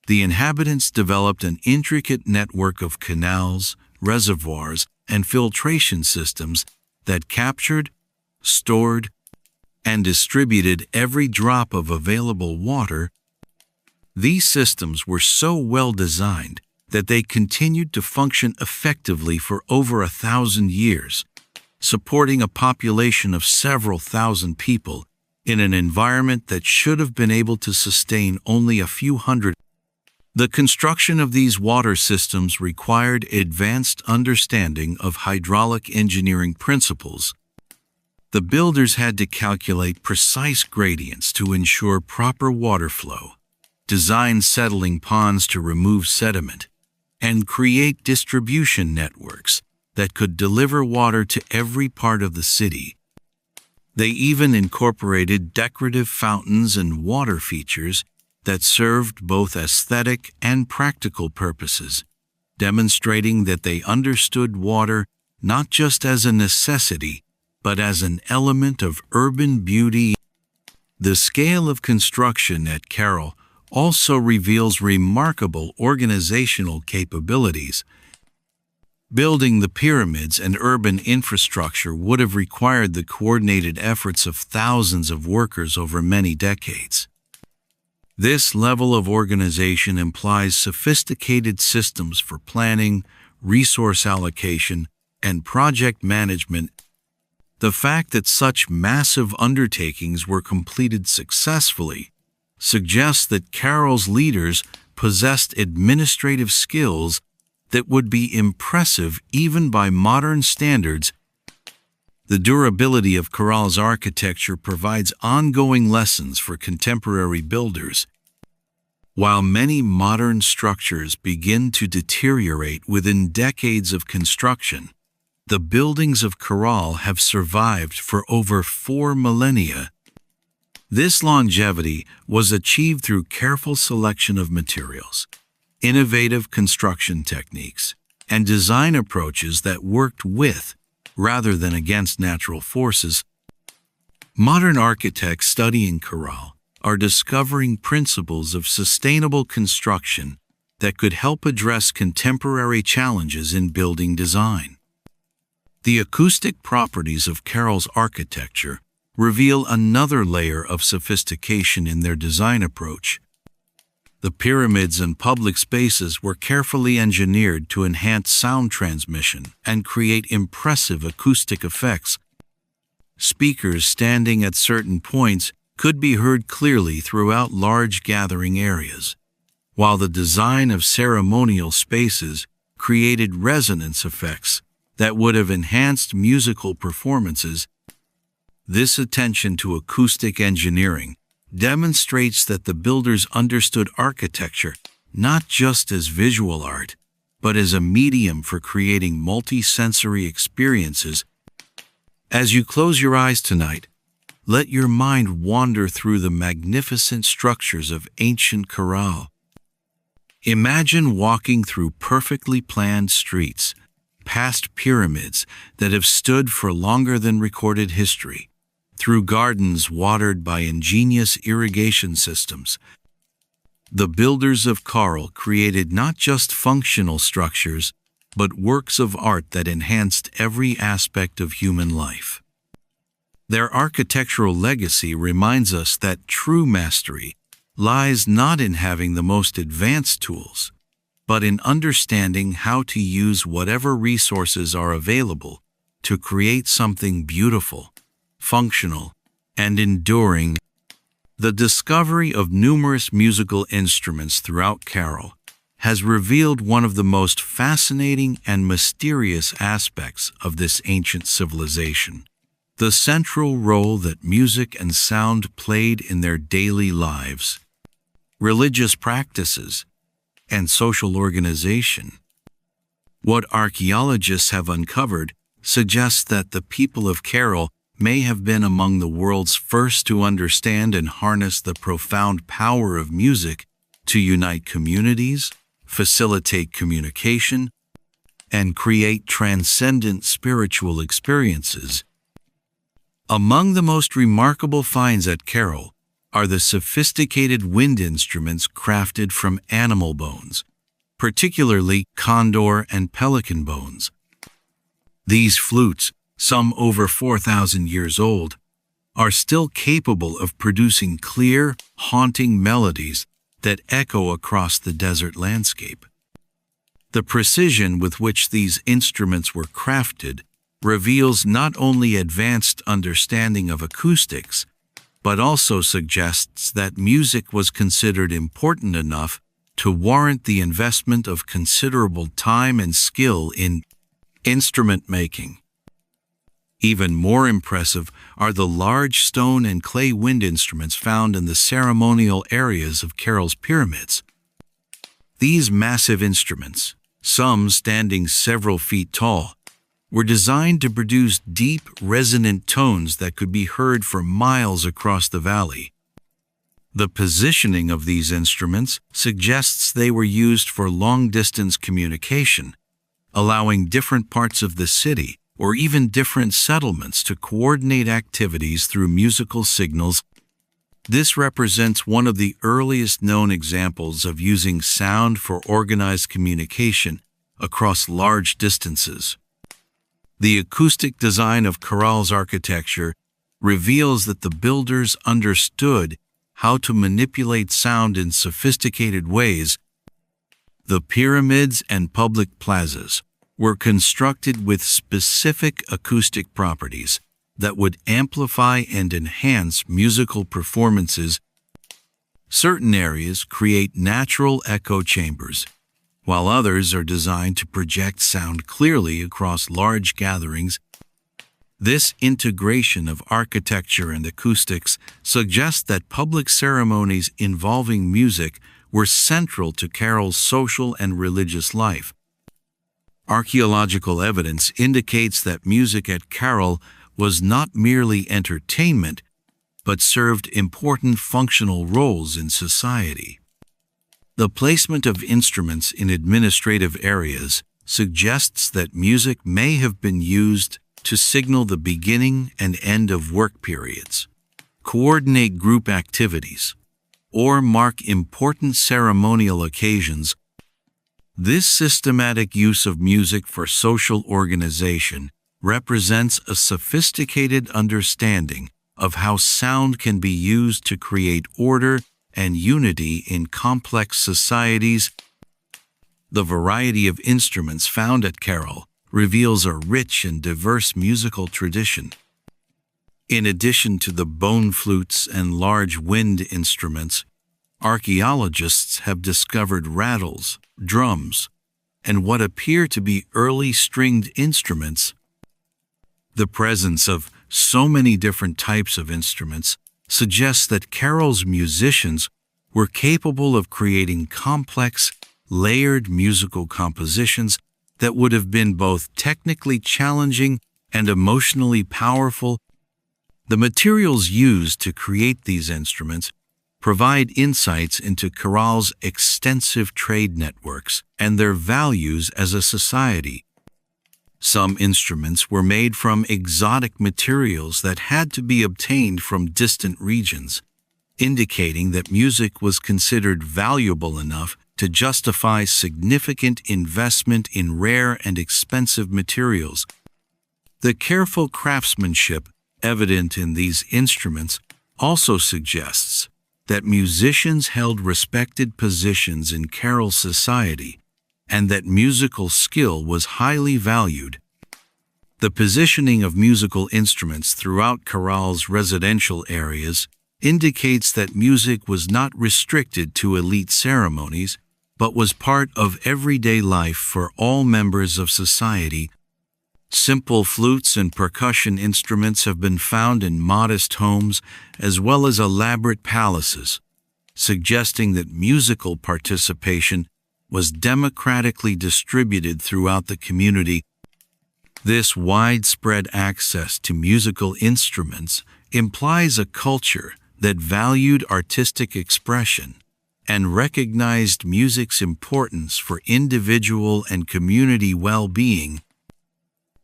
the inhabitants developed an intricate network of canals, reservoirs, and filtration systems that captured, stored, and distributed every drop of available water. These systems were so well designed that they continued to function effectively for over 1,000 years, supporting a population of several thousand people in an environment that should have been able to sustain only a few hundred. The construction of these water systems required advanced understanding of hydraulic engineering principles. The builders had to calculate precise gradients to ensure proper water flow, design settling ponds to remove sediment, and create distribution networks that could deliver water to every part of the city. They even incorporated decorative fountains and water features that served both aesthetic and practical purposes, demonstrating that they understood water not just as a necessity, but as an element of urban beauty. The scale of construction at Carroll also reveals remarkable organizational capabilities. Building the pyramids and urban infrastructure would have required the coordinated efforts of thousands of workers over many decades. This level of organization implies sophisticated systems for planning, resource allocation, and project management. The fact that such massive undertakings were completed successfully suggests that Carroll's leaders possessed administrative skills that would be impressive even by modern standards. The durability of Carrol's architecture provides ongoing lessons for contemporary builders. While many modern structures begin to deteriorate within decades of construction, the buildings of Carrol have survived for over 4 millennia. This longevity was achieved through careful selection of materials, innovative construction techniques, and design approaches that worked with, rather than against, natural forces. Modern architects studying Carrol are discovering principles of sustainable construction that could help address contemporary challenges in building design. The acoustic properties of Carrol's architecture reveal another layer of sophistication in their design approach. The pyramids and public spaces were carefully engineered to enhance sound transmission and create impressive acoustic effects. Speakers standing at certain points could be heard clearly throughout large gathering areas, while the design of ceremonial spaces created resonance effects that would have enhanced musical performances. This attention to acoustic engineering demonstrates that the builders understood architecture not just as visual art, but as a medium for creating multi-sensory experiences. As you close your eyes tonight, let your mind wander through the magnificent structures of ancient Carrol. Imagine walking through perfectly planned streets, past pyramids that have stood for longer than recorded history, through gardens watered by ingenious irrigation systems. The builders of Carrol created not just functional structures, but works of art that enhanced every aspect of human life. Their architectural legacy reminds us that true mastery lies not in having the most advanced tools, but in understanding how to use whatever resources are available to create something beautiful, functional, and enduring. The discovery of numerous musical instruments throughout Carrol has revealed one of the most fascinating and mysterious aspects of this ancient civilization: the central role that music and sound played in their daily lives, religious practices, and social organization. What archaeologists have uncovered suggests that the people of Carrol may have been among the world's first to understand and harness the profound power of music to unite communities, facilitate communication, and create transcendent spiritual experiences. Among the most remarkable finds at Carrol are the sophisticated wind instruments crafted from animal bones, particularly condor and pelican bones. These flutes, some over 4,000 years old, are still capable of producing clear, haunting melodies that echo across the desert landscape. The precision with which these instruments were crafted reveals not only advanced understanding of acoustics, but also suggests that music was considered important enough to warrant the investment of considerable time and skill in instrument making. Even more impressive are the large stone and clay wind instruments found in the ceremonial areas of Carrol's pyramids. These massive instruments, some standing several feet tall, were designed to produce deep, resonant tones that could be heard for miles across the valley. The positioning of these instruments suggests they were used for long-distance communication, allowing different parts of the city or even different settlements to coordinate activities through musical signals. This represents one of the earliest known examples of using sound for organized communication across large distances. The acoustic design of Carrol's architecture reveals that the builders understood how to manipulate sound in sophisticated ways. The pyramids and public plazas were constructed with specific acoustic properties that would amplify and enhance musical performances. Certain areas create natural echo chambers, while others are designed to project sound clearly across large gatherings. This integration of architecture and acoustics suggests that public ceremonies involving music were central to Carroll's social and religious life. Archaeological evidence indicates that music at Carroll was not merely entertainment, but served important functional roles in society. The placement of instruments in administrative areas suggests that music may have been used to signal the beginning and end of work periods, coordinate group activities, or mark important ceremonial occasions. This systematic use of music for social organization represents a sophisticated understanding of how sound can be used to create order and unity in complex societies. The variety of instruments found at Carroll reveals a rich and diverse musical tradition. In addition to the bone flutes and large wind instruments, archaeologists have discovered rattles, drums, and what appear to be early stringed instruments. The presence of so many different types of instruments suggests that Carroll's musicians were capable of creating complex, layered musical compositions that would have been both technically challenging and emotionally powerful. The materials used to create these instruments provide insights into Carroll's extensive trade networks and their values as a society. Some instruments were made from exotic materials that had to be obtained from distant regions, indicating that music was considered valuable enough to justify significant investment in rare and expensive materials. The careful craftsmanship evident in these instruments also suggests that musicians held respected positions in Carroll society and that musical skill was highly valued. The positioning of musical instruments throughout Carroll's residential areas indicates that music was not restricted to elite ceremonies, but was part of everyday life for all members of society. Simple flutes and percussion instruments have been found in modest homes as well as elaborate palaces, suggesting that musical participation was democratically distributed throughout the community. This widespread access to musical instruments implies a culture that valued artistic expression and recognized music's importance for individual and community well-being.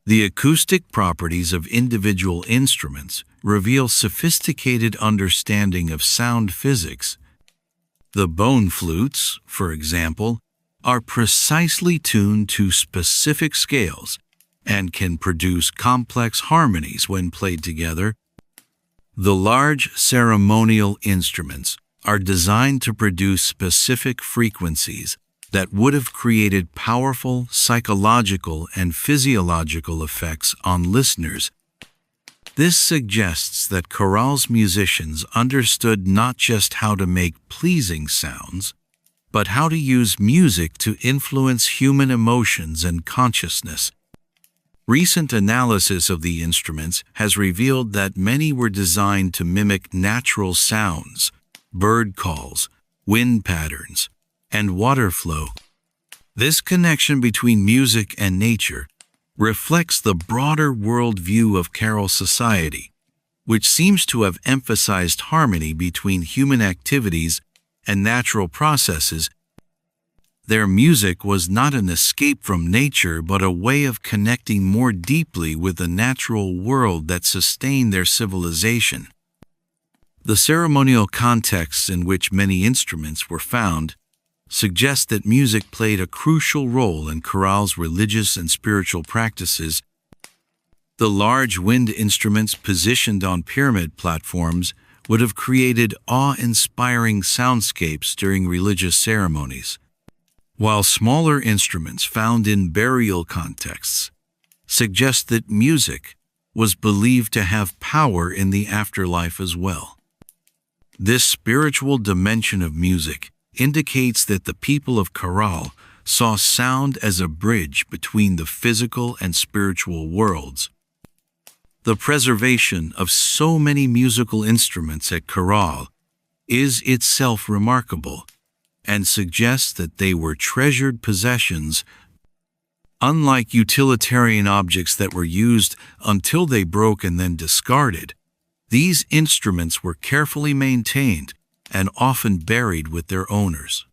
The acoustic properties of individual instruments reveal sophisticated understanding of sound physics. The bone flutes, for example, are precisely tuned to specific scales and can produce complex harmonies when played together. The large ceremonial instruments are designed to produce specific frequencies that would have created powerful psychological and physiological effects on listeners. This suggests that Carroll's musicians understood not just how to make pleasing sounds, but how to use music to influence human emotions and consciousness. Recent analysis of the instruments has revealed that many were designed to mimic natural sounds, bird calls, wind patterns, and water flow. This connection between music and nature reflects the broader worldview of Carroll society, which seems to have emphasized harmony between human activities and natural processes. Their music was not an escape from nature, but a way of connecting more deeply with the natural world that sustained their civilization. The ceremonial contexts in which many instruments were found suggest that music played a crucial role in Carroll's religious and spiritual practices. The large wind instruments positioned on pyramid platforms would have created awe-inspiring soundscapes during religious ceremonies, while smaller instruments found in burial contexts suggest that music was believed to have power in the afterlife as well. This spiritual dimension of music indicates that the people of Caral saw sound as a bridge between the physical and spiritual worlds. The preservation of so many musical instruments at Caral is itself remarkable and suggests that they were treasured possessions. Unlike utilitarian objects that were used until they broke and then discarded, these instruments were carefully maintained and often buried with their owners.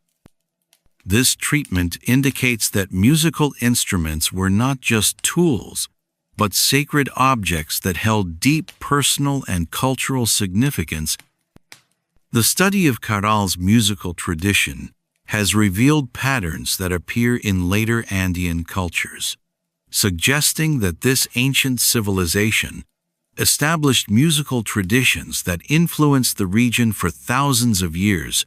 This treatment indicates that musical instruments were not just tools, but sacred objects that held deep personal and cultural significance. The study of Caral's musical tradition has revealed patterns that appear in later Andean cultures, suggesting that this ancient civilization established musical traditions that influenced the region for thousands of years.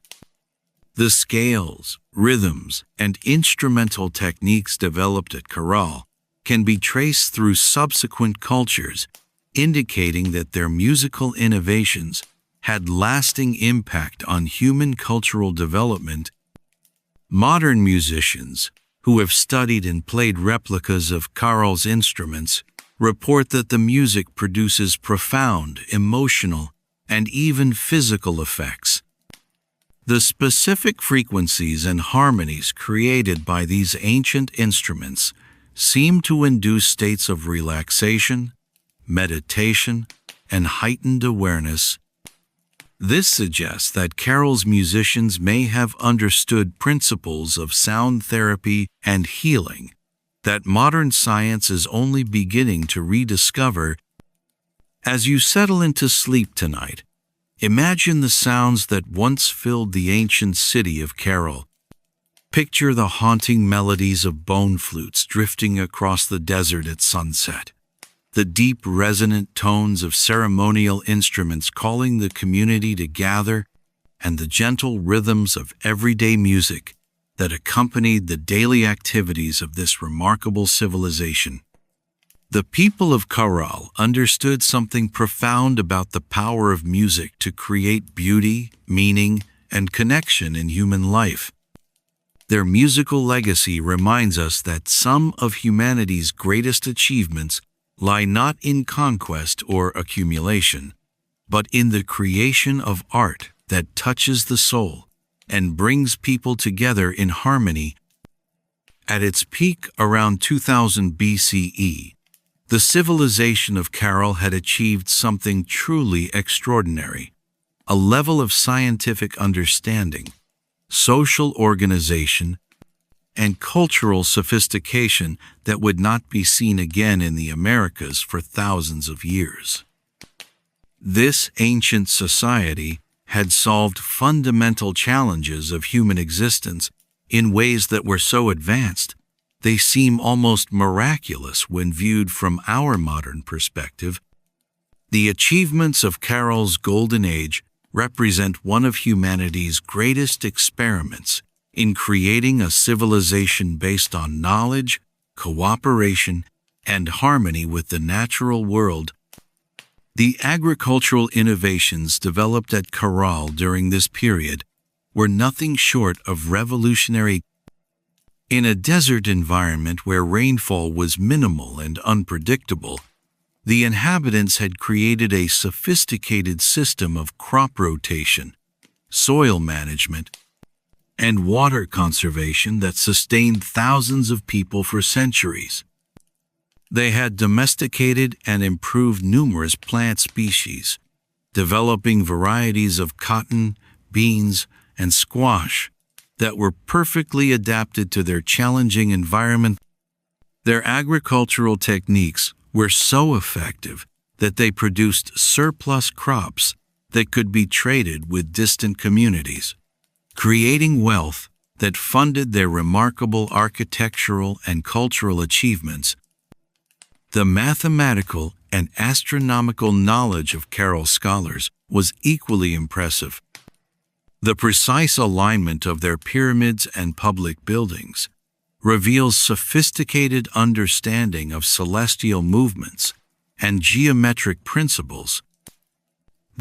The scales, rhythms, and instrumental techniques developed at Caral can be traced through subsequent cultures, indicating that their musical innovations had lasting impact on human cultural development. Modern musicians, who have studied and played replicas of Caral's instruments, report that the music produces profound, emotional, and even physical effects. The specific frequencies and harmonies created by these ancient instruments seem to induce states of relaxation, meditation, and heightened awareness. This suggests that Caral's musicians may have understood principles of sound therapy and healing that modern science is only beginning to rediscover. As you settle into sleep tonight, imagine the sounds that once filled the ancient city of Caral. Picture the haunting melodies of bone flutes drifting across the desert at sunset, the deep resonant tones of ceremonial instruments calling the community to gather, and the gentle rhythms of everyday music that accompanied the daily activities of this remarkable civilization. The people of Caral understood something profound about the power of music to create beauty, meaning, and connection in human life. Their musical legacy reminds us that some of humanity's greatest achievements lie not in conquest or accumulation, but in the creation of art that touches the soul and brings people together in harmony. At its peak around 2000 BCE, the civilization of Caral had achieved something truly extraordinary, a level of scientific understanding, social organization, and cultural sophistication that would not be seen again in the Americas for thousands of years. This ancient society had solved fundamental challenges of human existence in ways that were so advanced they seem almost miraculous when viewed from our modern perspective. The achievements of Caral's Golden Age represent one of humanity's greatest experiments in creating a civilization based on knowledge, cooperation, and harmony with the natural world. The agricultural innovations developed at Caral during this period were nothing short of revolutionary. In a desert environment where rainfall was minimal and unpredictable, the inhabitants had created a sophisticated system of crop rotation, soil management, and water conservation that sustained thousands of people for centuries. They had domesticated and improved numerous plant species, developing varieties of cotton, beans, and squash that were perfectly adapted to their challenging environment. Their agricultural techniques were so effective that they produced surplus crops that could be traded with distant communities, creating wealth that funded their remarkable architectural and cultural achievements. The mathematical and astronomical knowledge of Caral scholars was equally impressive. The precise alignment of their pyramids and public buildings reveals sophisticated understanding of celestial movements and geometric principles.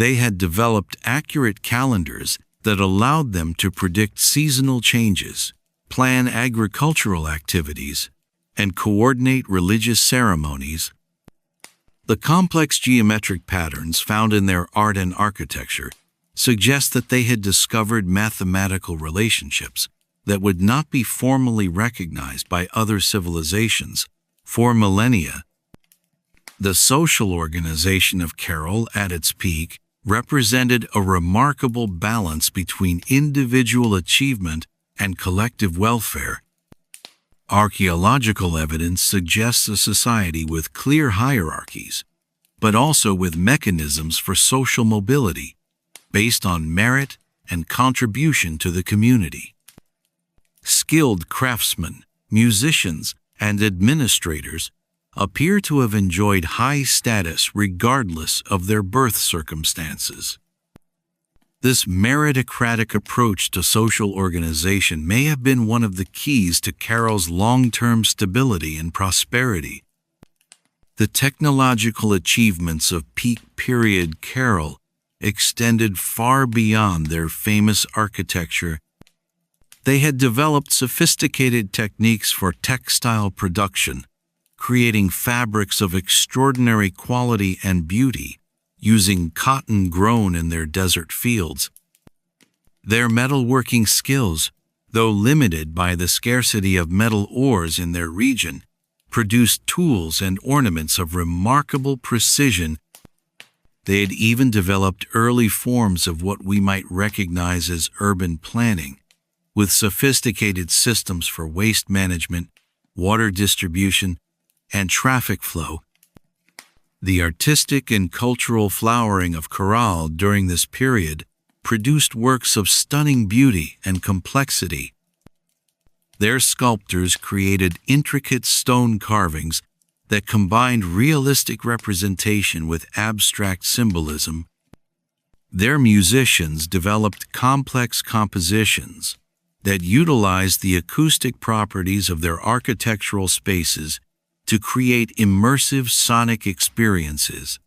They had developed accurate calendars that allowed them to predict seasonal changes, plan agricultural activities, and coordinate religious ceremonies. The complex geometric patterns found in their art and architecture suggest that they had discovered mathematical relationships that would not be formally recognized by other civilizations for millennia. The social organization of Carroll at its peak represented a remarkable balance between individual achievement and collective welfare. Archaeological evidence suggests a society with clear hierarchies, but also with mechanisms for social mobility based on merit and contribution to the community. Skilled craftsmen, musicians, and administrators appear to have enjoyed high status regardless of their birth circumstances. This meritocratic approach to social organization may have been one of the keys to Carroll's long-term stability and prosperity. The technological achievements of peak period Carroll extended far beyond their famous architecture. They had developed sophisticated techniques for textile production, creating fabrics of extraordinary quality and beauty, using cotton grown in their desert fields. Their metalworking skills, though limited by the scarcity of metal ores in their region, produced tools and ornaments of remarkable precision. They had even developed early forms of what we might recognize as urban planning, with sophisticated systems for waste management, water distribution, and traffic flow. The artistic and cultural flowering of Carroll during this period produced works of stunning beauty and complexity. Their sculptors created intricate stone carvings that combined realistic representation with abstract symbolism. Their musicians developed complex compositions that utilized the acoustic properties of their architectural spaces to create immersive sonic experiences.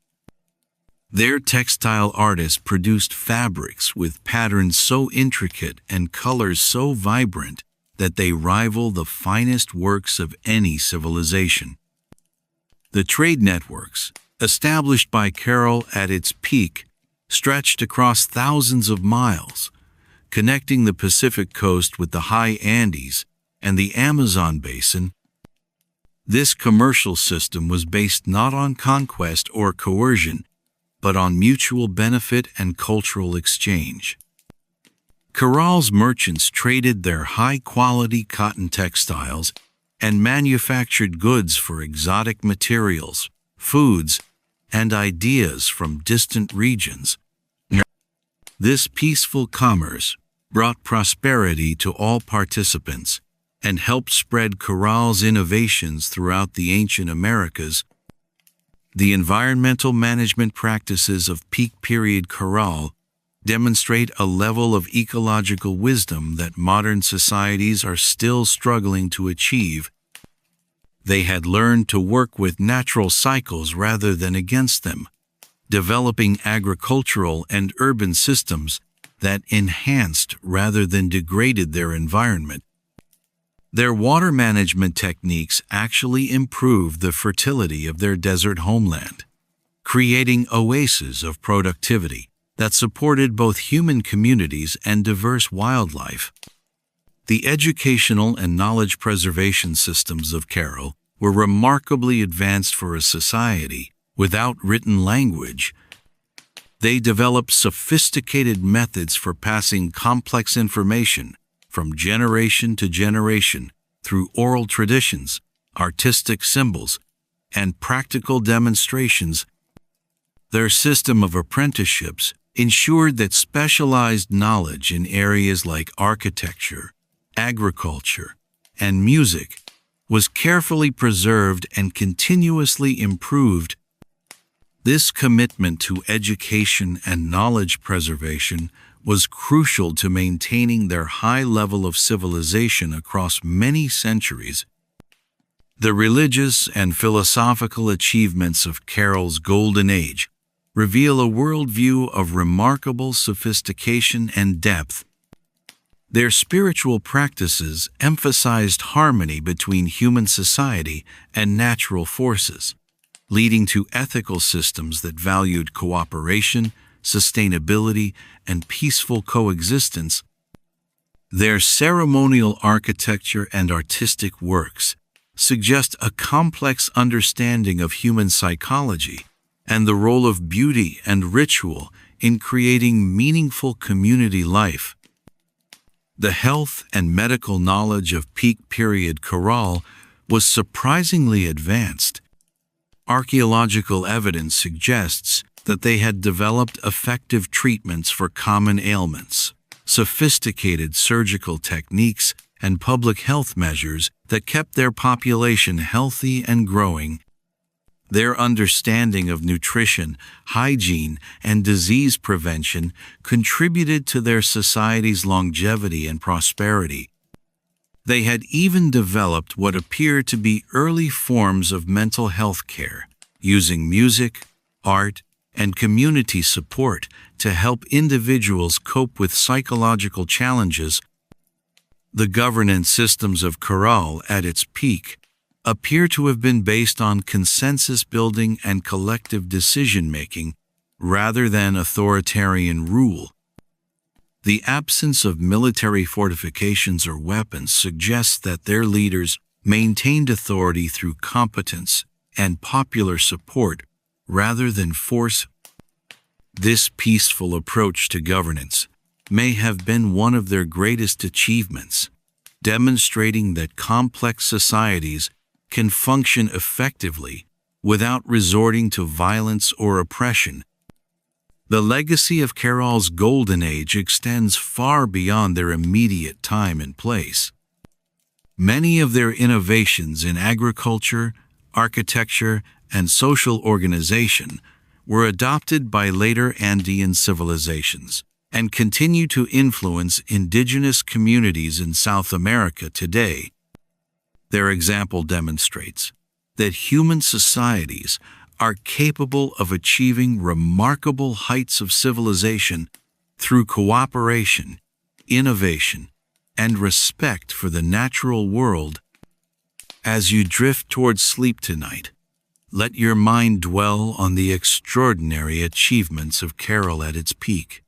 Their textile artists produced fabrics with patterns so intricate and colors so vibrant that they rival the finest works of any civilization. The trade networks, established by Carroll at its peak, stretched across thousands of miles, connecting the Pacific coast with the high Andes and the Amazon basin. This commercial system was based not on conquest or coercion, but on mutual benefit and cultural exchange. Carroll's merchants traded their high-quality cotton textiles and manufactured goods for exotic materials, foods, and ideas from distant regions. This peaceful commerce brought prosperity to all participants and helped spread Carroll's innovations throughout the ancient Americas. The environmental management practices of peak period Carroll demonstrate a level of ecological wisdom that modern societies are still struggling to achieve. They had learned to work with natural cycles rather than against them, developing agricultural and urban systems that enhanced rather than degraded their environment. Their water management techniques actually improved the fertility of their desert homeland, creating oases of productivity that supported both human communities and diverse wildlife. The educational and knowledge preservation systems of Carroll were remarkably advanced for a society without written language. They developed sophisticated methods for passing complex information from generation to generation through oral traditions, artistic symbols, and practical demonstrations. Their system of apprenticeships ensured that specialized knowledge in areas like architecture, agriculture, and music was carefully preserved and continuously improved. This commitment to education and knowledge preservation was crucial to maintaining their high level of civilization across many centuries. The religious and philosophical achievements of Carroll's Golden Age reveal a worldview of remarkable sophistication and depth. Their spiritual practices emphasized harmony between human society and natural forces, leading to ethical systems that valued cooperation, sustainability, and peaceful coexistence. Their ceremonial architecture and artistic works suggest a complex understanding of human psychology and the role of beauty and ritual in creating meaningful community life. The health and medical knowledge of peak period Caral was surprisingly advanced. Archaeological evidence suggests that they had developed effective treatments for common ailments, sophisticated surgical techniques, and public health measures that kept their population healthy and growing. Their understanding of nutrition, hygiene, and disease prevention contributed to their society's longevity and prosperity. They had even developed what appeared to be early forms of mental health care, using music, art, and community support to help individuals cope with psychological challenges. The governance systems of Caral at its peak appear to have been based on consensus building and collective decision-making rather than authoritarian rule. The absence of military fortifications or weapons suggests that their leaders maintained authority through competence and popular support rather than force. This peaceful approach to governance may have been one of their greatest achievements, demonstrating that complex societies can function effectively without resorting to violence or oppression. The legacy of Caral's Golden Age extends far beyond their immediate time and place. Many of their innovations in agriculture, architecture, and social organization were adopted by later Andean civilizations and continue to influence indigenous communities in South America today. Their example demonstrates that human societies are capable of achieving remarkable heights of civilization through cooperation, innovation, and respect for the natural world. As you drift towards sleep tonight, let your mind dwell on the extraordinary achievements of Caral at its peak.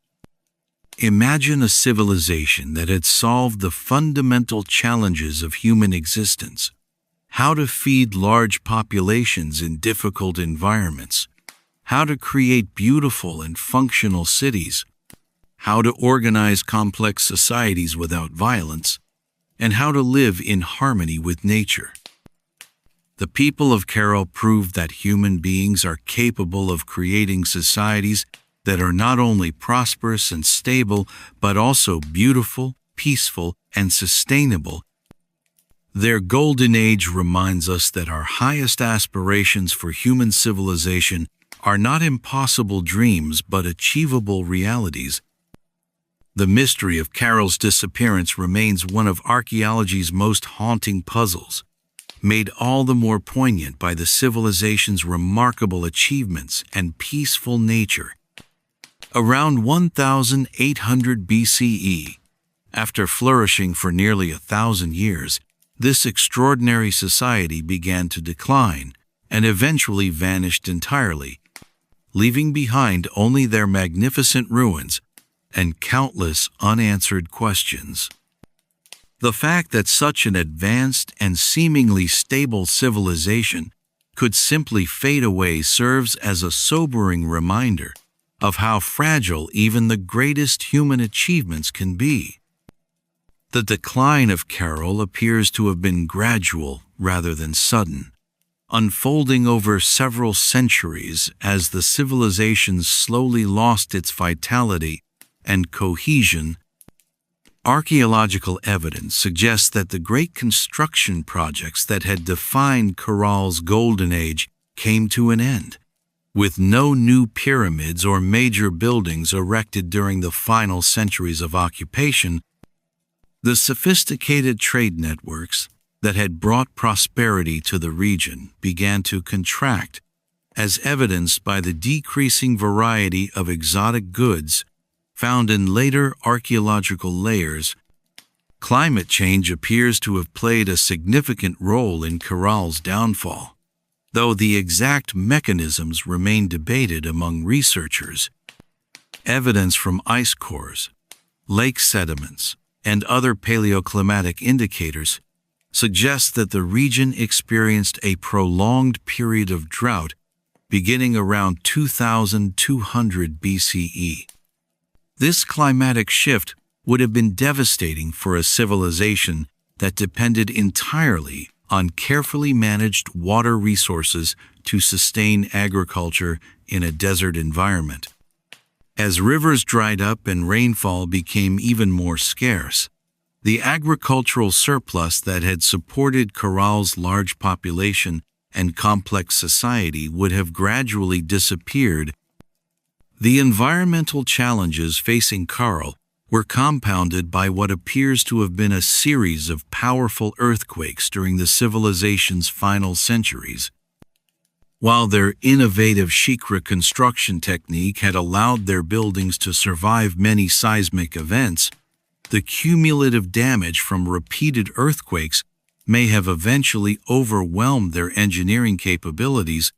Imagine a civilization that had solved the fundamental challenges of human existence: how to feed large populations in difficult environments, how to create beautiful and functional cities, how to organize complex societies without violence, and how to live in harmony with nature. The people of Caral proved that human beings are capable of creating societies that are not only prosperous and stable, but also beautiful, peaceful, and sustainable. Their golden age reminds us that our highest aspirations for human civilization are not impossible dreams but achievable realities. The mystery of Caral's disappearance remains one of archaeology's most haunting puzzles, made all the more poignant by the civilization's remarkable achievements and peaceful nature. Around 1800 BCE, after flourishing for nearly 1,000 years, this extraordinary society began to decline and eventually vanished entirely, leaving behind only their magnificent ruins and countless unanswered questions. The fact that such an advanced and seemingly stable civilization could simply fade away serves as a sobering reminder of how fragile even the greatest human achievements can be. The decline of Caral appears to have been gradual rather than sudden, unfolding over several centuries as the civilization slowly lost its vitality and cohesion. Archaeological evidence suggests that the great construction projects that had defined Caral's Golden Age came to an end, with no new pyramids or major buildings erected during the final centuries of occupation. The sophisticated trade networks that had brought prosperity to the region began to contract as evidenced by the decreasing variety of exotic goods found in later archaeological layers. Climate change appears to have played a significant role in Coral's downfall, though the exact mechanisms remain debated among researchers. Evidence from ice cores, lake sediments, and other paleoclimatic indicators suggests that the region experienced a prolonged period of drought beginning around 2200 BCE. This climatic shift would have been devastating for a civilization that depended entirely on carefully managed water resources to sustain agriculture in a desert environment. As rivers dried up and rainfall became even more scarce, the agricultural surplus that had supported Coral's large population and complex society would have gradually disappeared. The environmental challenges facing Coral were compounded by what appears to have been a series of powerful earthquakes during the civilization's final centuries. While their innovative shikra construction technique had allowed their buildings to survive many seismic events, the cumulative damage from repeated earthquakes may have eventually overwhelmed their engineering capabilities.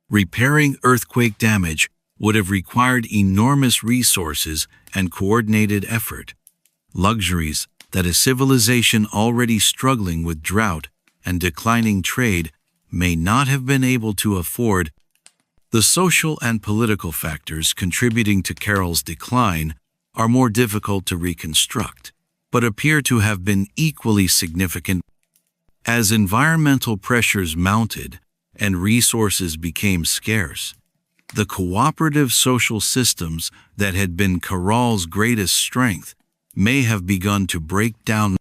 Repairing earthquake damage would have required enormous resources and coordinated effort, luxuries that a civilization already struggling with drought and declining trade may not have been able to afford. The social and political factors contributing to Coral's decline are more difficult to reconstruct, but appear to have been equally significant. As environmental pressures mounted and resources became scarce, the cooperative social systems that had been Coral's greatest strength may have begun to break down.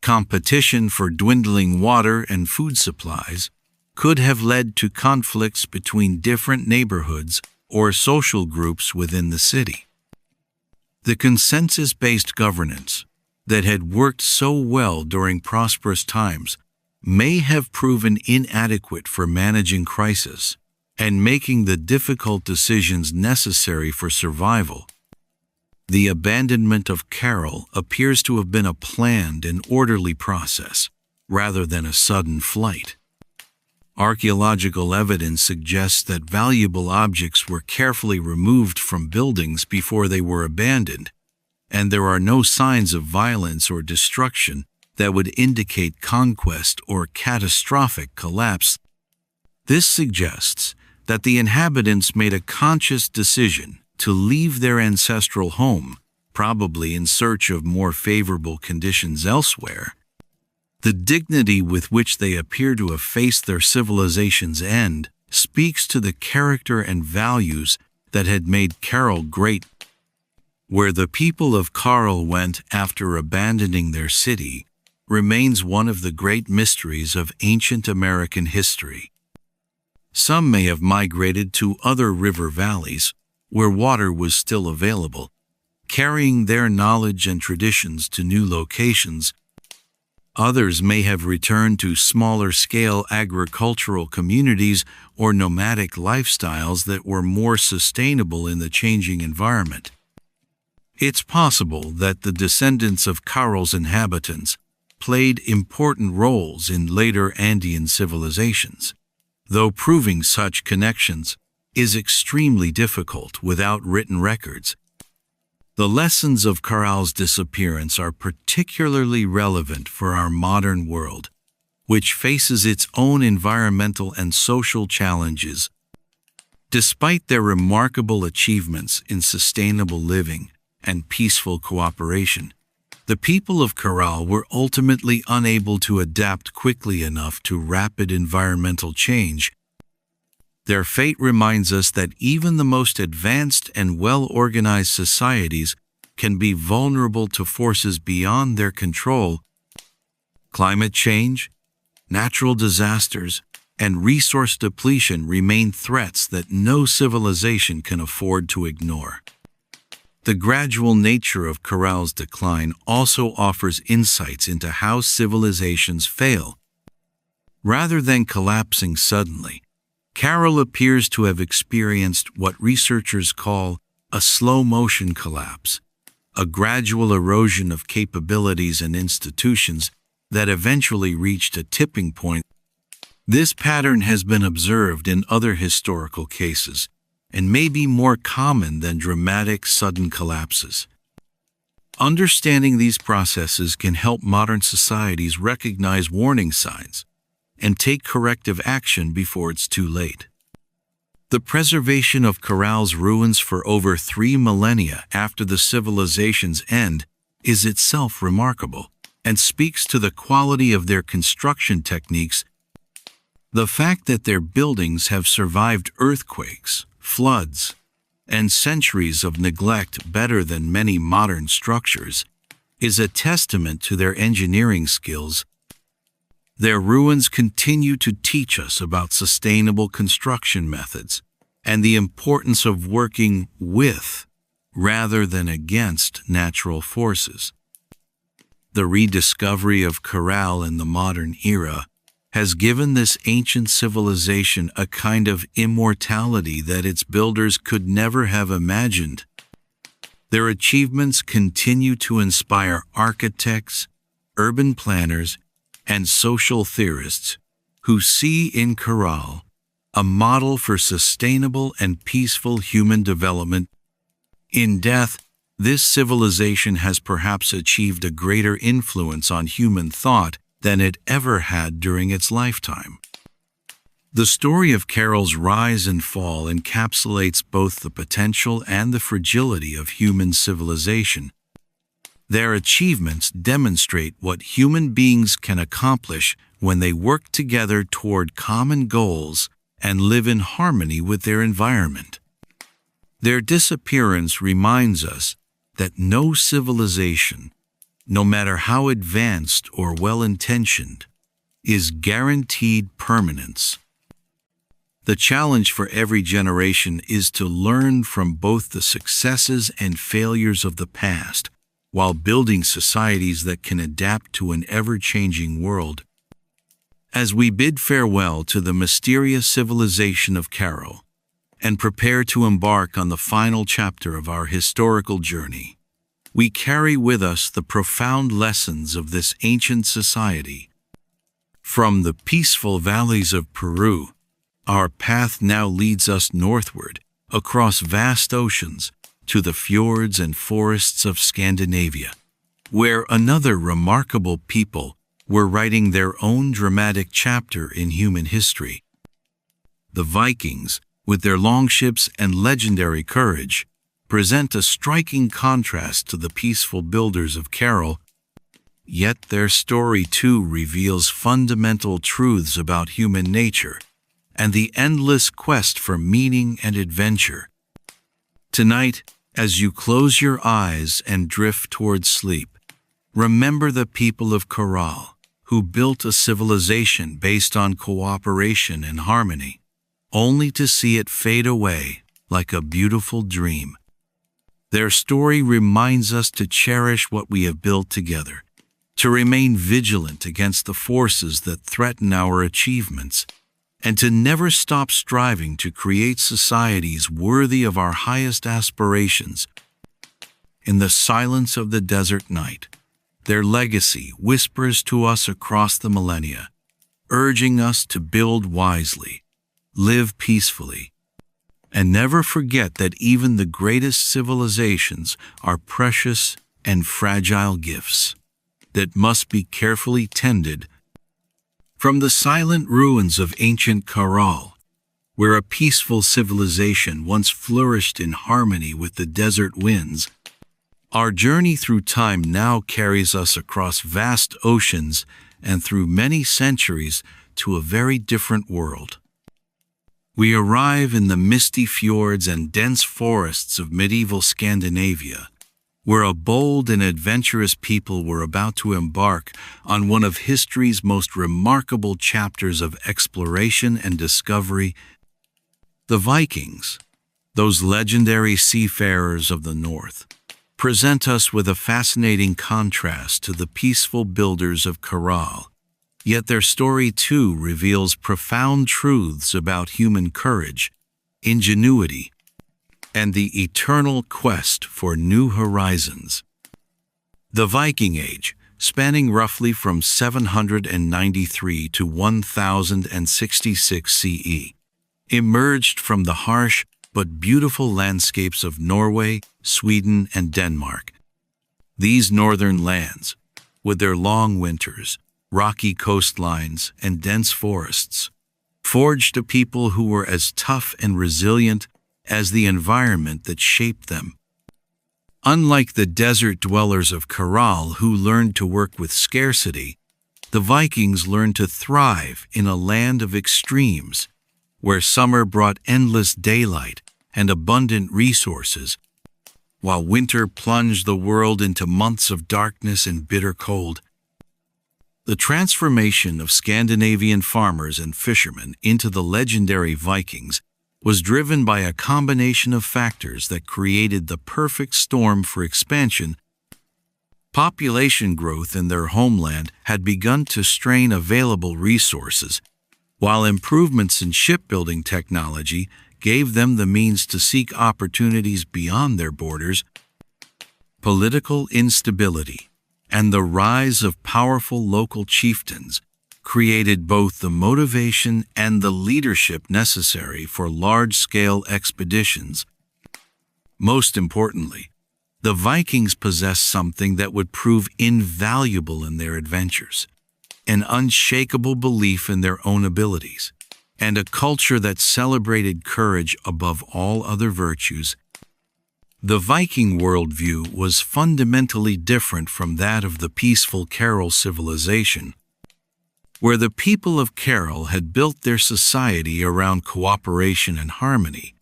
Competition for dwindling water and food supplies could have led to conflicts between different neighborhoods or social groups within the city. The consensus-based governance that had worked so well during prosperous times may have proven inadequate for managing crisis and making the difficult decisions necessary for survival. The abandonment of Coral appears to have been a planned and orderly process, rather than a sudden flight. Archaeological evidence suggests that valuable objects were carefully removed from buildings before they were abandoned, and there are no signs of violence or destruction that would indicate conquest or catastrophic collapse. This suggests that the inhabitants made a conscious decision to leave their ancestral home, probably in search of more favorable conditions elsewhere. The dignity with which they appear to have faced their civilization's end speaks to the character and values that had made Coral great. Where the people of Coral went after abandoning their city remains one of the great mysteries of ancient American history. Some may have migrated to other river valleys where water was still available, carrying their knowledge and traditions to new locations. Others may have returned to smaller-scale agricultural communities or nomadic lifestyles that were more sustainable in the changing environment. It's possible that the descendants of Coral's inhabitants played important roles in later Andean civilizations, though proving such connections is extremely difficult without written records. The lessons of Coral's disappearance are particularly relevant for our modern world, which faces its own environmental and social challenges. Despite their remarkable achievements in sustainable living and peaceful cooperation, the people of Coral were ultimately unable to adapt quickly enough to rapid environmental change. Their fate reminds us that even the most advanced and well-organized societies can be vulnerable to forces beyond their control. Climate change, natural disasters, and resource depletion remain threats that no civilization can afford to ignore. The gradual nature of Coral's decline also offers insights into how civilizations fail. Rather than collapsing suddenly, Carroll appears to have experienced what researchers call a slow-motion collapse, a gradual erosion of capabilities and institutions that eventually reached a tipping point. This pattern has been observed in other historical cases and may be more common than dramatic sudden collapses. Understanding these processes can help modern societies recognize warning signs and take corrective action before it's too late. The preservation of Carrow's ruins for over 3 millennia after the civilization's end is itself remarkable and speaks to the quality of their construction techniques. The fact that their buildings have survived earthquakes, floods, and centuries of neglect better than many modern structures is a testament to their engineering skills. Their ruins continue to teach us about sustainable construction methods and the importance of working with rather than against natural forces. The rediscovery of Carrow in the modern era has given this ancient civilization a kind of immortality that its builders could never have imagined. Their achievements continue to inspire architects, urban planners, and social theorists who see in Carrow a model for sustainable and peaceful human development. In death, this civilization has perhaps achieved a greater influence on human thought than it ever had during its lifetime. The story of Carrow's rise and fall encapsulates both the potential and the fragility of human civilization. Their achievements demonstrate what human beings can accomplish when they work together toward common goals and live in harmony with their environment. Their disappearance reminds us that no civilization, no matter how advanced or well-intentioned, is guaranteed permanence. The challenge for every generation is to learn from both the successes and failures of the past, while building societies that can adapt to an ever-changing world. As we bid farewell to the mysterious civilization of Carrow and prepare to embark on the final chapter of our historical journey, we carry with us the profound lessons of this ancient society. From the peaceful valleys of Peru, our path now leads us northward, across vast oceans, to the fjords and forests of Scandinavia, where another remarkable people were writing their own dramatic chapter in human history. The Vikings, with their longships and legendary courage, present a striking contrast to the peaceful builders of Carrow. Yet their story too reveals fundamental truths about human nature and the endless quest for meaning and adventure. Tonight, as you close your eyes and drift towards sleep, remember the people of Carrow, who built a civilization based on cooperation and harmony, only to see it fade away like a beautiful dream. Their story reminds us to cherish what we have built together, to remain vigilant against the forces that threaten our achievements, and to never stop striving to create societies worthy of our highest aspirations. In the silence of the desert night, their legacy whispers to us across the millennia, urging us to build wisely, live peacefully, and never forget that even the greatest civilizations are precious and fragile gifts that must be carefully tended. From the silent ruins of ancient Carrow, where a peaceful civilization once flourished in harmony with the desert winds, our journey through time now carries us across vast oceans and through many centuries to a very different world. We arrive in the misty fjords and dense forests of medieval Scandinavia, where a bold and adventurous people were about to embark on one of history's most remarkable chapters of exploration and discovery. The Vikings, those legendary seafarers of the north, present us with a fascinating contrast to the peaceful builders of Carrow. Yet their story too reveals profound truths about human courage, ingenuity, and the eternal quest for new horizons. The Viking Age, spanning roughly from 793 to 1066 CE, emerged from the harsh but beautiful landscapes of Norway, Sweden, and Denmark. These northern lands, with their long winters, rocky coastlines, and dense forests, forged a people who were as tough and resilient as the environment that shaped them. Unlike the desert dwellers of Caral who learned to work with scarcity, the Vikings learned to thrive in a land of extremes, where summer brought endless daylight and abundant resources, while winter plunged the world into months of darkness and bitter cold. The transformation of Scandinavian farmers and fishermen into the legendary Vikings was driven by a combination of factors that created the perfect storm for expansion. Population growth in their homeland had begun to strain available resources, while improvements in shipbuilding technology gave them the means to seek opportunities beyond their borders. Political instability and the rise of powerful local chieftains created both the motivation and the leadership necessary for large-scale expeditions. Most importantly, the Vikings possessed something that would prove invaluable in their adventures: an unshakable belief in their own abilities, and a culture that celebrated courage above all other virtues. The Viking worldview was fundamentally different from that of the peaceful Caral civilization, where the people of Caral had built their society around cooperation and harmony.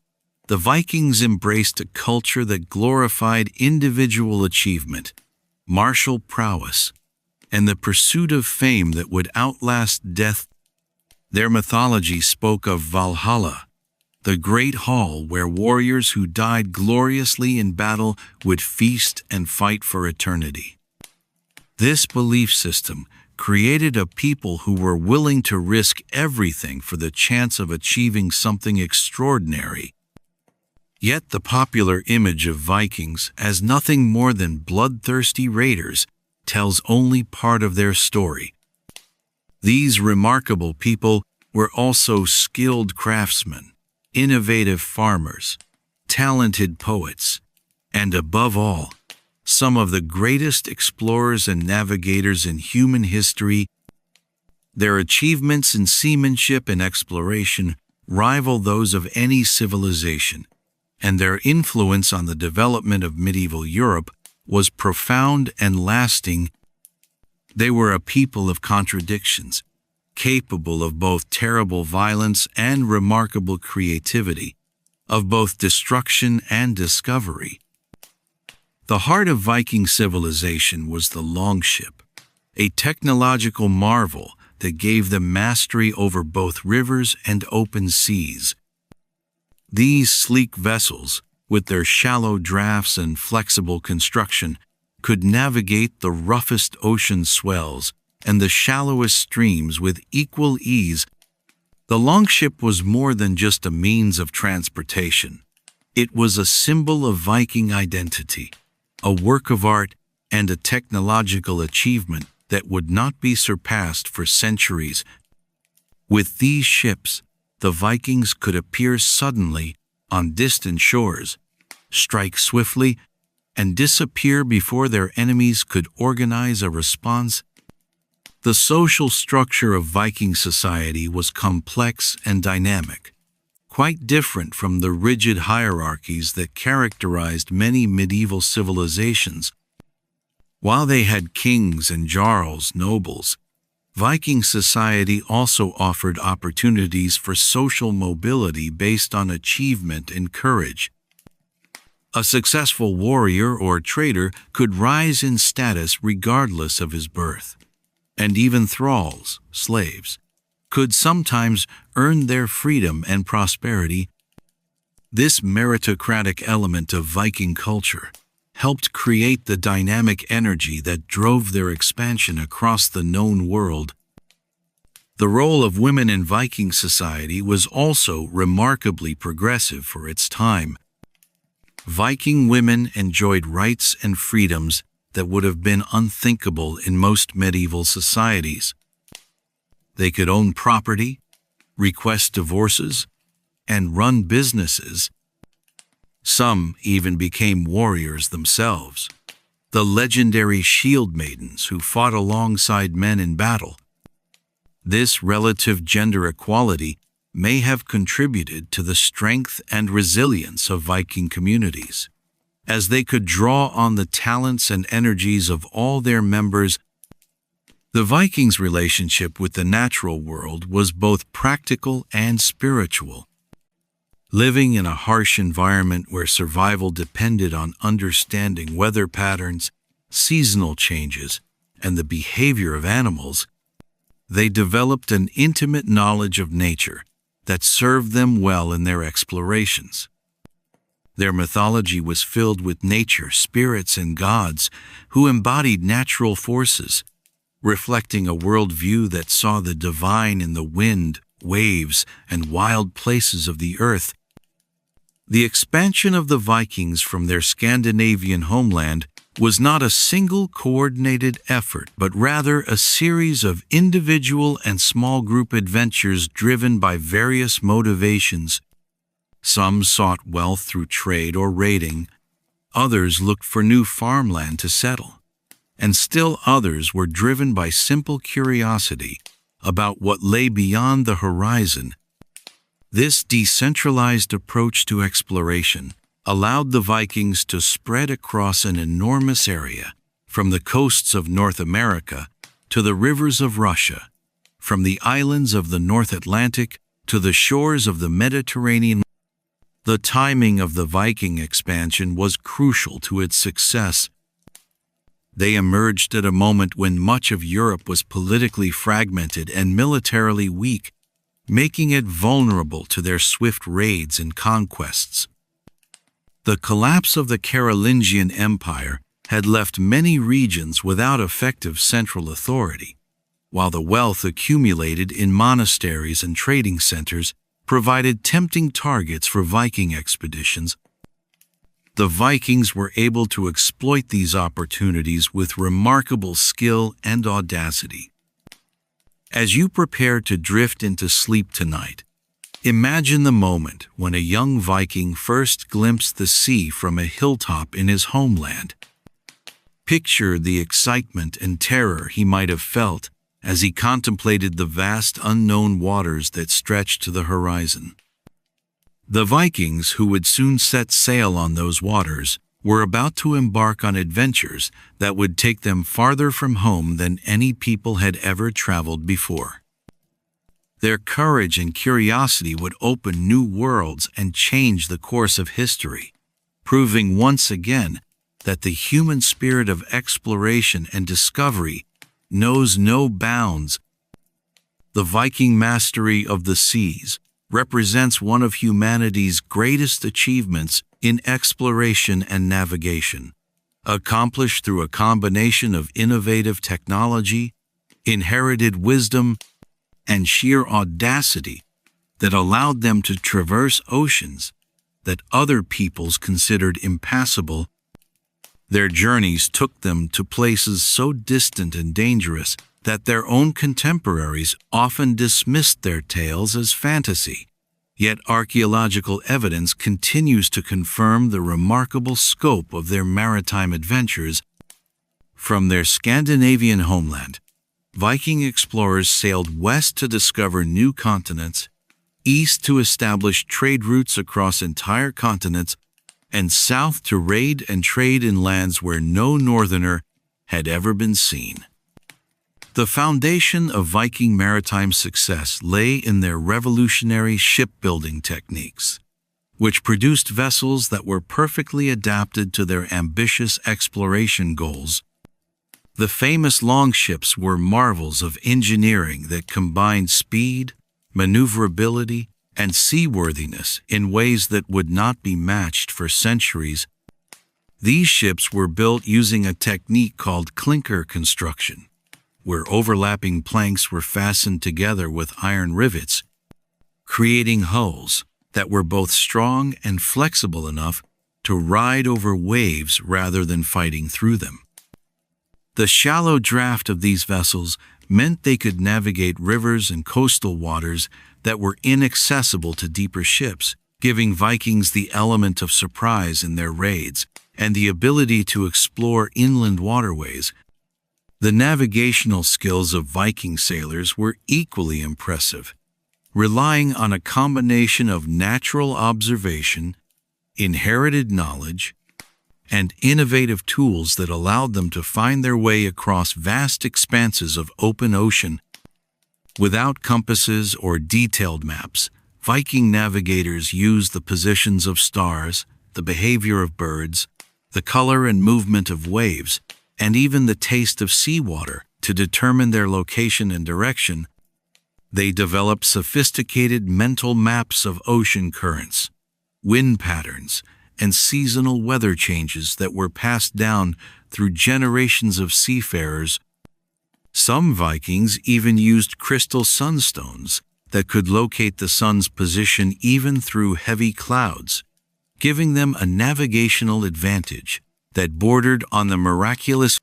The Vikings embraced a culture that glorified individual achievement, martial prowess, and the pursuit of fame that would outlast death. Their mythology spoke of Valhalla, the great hall where warriors who died gloriously in battle would feast and fight for eternity. This belief system created a people who were willing to risk everything for the chance of achieving something extraordinary. Yet the popular image of Vikings as nothing more than bloodthirsty raiders tells only part of their story. These remarkable people were also skilled craftsmen, innovative farmers, talented poets, and above all, some of the greatest explorers and navigators in human history. Their achievements in seamanship and exploration rival those of any civilization, and their influence on the development of medieval Europe was profound and lasting. They were a people of contradictions, capable of both terrible violence and remarkable creativity, of both destruction and discovery. The heart of Viking civilization was the longship, a technological marvel that gave them mastery over both rivers and open seas. These sleek vessels, with their shallow drafts and flexible construction, could navigate the roughest ocean swells and the shallowest streams with equal ease. The longship was more than just a means of transportation. It was a symbol of Viking identity, a work of art, and a technological achievement that would not be surpassed for centuries. With these ships, the Vikings could appear suddenly on distant shores, strike swiftly, and disappear before their enemies could organize a response. The social structure of Viking society was complex and dynamic, quite different from the rigid hierarchies that characterized many medieval civilizations. While they had kings and jarls, nobles, Viking society also offered opportunities for social mobility based on achievement and courage. A successful warrior or trader could rise in status regardless of his birth, and even thralls, slaves, could sometimes earn their freedom and prosperity. This meritocratic element of Viking culture helped create the dynamic energy that drove their expansion across the known world. The role of women in Viking society was also remarkably progressive for its time. Viking women enjoyed rights and freedoms that would have been unthinkable in most medieval societies. They could own property, request divorces, and run businesses. Some even became warriors themselves, the legendary shield maidens who fought alongside men in battle. This relative gender equality may have contributed to the strength and resilience of Viking communities, as they could draw on the talents and energies of all their members. The Vikings' relationship with the natural world was both practical and spiritual. Living in a harsh environment where survival depended on understanding weather patterns, seasonal changes, and the behavior of animals, they developed an intimate knowledge of nature that served them well in their explorations. Their mythology was filled with nature, spirits, and gods who embodied natural forces, reflecting a worldview that saw the divine in the wind, waves, and wild places of the earth. The expansion of the Vikings from their Scandinavian homeland was not a single coordinated effort, but rather a series of individual and small group adventures driven by various motivations. Some sought wealth through trade or raiding, others looked for new farmland to settle, and still others were driven by simple curiosity about what lay beyond the horizon. This decentralized approach to exploration allowed the Vikings to spread across an enormous area, from the coasts of North America to the rivers of Russia, from the islands of the North Atlantic to the shores of the Mediterranean. The timing of the Viking expansion was crucial to its success. They emerged at a moment when much of Europe was politically fragmented and militarily weak, making it vulnerable to their swift raids and conquests. The collapse of the Carolingian Empire had left many regions without effective central authority, while the wealth accumulated in monasteries and trading centers provided tempting targets for Viking expeditions. The Vikings were able to exploit these opportunities with remarkable skill and audacity. As you prepare to drift into sleep tonight, imagine the moment when a young Viking first glimpsed the sea from a hilltop in his homeland. Picture the excitement and terror he might have felt as he contemplated the vast unknown waters that stretched to the horizon. The Vikings, who would soon set sail on those waters, were about to embark on adventures that would take them farther from home than any people had ever traveled before. Their courage and curiosity would open new worlds and change the course of history, proving once again that the human spirit of exploration and discovery knows no bounds. The Viking mastery of the seas represents one of humanity's greatest achievements in exploration and navigation, accomplished through a combination of innovative technology, inherited wisdom, and sheer audacity that allowed them to traverse oceans that other peoples considered impassable. Their journeys took them to places so distant and dangerous that their own contemporaries often dismissed their tales as fantasy. Yet archaeological evidence continues to confirm the remarkable scope of their maritime adventures. From their Scandinavian homeland, Viking explorers sailed west to discover new continents, east to establish trade routes across entire continents, and south to raid and trade in lands where no northerner had ever been seen. The foundation of Viking maritime success lay in their revolutionary shipbuilding techniques, which produced vessels that were perfectly adapted to their ambitious exploration goals. The famous longships were marvels of engineering that combined speed, maneuverability, and seaworthiness in ways that would not be matched for centuries. These ships were built using a technique called clinker construction, where overlapping planks were fastened together with iron rivets, creating hulls that were both strong and flexible enough to ride over waves rather than fighting through them. The shallow draft of these vessels meant they could navigate rivers and coastal waters that were inaccessible to deeper ships, giving Vikings the element of surprise in their raids and the ability to explore inland waterways. The navigational skills of Viking sailors were equally impressive, relying on a combination of natural observation, inherited knowledge, and innovative tools that allowed them to find their way across vast expanses of open ocean. Without compasses or detailed maps, Viking navigators used the positions of stars, the behavior of birds, the color and movement of waves, and even the taste of seawater to determine their location and direction. They developed sophisticated mental maps of ocean currents, wind patterns, and seasonal weather changes that were passed down through generations of seafarers. Some Vikings even used crystal sunstones that could locate the sun's position even through heavy clouds, giving them a navigational advantage that bordered on the miraculous.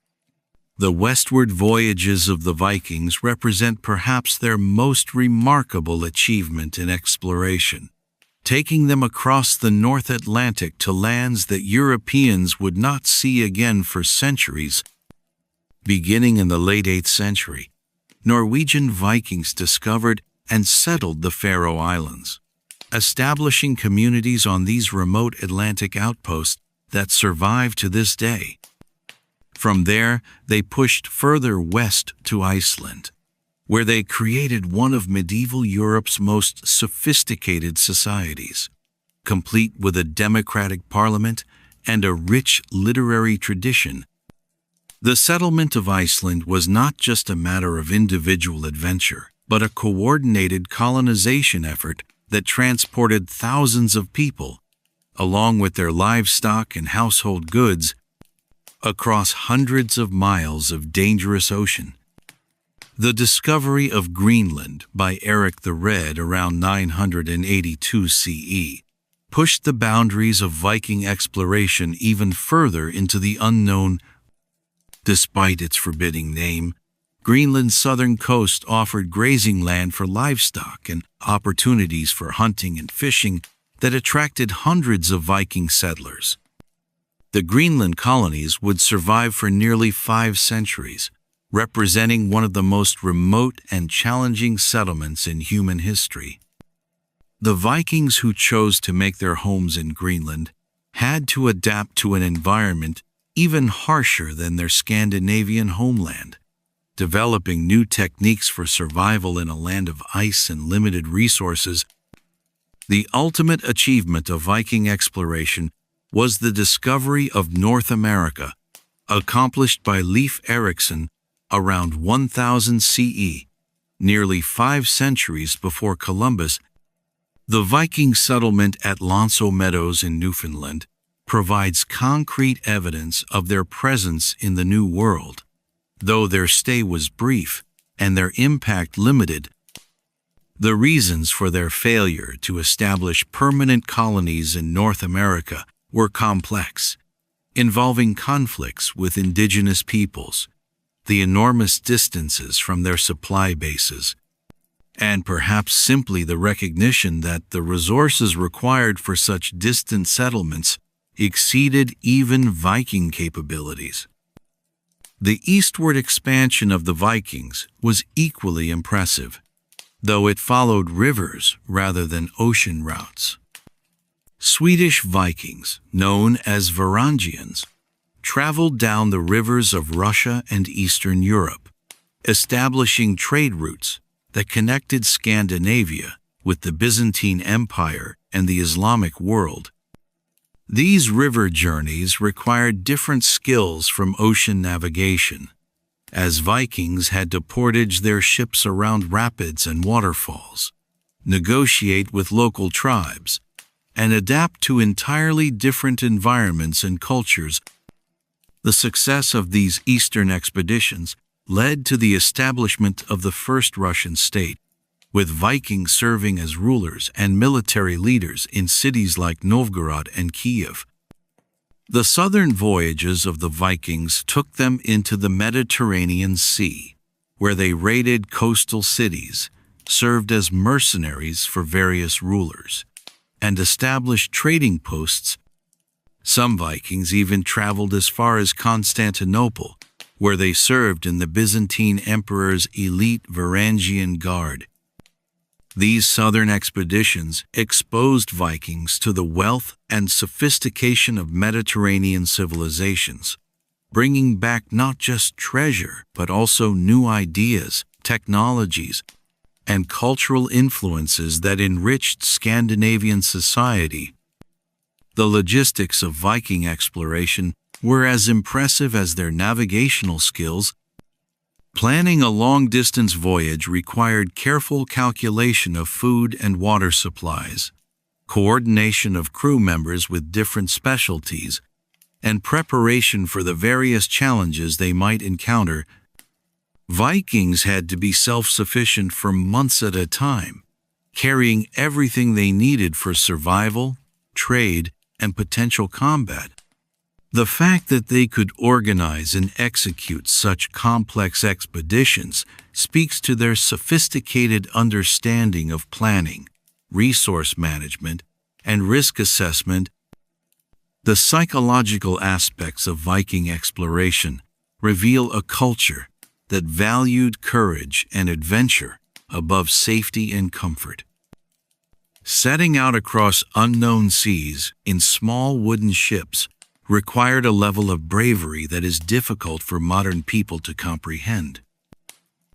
The westward voyages of the Vikings represent perhaps their most remarkable achievement in exploration, taking them across the North Atlantic to lands that Europeans would not see again for centuries. Beginning in the late 8th century, Norwegian Vikings discovered and settled the Faroe Islands, establishing communities on these remote Atlantic outposts that survive to this day. From there, they pushed further west to Iceland, where they created one of medieval Europe's most sophisticated societies, complete with a democratic parliament and a rich literary tradition. The settlement of Iceland was not just a matter of individual adventure, but a coordinated colonization effort that transported thousands of people, along with their livestock and household goods, across hundreds of miles of dangerous ocean. The discovery of Greenland by Eric the Red around 982 CE pushed the boundaries of Viking exploration even further into the unknown. Despite its forbidding name, Greenland's southern coast offered grazing land for livestock and opportunities for hunting and fishing that attracted hundreds of Viking settlers. The Greenland colonies would survive for nearly 5 centuries, representing one of the most remote and challenging settlements in human history. The Vikings who chose to make their homes in Greenland had to adapt to an environment even harsher than their Scandinavian homeland, developing new techniques for survival in a land of ice and limited resources. The ultimate achievement of Viking exploration was the discovery of North America, accomplished by Leif Erikson around 1000 CE, nearly 5 centuries before Columbus. The Viking settlement at L'Anse aux Meadows in Newfoundland provides concrete evidence of their presence in the New World, though their stay was brief and their impact limited. The reasons for their failure to establish permanent colonies in North America were complex, involving conflicts with indigenous peoples, the enormous distances from their supply bases, and perhaps simply the recognition that the resources required for such distant settlements exceeded even Viking capabilities. The eastward expansion of the Vikings was equally impressive, though it followed rivers rather than ocean routes. Swedish Vikings, known as Varangians, traveled down the rivers of Russia and Eastern Europe, establishing trade routes that connected Scandinavia with the Byzantine Empire and the Islamic world. These river journeys required different skills from ocean navigation, as Vikings had to portage their ships around rapids and waterfalls, negotiate with local tribes, and adapt to entirely different environments and cultures. The success of these eastern expeditions led to the establishment of the first Russian state, with Vikings serving as rulers and military leaders in cities like Novgorod and Kiev. The southern voyages of the Vikings took them into the Mediterranean Sea, where they raided coastal cities, served as mercenaries for various rulers, and established trading posts. Some Vikings even traveled as far as Constantinople, where they served in the Byzantine Emperor's elite Varangian Guard. These southern expeditions exposed Vikings to the wealth and sophistication of Mediterranean civilizations, bringing back not just treasure, but also new ideas, technologies, and cultural influences that enriched Scandinavian society. The logistics of Viking exploration were as impressive as their navigational skills. Planning a long-distance voyage required careful calculation of food and water supplies, coordination of crew members with different specialties, and preparation for the various challenges they might encounter. Vikings had to be self-sufficient for months at a time, carrying everything they needed for survival, trade, and potential combat. The fact that they could organize and execute such complex expeditions speaks to their sophisticated understanding of planning, resource management, and risk assessment. The psychological aspects of Viking exploration reveal a culture that valued courage and adventure above safety and comfort. Setting out across unknown seas in small wooden ships required a level of bravery that is difficult for modern people to comprehend.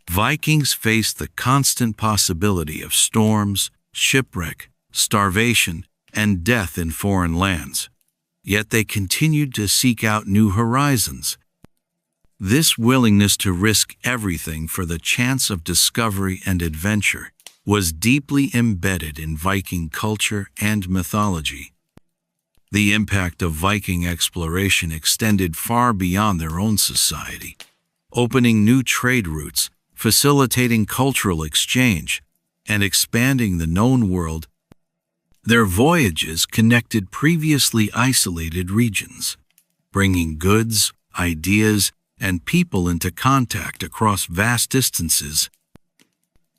Vikings faced the constant possibility of storms, shipwreck, starvation, and death in foreign lands, yet they continued to seek out new horizons. This willingness to risk everything for the chance of discovery and adventure was deeply embedded in Viking culture and mythology. The impact of Viking exploration extended far beyond their own society, opening new trade routes, facilitating cultural exchange, and expanding the known world. Their voyages connected previously isolated regions, bringing goods, ideas, and people into contact across vast distances.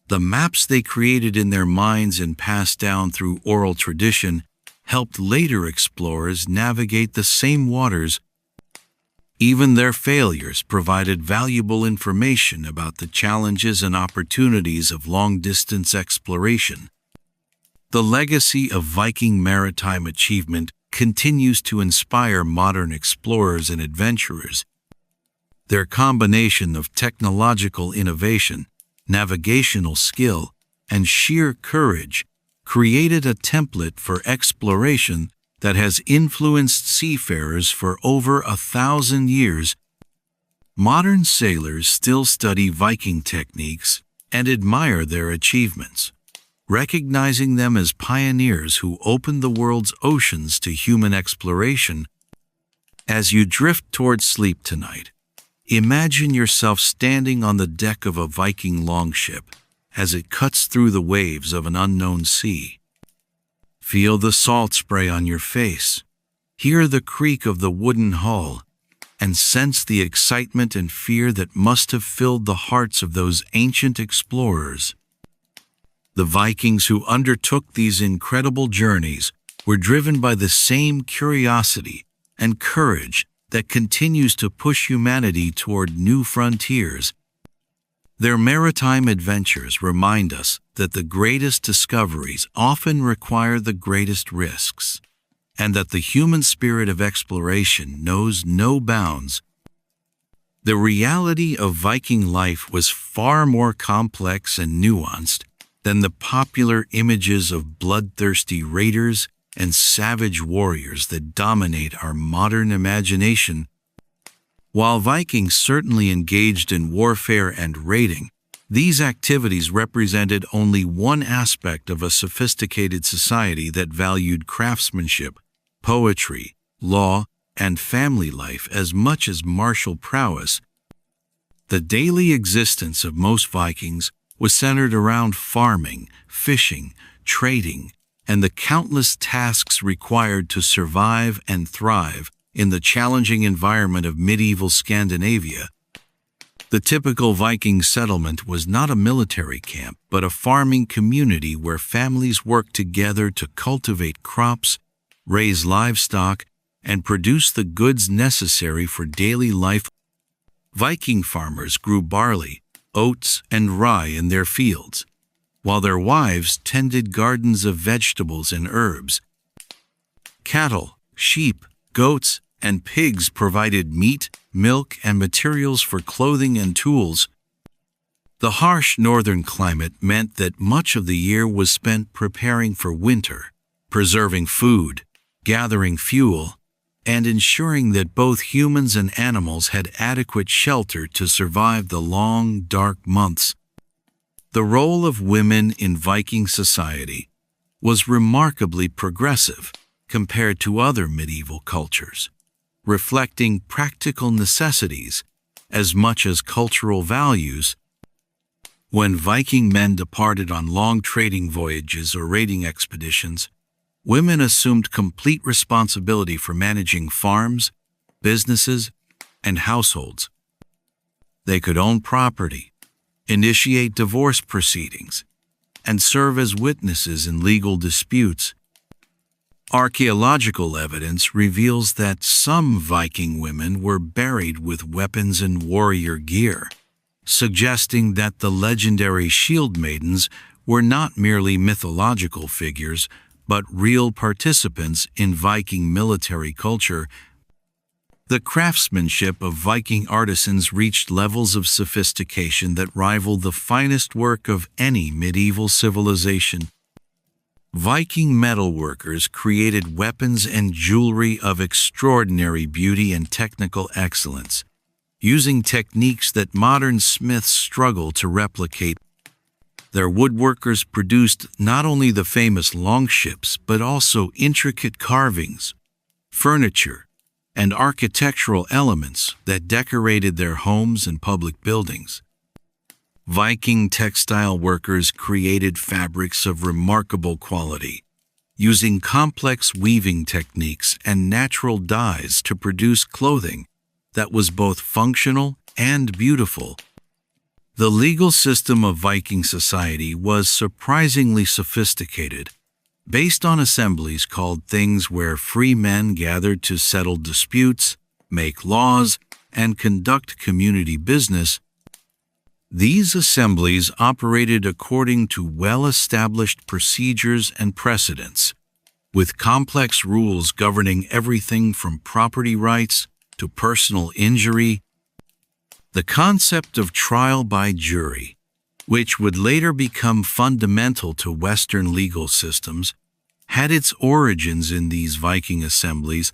The maps they created in their minds and passed down through oral tradition helped later explorers navigate the same waters. Even their failures provided valuable information about the challenges and opportunities of long-distance exploration. The legacy of Viking maritime achievement continues to inspire modern explorers and adventurers. Their combination of technological innovation, navigational skill, and sheer courage created a template for exploration that has influenced seafarers for over 1,000 years. Modern sailors still study Viking techniques and admire their achievements, recognizing them as pioneers who opened the world's oceans to human exploration. As you drift towards sleep tonight, imagine yourself standing on the deck of a Viking longship as it cuts through the waves of an unknown sea. Feel the salt spray on your face, hear the creak of the wooden hull, and sense the excitement and fear that must have filled the hearts of those ancient explorers. The Vikings who undertook these incredible journeys were driven by the same curiosity and courage that continues to push humanity toward new frontiers. Their maritime adventures remind us that the greatest discoveries often require the greatest risks, and that the human spirit of exploration knows no bounds. The reality of Viking life was far more complex and nuanced than the popular images of bloodthirsty raiders and savage warriors that dominate our modern imagination. While Vikings certainly engaged in warfare and raiding, these activities represented only one aspect of a sophisticated society that valued craftsmanship, poetry, law, and family life as much as martial prowess. The daily existence of most Vikings was centered around farming, fishing, trading, and the countless tasks required to survive and thrive in the challenging environment of medieval Scandinavia. The typical Viking settlement was not a military camp, but a farming community where families worked together to cultivate crops, raise livestock, and produce the goods necessary for daily life. Viking farmers grew barley, oats, and rye in their fields, while their wives tended gardens of vegetables and herbs. Cattle, sheep, goats, and pigs provided meat, milk, and materials for clothing and tools. The harsh northern climate meant that much of the year was spent preparing for winter, preserving food, gathering fuel, and ensuring that both humans and animals had adequate shelter to survive the long, dark months. The role of women in Viking society was remarkably progressive compared to other medieval cultures, reflecting practical necessities as much as cultural values. When Viking men departed on long trading voyages or raiding expeditions, women assumed complete responsibility for managing farms, businesses, and households. They could own property, initiate divorce proceedings, and serve as witnesses in legal disputes. Archaeological evidence reveals that some Viking women were buried with weapons and warrior gear, suggesting that the legendary shield maidens were not merely mythological figures, but real participants in Viking military culture. The craftsmanship of Viking artisans reached levels of sophistication that rivaled the finest work of any medieval civilization. Viking metalworkers created weapons and jewelry of extraordinary beauty and technical excellence, using techniques that modern smiths struggle to replicate. Their woodworkers produced not only the famous longships, but also intricate carvings, furniture, and architectural elements that decorated their homes and public buildings. Viking textile workers created fabrics of remarkable quality, using complex weaving techniques and natural dyes to produce clothing that was both functional and beautiful. The legal system of Viking society was surprisingly sophisticated, based on assemblies called things where free men gathered to settle disputes, make laws, and conduct community business. These assemblies operated according to well-established procedures and precedents, with complex rules governing everything from property rights to personal injury. The concept of trial by jury, which would later become fundamental to Western legal systems, had its origins in these Viking assemblies.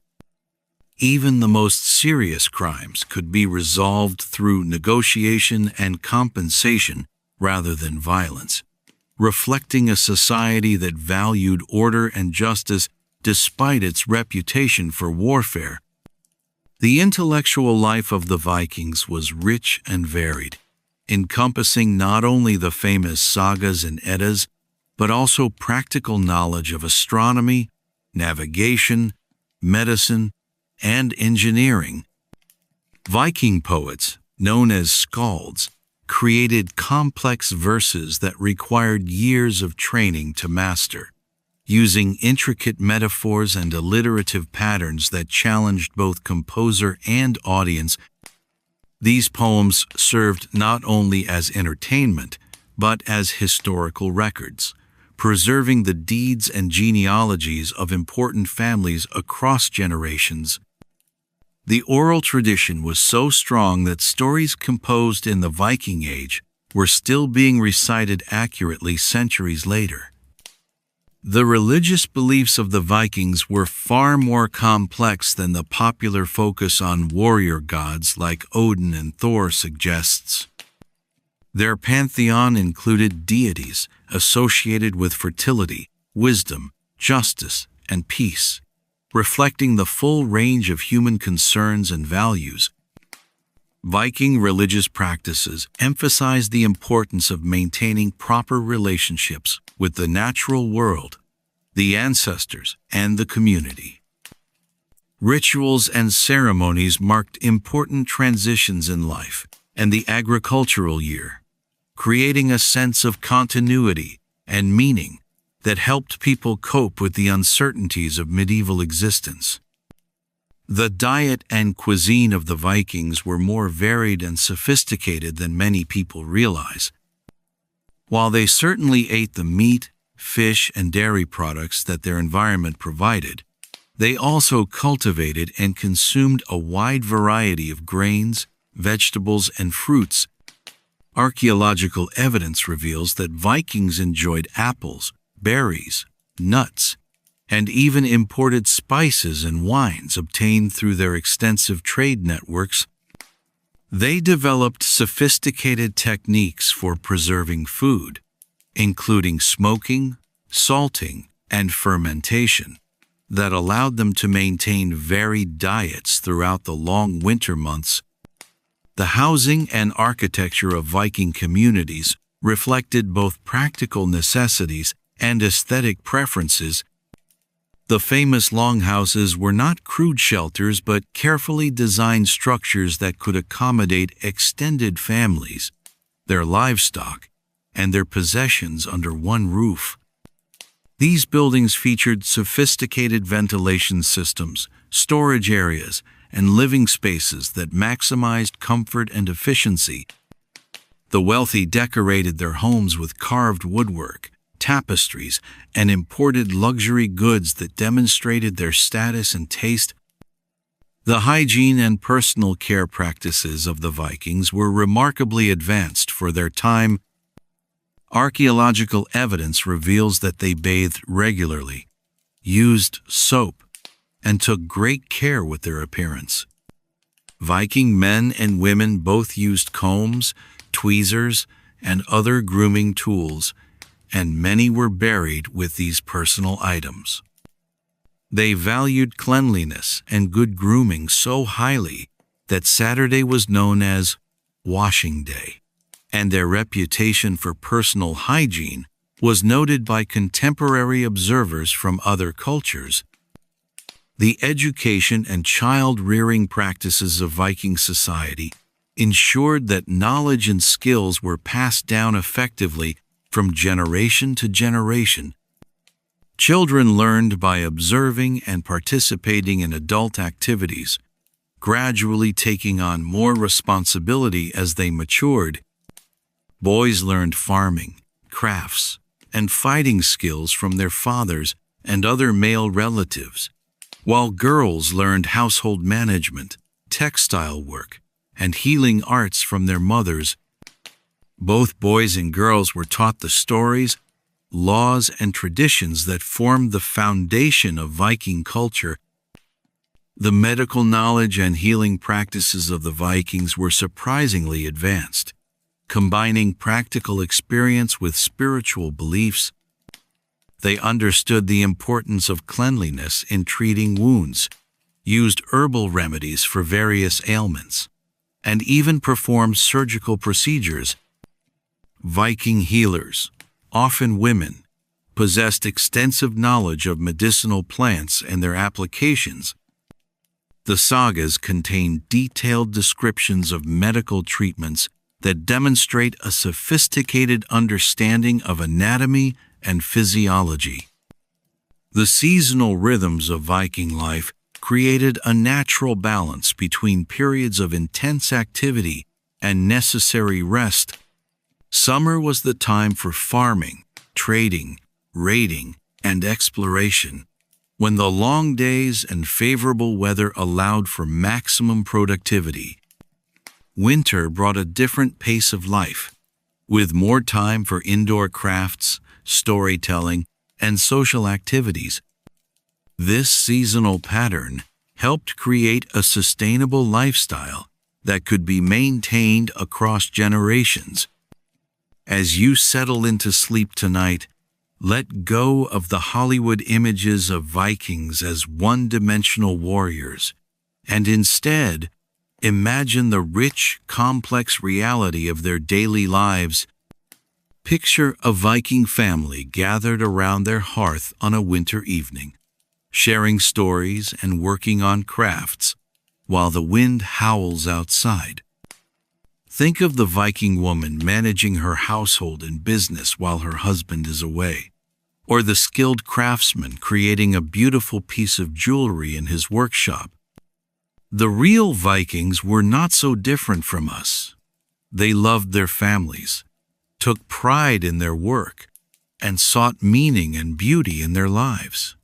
Even the most serious crimes could be resolved through negotiation and compensation rather than violence, reflecting a society that valued order and justice despite its reputation for warfare. The intellectual life of the Vikings was rich and varied, encompassing not only the famous sagas and Eddas, but also practical knowledge of astronomy, navigation, medicine, and engineering. Viking poets, known as skalds, created complex verses that required years of training to master, using intricate metaphors and alliterative patterns that challenged both composer and audience. These poems served not only as entertainment, but as historical records, preserving the deeds and genealogies of important families across generations. The oral tradition was so strong that stories composed in the Viking Age were still being recited accurately centuries later. The religious beliefs of the Vikings were far more complex than the popular focus on warrior gods like Odin and Thor suggests. Their pantheon included deities associated with fertility, wisdom, justice, and peace, reflecting the full range of human concerns and values. Viking religious practices emphasized the importance of maintaining proper relationships with the natural world, the ancestors, and the community. Rituals and ceremonies marked important transitions in life and the agricultural year, creating a sense of continuity and meaning that helped people cope with the uncertainties of medieval existence. The diet and cuisine of the Vikings were more varied and sophisticated than many people realize. While they certainly ate the meat, fish, and dairy products that their environment provided, they also cultivated and consumed a wide variety of grains, vegetables, and fruits. Archaeological evidence reveals that Vikings enjoyed apples, berries, nuts, and even imported spices and wines obtained through their extensive trade networks. They developed sophisticated techniques for preserving food, including smoking, salting, and fermentation, that allowed them to maintain varied diets throughout the long winter months. The housing and architecture of Viking communities reflected both practical necessities and aesthetic preferences. The famous longhouses were not crude shelters but carefully designed structures that could accommodate extended families, their livestock, and their possessions under one roof. These buildings featured sophisticated ventilation systems, storage areas, and living spaces that maximized comfort and efficiency. The wealthy decorated their homes with carved woodwork, tapestries, and imported luxury goods that demonstrated their status and taste. The hygiene and personal care practices of the Vikings were remarkably advanced for their time. Archaeological evidence reveals that they bathed regularly, used soap, and took great care with their appearance. Viking men and women both used combs, tweezers, and other grooming tools, and many were buried with these personal items. They valued cleanliness and good grooming so highly that Saturday was known as washing day, and their reputation for personal hygiene was noted by contemporary observers from other cultures. The education and child-rearing practices of Viking society ensured that knowledge and skills were passed down effectively from generation to generation. Children learned by observing and participating in adult activities, gradually taking on more responsibility as they matured. Boys learned farming, crafts, and fighting skills from their fathers and other male relatives, while girls learned household management, textile work, and healing arts from their mothers. Both boys and girls were taught the stories, laws, and traditions that formed the foundation of Viking culture. The medical knowledge and healing practices of the Vikings were surprisingly advanced, combining practical experience with spiritual beliefs. They understood the importance of cleanliness in treating wounds, used herbal remedies for various ailments, and even performed surgical procedures. Viking healers, often women, possessed extensive knowledge of medicinal plants and their applications. The sagas contain detailed descriptions of medical treatments that demonstrate a sophisticated understanding of anatomy and physiology. The seasonal rhythms of Viking life created a natural balance between periods of intense activity and necessary rest. Summer was the time for farming, trading, raiding, and exploration, when the long days and favorable weather allowed for maximum productivity. Winter brought a different pace of life, with more time for indoor crafts, storytelling, and social activities. This seasonal pattern helped create a sustainable lifestyle that could be maintained across generations. As you settle into sleep tonight, let go of the Hollywood images of Vikings as one-dimensional warriors, and instead Imagine the rich, complex reality of their daily lives. Picture a Viking family gathered around their hearth on a winter evening, sharing stories and working on crafts, while the wind howls outside. Think of the Viking woman managing her household and business while her husband is away, or the skilled craftsman creating a beautiful piece of jewelry in his workshop. The real Vikings were not so different from us. They loved their families, took pride in their work, and sought meaning and beauty in their lives.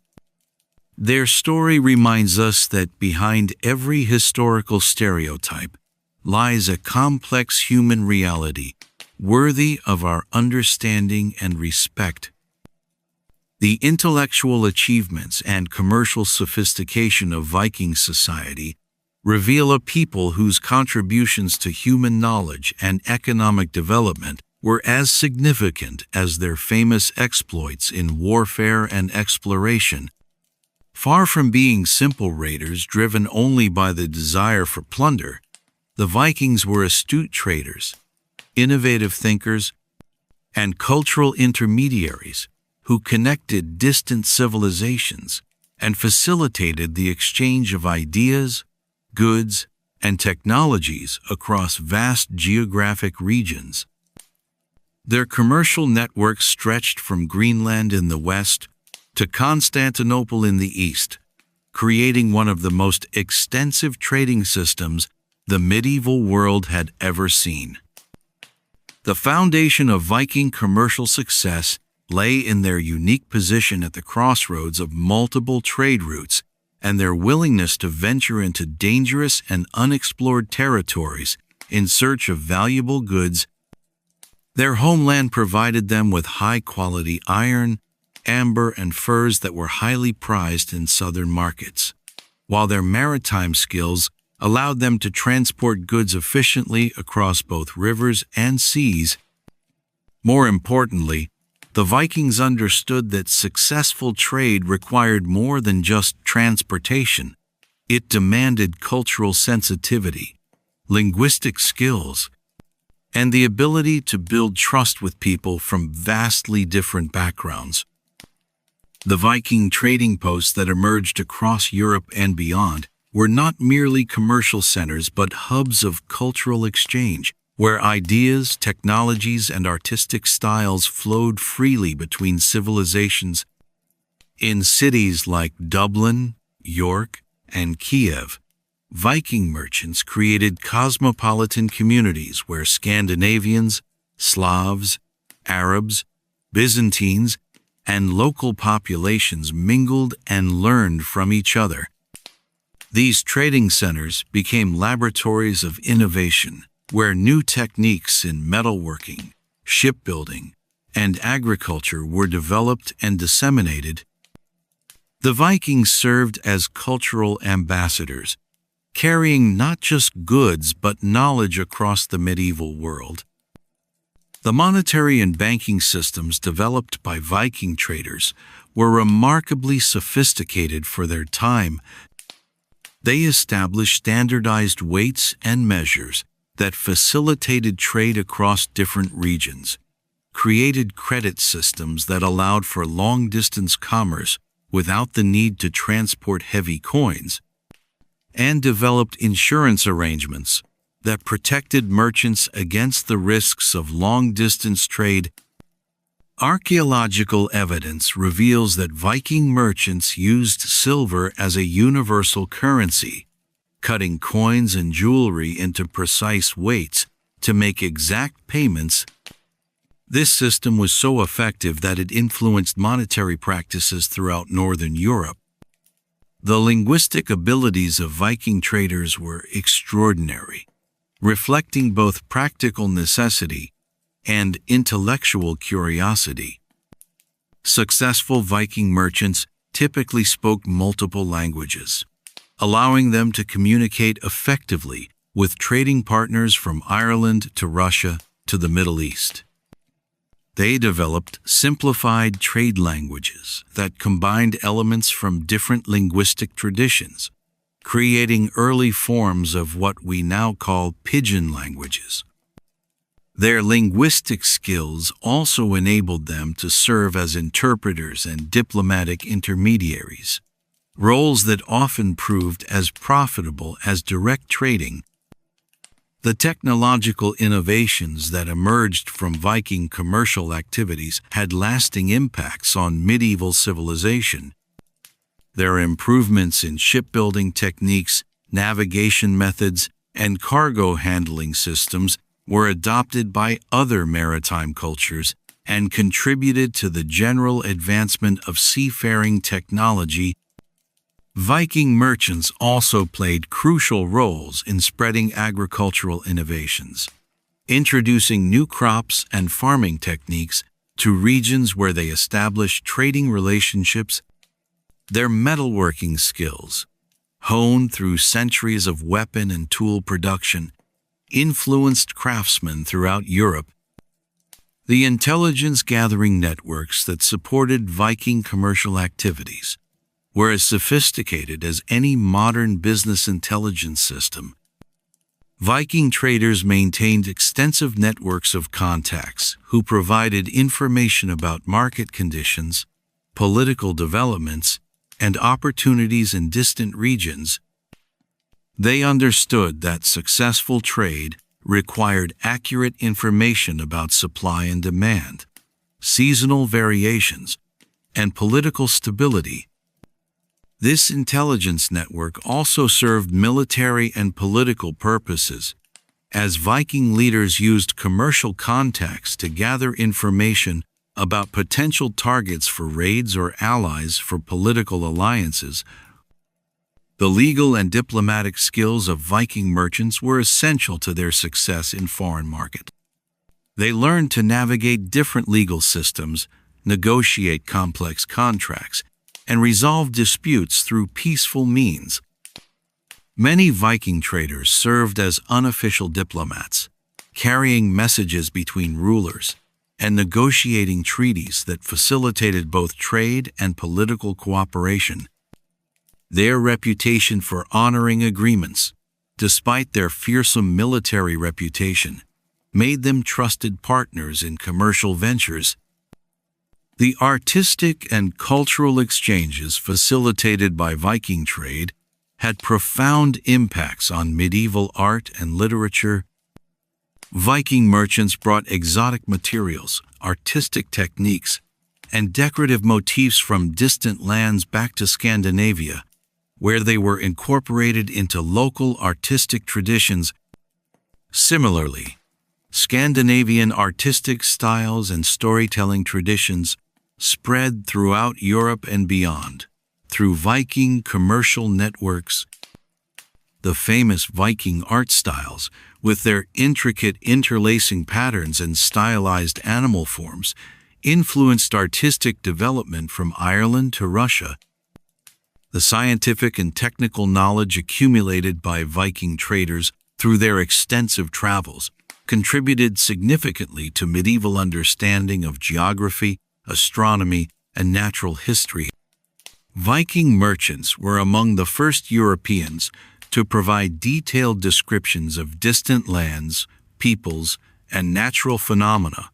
Their story reminds us that behind every historical stereotype lies a complex human reality worthy of our understanding and respect. The intellectual achievements and commercial sophistication of Viking society reveal a people whose contributions to human knowledge and economic development were as significant as their famous exploits in warfare and exploration. Far from being simple raiders driven only by the desire for plunder, the Vikings were astute traders, innovative thinkers, and cultural intermediaries who connected distant civilizations and facilitated the exchange of ideas, goods, and technologies across vast geographic regions. Their commercial networks stretched from Greenland in the west to Constantinople in the east, creating one of the most extensive trading systems the medieval world had ever seen. The foundation of Viking commercial success lay in their unique position at the crossroads of multiple trade routes and their willingness to venture into dangerous and unexplored territories in search of valuable goods. Their homeland provided them with high-quality iron, amber, and furs that were highly prized in southern markets, while their maritime skills allowed them to transport goods efficiently across both rivers and seas. More importantly, the Vikings understood that successful trade required more than just transportation. It demanded cultural sensitivity, linguistic skills, and the ability to build trust with people from vastly different backgrounds. The Viking trading posts that emerged across Europe and beyond were not merely commercial centers but hubs of cultural exchange, where ideas, technologies, and artistic styles flowed freely between civilizations. In cities like Dublin, York, and Kiev, Viking merchants created cosmopolitan communities where Scandinavians, Slavs, Arabs, Byzantines, and local populations mingled and learned from each other. These trading centers became laboratories of innovation, where new techniques in metalworking, shipbuilding, and agriculture were developed and disseminated. The Vikings served as cultural ambassadors, carrying not just goods but knowledge across the medieval world. The monetary and banking systems developed by Viking traders were remarkably sophisticated for their time. They established standardized weights and measures that facilitated trade across different regions, created credit systems that allowed for long-distance commerce without the need to transport heavy coins, and developed insurance arrangements that protected merchants against the risks of long-distance trade. Archaeological evidence reveals that Viking merchants used silver as a universal currency, cutting coins and jewelry into precise weights to make exact payments. This system was so effective that it influenced monetary practices throughout Northern Europe. The linguistic abilities of Viking traders were extraordinary, reflecting both practical necessity and intellectual curiosity. Successful Viking merchants typically spoke multiple languages, allowing them to communicate effectively with trading partners from Ireland to Russia to the Middle East. They developed simplified trade languages that combined elements from different linguistic traditions, creating early forms of what we now call pidgin languages. Their linguistic skills also enabled them to serve as interpreters and diplomatic intermediaries, roles that often proved as profitable as direct trading. The technological innovations that emerged from Viking commercial activities had lasting impacts on medieval civilization. Their improvements in shipbuilding techniques, navigation methods, and cargo handling systems were adopted by other maritime cultures and contributed to the general advancement of seafaring technology. Viking merchants also played crucial roles in spreading agricultural innovations, introducing new crops and farming techniques to regions where they established trading relationships. Their metalworking skills, honed through centuries of weapon and tool production, influenced craftsmen throughout Europe. The intelligence-gathering networks that supported Viking commercial activities were as sophisticated as any modern business intelligence system. Viking traders maintained extensive networks of contacts who provided information about market conditions, political developments, and opportunities in distant regions. They understood that successful trade required accurate information about supply and demand, seasonal variations, and political stability. This intelligence network also served military and political purposes, as Viking leaders used commercial contacts to gather information about potential targets for raids or allies for political alliances. The legal and diplomatic skills of Viking merchants were essential to their success in foreign markets. They learned to navigate different legal systems, negotiate complex contracts, and resolve disputes through peaceful means. Many Viking traders served as unofficial diplomats, carrying messages between rulers and negotiating treaties that facilitated both trade and political cooperation. Their reputation for honoring agreements, despite their fearsome military reputation, made them trusted partners in commercial ventures. The artistic and cultural exchanges facilitated by Viking trade had profound impacts on medieval art and literature. Viking merchants brought exotic materials, artistic techniques, and decorative motifs from distant lands back to Scandinavia, where they were incorporated into local artistic traditions. Similarly, Scandinavian artistic styles and storytelling traditions spread throughout Europe and beyond through Viking commercial networks. The famous Viking art styles, with their intricate interlacing patterns and stylized animal forms, influenced artistic development from Ireland to Russia. The scientific and technical knowledge accumulated by Viking traders through their extensive travels contributed significantly to medieval understanding of geography, astronomy, and natural history. Viking merchants were among the first Europeans to provide detailed descriptions of distant lands, peoples, and natural phenomena.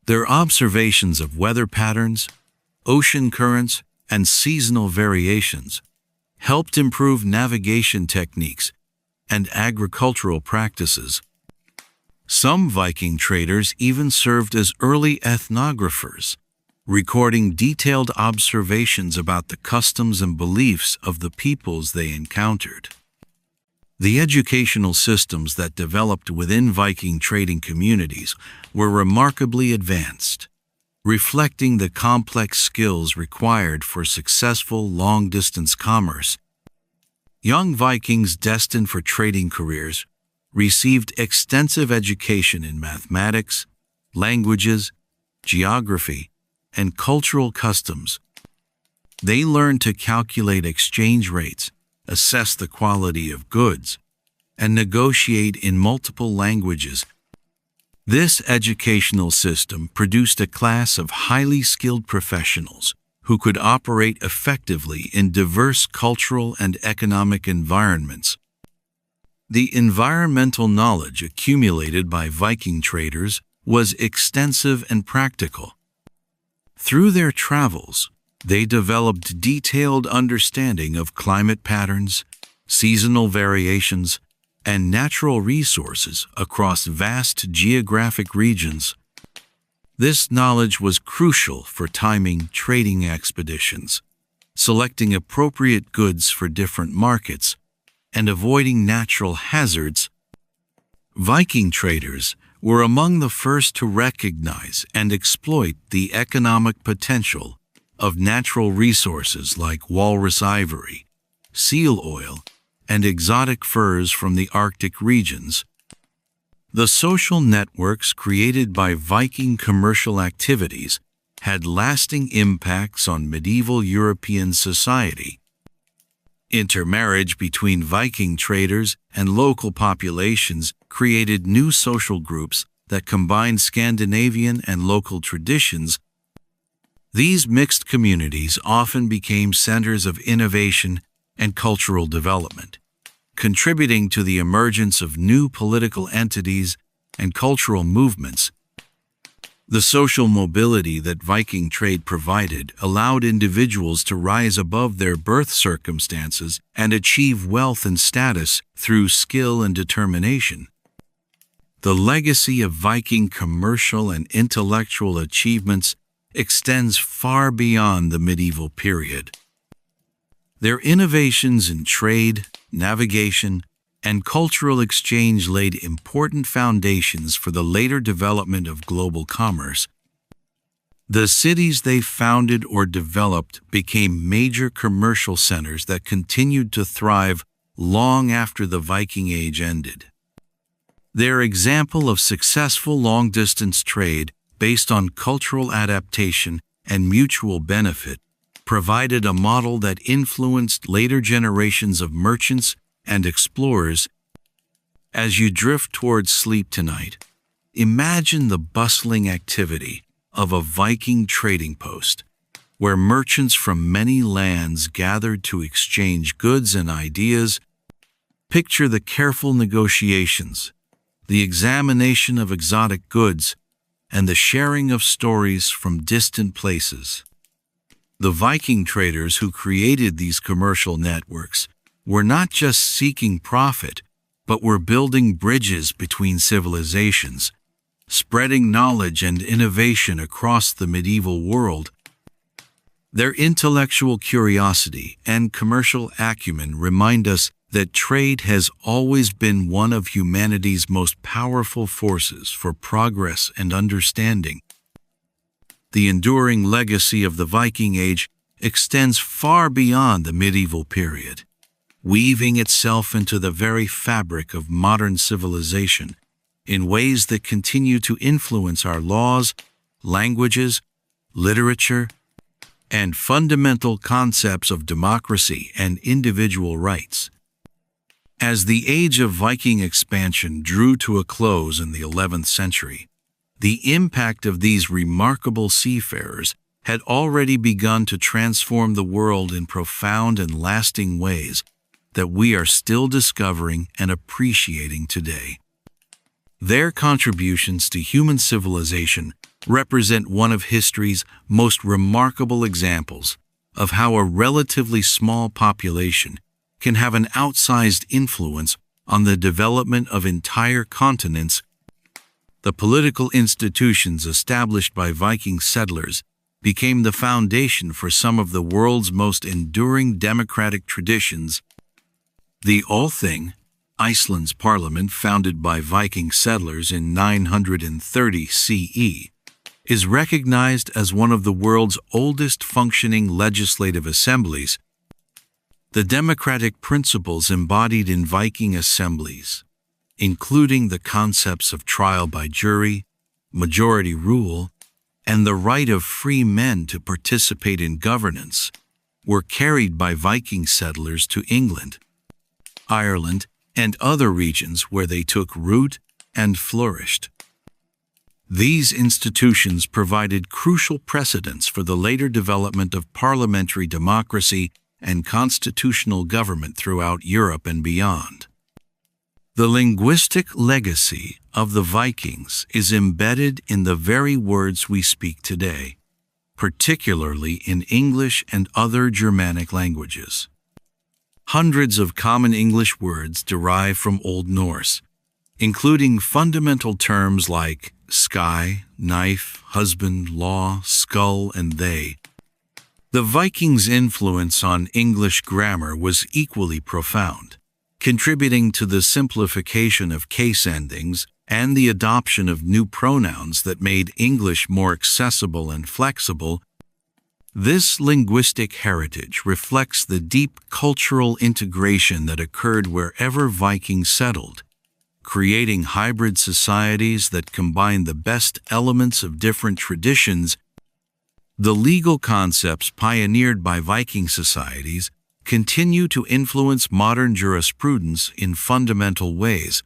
Their observations of weather patterns, ocean currents, and seasonal variations helped improve navigation techniques and agricultural practices. Some Viking traders even served as early ethnographers, recording detailed observations about the customs and beliefs of the peoples they encountered. The educational systems that developed within Viking trading communities were remarkably advanced, reflecting the complex skills required for successful long-distance commerce. Young Vikings destined for trading careers received extensive education in mathematics, languages, geography, and cultural customs. They learned to calculate exchange rates, assess the quality of goods, and negotiate in multiple languages. This educational system produced a class of highly skilled professionals who could operate effectively in diverse cultural and economic environments. The environmental knowledge accumulated by Viking traders was extensive and practical. Through their travels, they developed detailed understanding of climate patterns, seasonal variations, and natural resources across vast geographic regions. This knowledge was crucial for timing trading expeditions, selecting appropriate goods for different markets, and avoiding natural hazards. Viking traders were among the first to recognize and exploit the economic potential of natural resources like walrus ivory, seal oil, and exotic furs from the Arctic regions. The social networks created by Viking commercial activities had lasting impacts on medieval European society. Intermarriage between Viking traders and local populations created new social groups that combined Scandinavian and local traditions. These mixed communities often became centers of innovation and cultural development, contributing to the emergence of new political entities and cultural movements. The social mobility that Viking trade provided allowed individuals to rise above their birth circumstances and achieve wealth and status through skill and determination. The legacy of Viking commercial and intellectual achievements extends far beyond the medieval period. Their innovations in trade, navigation, and cultural exchange laid important foundations for the later development of global commerce. The cities they founded or developed became major commercial centers that continued to thrive long after the Viking Age ended. Their example of successful long-distance trade based on cultural adaptation and mutual benefit provided a model that influenced later generations of merchants and explorers. As you drift towards sleep tonight, imagine the bustling activity of a Viking trading post, where merchants from many lands gathered to exchange goods and ideas. Picture the careful negotiations, the examination of exotic goods, and the sharing of stories from distant places. The Viking traders who created these commercial networks were not just seeking profit, but were building bridges between civilizations, spreading knowledge and innovation across the medieval world. Their intellectual curiosity and commercial acumen remind us that trade has always been one of humanity's most powerful forces for progress and understanding. The enduring legacy of the Viking Age extends far beyond the medieval period, weaving itself into the very fabric of modern civilization in ways that continue to influence our laws, languages, literature, and fundamental concepts of democracy and individual rights. As the age of Viking expansion drew to a close in the 11th century, the impact of these remarkable seafarers had already begun to transform the world in profound and lasting ways that we are still discovering and appreciating today. Their contributions to human civilization represent one of history's most remarkable examples of how a relatively small population can have an outsized influence on the development of entire continents. The political institutions established by Viking settlers became the foundation for some of the world's most enduring democratic traditions. The Althing, Iceland's parliament founded by Viking settlers in 930 CE, is recognized as one of the world's oldest functioning legislative assemblies. The democratic principles embodied in Viking assemblies, including the concepts of trial by jury, majority rule, and the right of free men to participate in governance, were carried by Viking settlers to England, Ireland, and other regions where they took root and flourished. These institutions provided crucial precedents for the later development of parliamentary democracy and constitutional government throughout Europe and beyond. The linguistic legacy of the Vikings is embedded in the very words we speak today, particularly in English and other Germanic languages. Hundreds of common English words derive from Old Norse, including fundamental terms like sky, knife, husband, law, skull, and they. The Vikings' influence on English grammar was equally profound, contributing to the simplification of case endings and the adoption of new pronouns that made English more accessible and flexible. This linguistic heritage reflects the deep cultural integration that occurred wherever Vikings settled, creating hybrid societies that combine the best elements of different traditions. The legal concepts pioneered by Viking societies continue to influence modern jurisprudence in fundamental ways.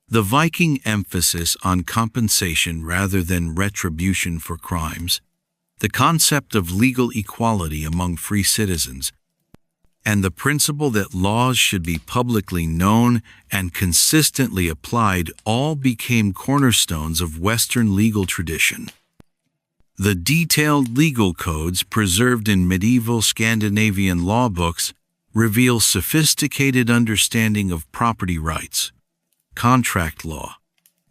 The Viking emphasis on compensation rather than retribution for crimes, the concept of legal equality among free citizens, and the principle that laws should be publicly known and consistently applied all became cornerstones of Western legal tradition. The detailed legal codes preserved in medieval Scandinavian law books reveal sophisticated understanding of property rights, contract law,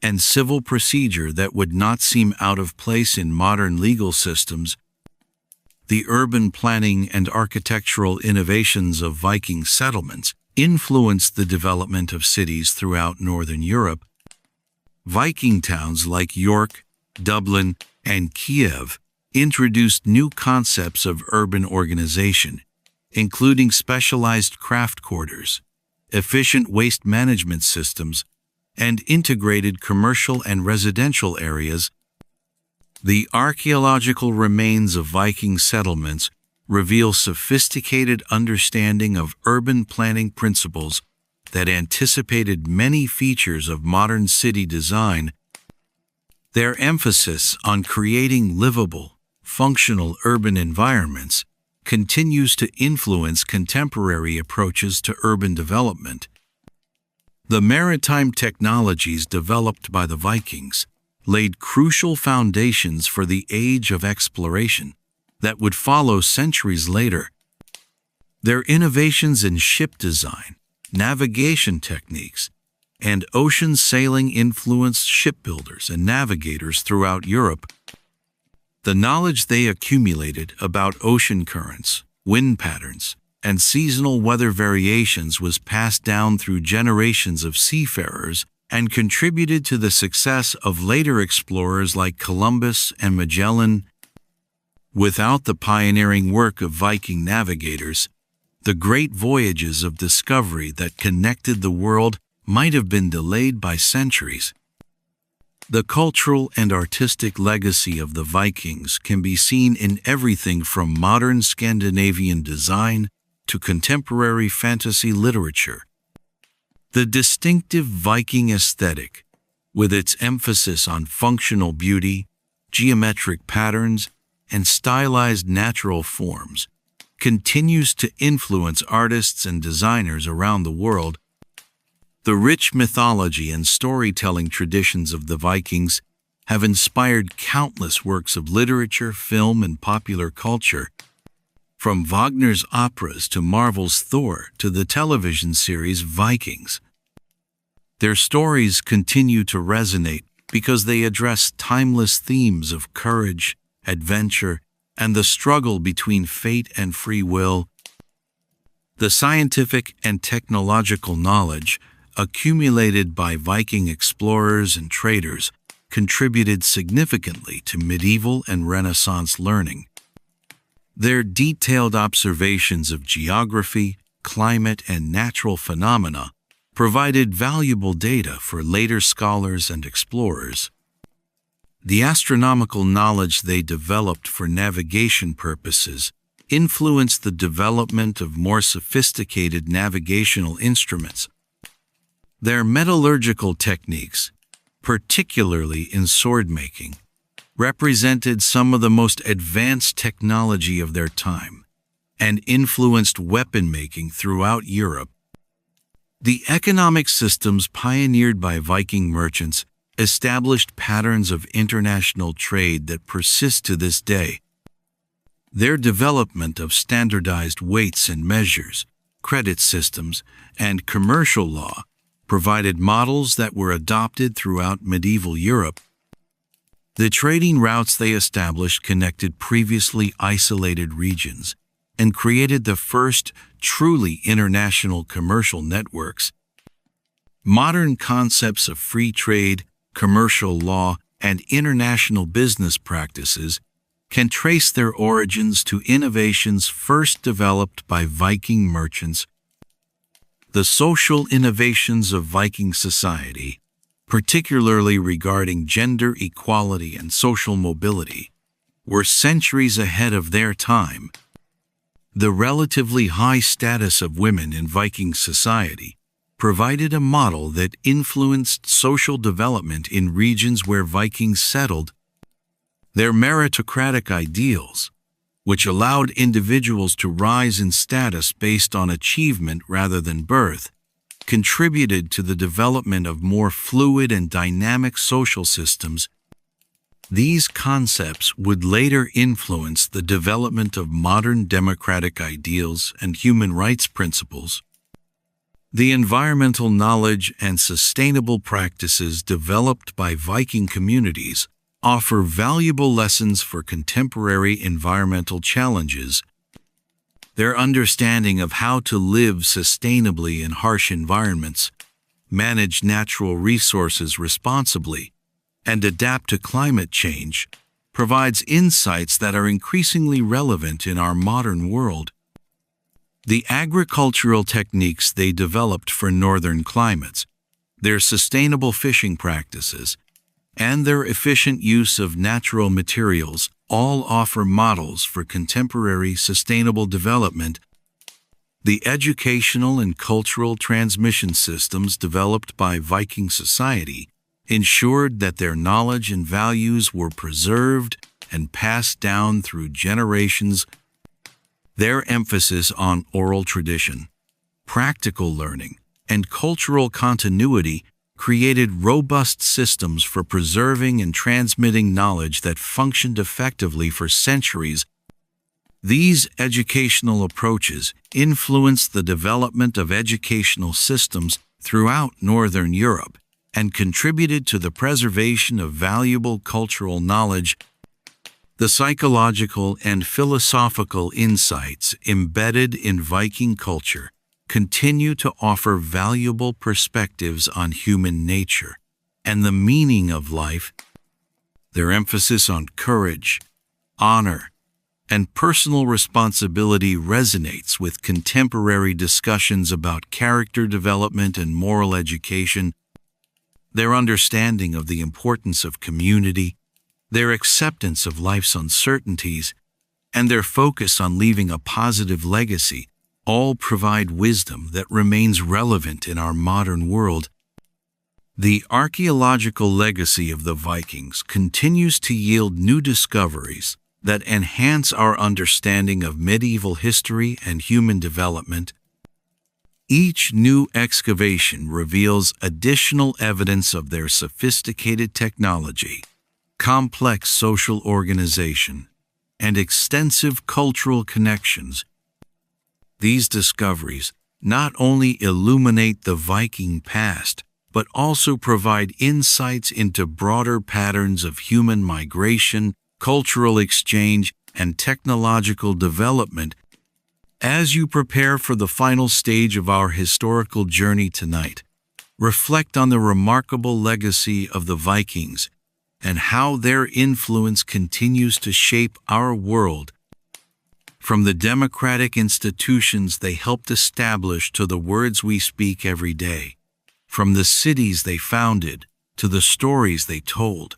and civil procedure that would not seem out of place in modern legal systems. The urban planning and architectural innovations of Viking settlements influenced the development of cities throughout Northern Europe. Viking towns like York, Dublin, and Kiev introduced new concepts of urban organization, including specialized craft quarters, efficient waste management systems, and integrated commercial and residential areas. The archaeological remains of Viking settlements reveal sophisticated understanding of urban planning principles that anticipated many features of modern city design. Their emphasis on creating livable, functional urban environments continues to influence contemporary approaches to urban development. The maritime technologies developed by the Vikings laid crucial foundations for the age of exploration that would follow centuries later. Their innovations in ship design, navigation techniques, and ocean sailing influenced shipbuilders and navigators throughout Europe. The knowledge they accumulated about ocean currents, wind patterns, and seasonal weather variations was passed down through generations of seafarers and contributed to the success of later explorers like Columbus and Magellan. Without the pioneering work of Viking navigators, the great voyages of discovery that connected the world might have been delayed by centuries. The cultural and artistic legacy of the Vikings can be seen in everything from modern Scandinavian design to contemporary fantasy literature. The distinctive Viking aesthetic, with its emphasis on functional beauty, geometric patterns, and stylized natural forms, continues to influence artists and designers around the world. The rich mythology and storytelling traditions of the Vikings have inspired countless works of literature, film, and popular culture. From Wagner's operas to Marvel's Thor to the television series Vikings. Their stories continue to resonate because they address timeless themes of courage, adventure, and the struggle between fate and free will. The scientific and technological knowledge accumulated by Viking explorers and traders contributed significantly to medieval and Renaissance learning. Their detailed observations of geography, climate, and natural phenomena provided valuable data for later scholars and explorers. The astronomical knowledge they developed for navigation purposes influenced the development of more sophisticated navigational instruments. Their metallurgical techniques, particularly in sword-making, represented some of the most advanced technology of their time and influenced weapon-making throughout Europe. The economic systems pioneered by Viking merchants established patterns of international trade that persist to this day. Their development of standardized weights and measures, credit systems, and commercial law provided models that were adopted throughout medieval Europe. The trading routes they established connected previously isolated regions and created the first truly international commercial networks. Modern concepts of free trade, commercial law, and international business practices can trace their origins to innovations first developed by Viking merchants. The social innovations of Viking society, particularly regarding gender equality and social mobility, were centuries ahead of their time. The relatively high status of women in Viking society provided a model that influenced social development in regions where Vikings settled. Their meritocratic ideals, which allowed individuals to rise in status based on achievement rather than birth, contributed to the development of more fluid and dynamic social systems. These concepts would later influence the development of modern democratic ideals and human rights principles. The environmental knowledge and sustainable practices developed by Viking communities offer valuable lessons for contemporary environmental challenges. Their understanding of how to live sustainably in harsh environments, manage natural resources responsibly, and adapt to climate change provides insights that are increasingly relevant in our modern world. The agricultural techniques they developed for northern climates, their sustainable fishing practices, and their efficient use of natural materials all offer models for contemporary sustainable development. The educational and cultural transmission systems developed by Viking society ensured that their knowledge and values were preserved and passed down through generations. Their emphasis on oral tradition, practical learning, and cultural continuity created robust systems for preserving and transmitting knowledge that functioned effectively for centuries. These educational approaches influenced the development of educational systems throughout Northern Europe and contributed to the preservation of valuable cultural knowledge. The psychological and philosophical insights embedded in Viking culture continue to offer valuable perspectives on human nature and the meaning of life. Their emphasis on courage, honor, and personal responsibility resonates with contemporary discussions about character development and moral education. Their understanding of the importance of community, their acceptance of life's uncertainties, and their focus on leaving a positive legacy all provide wisdom that remains relevant in our modern world. The archaeological legacy of the Vikings continues to yield new discoveries that enhance our understanding of medieval history and human development. Each new excavation reveals additional evidence of their sophisticated technology, complex social organization, and extensive cultural connections. These discoveries not only illuminate the Viking past, but also provide insights into broader patterns of human migration, cultural exchange, and technological development. As you prepare for the final stage of our historical journey tonight, reflect on the remarkable legacy of the Vikings and how their influence continues to shape our world. From the democratic institutions they helped establish to the words we speak every day, from the cities they founded to the stories they told,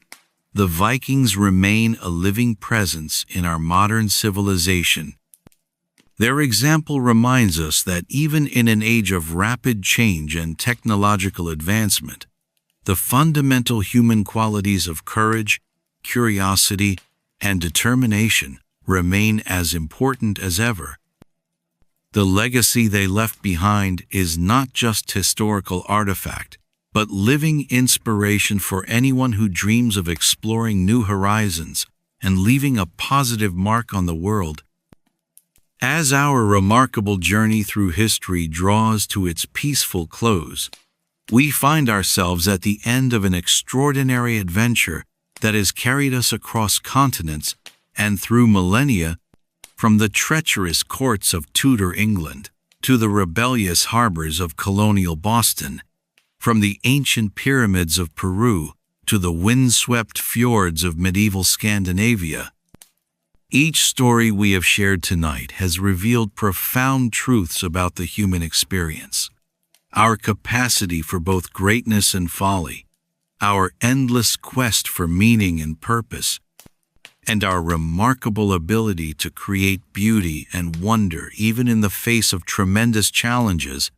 the Vikings remain a living presence in our modern civilization. Their example reminds us that even in an age of rapid change and technological advancement, the fundamental human qualities of courage, curiosity, and determination remain as important as ever. The legacy they left behind is not just historical artifact, but living inspiration for anyone who dreams of exploring new horizons and leaving a positive mark on the world. As our remarkable journey through history draws to its peaceful close, we find ourselves at the end of an extraordinary adventure that has carried us across continents and through millennia, from the treacherous courts of Tudor England to the rebellious harbors of colonial Boston, from the ancient pyramids of Peru to the windswept fjords of medieval Scandinavia. Each story we have shared tonight has revealed profound truths about the human experience, our capacity for both greatness and folly, our endless quest for meaning and purpose, and our remarkable ability to create beauty and wonder even in the face of tremendous challenges.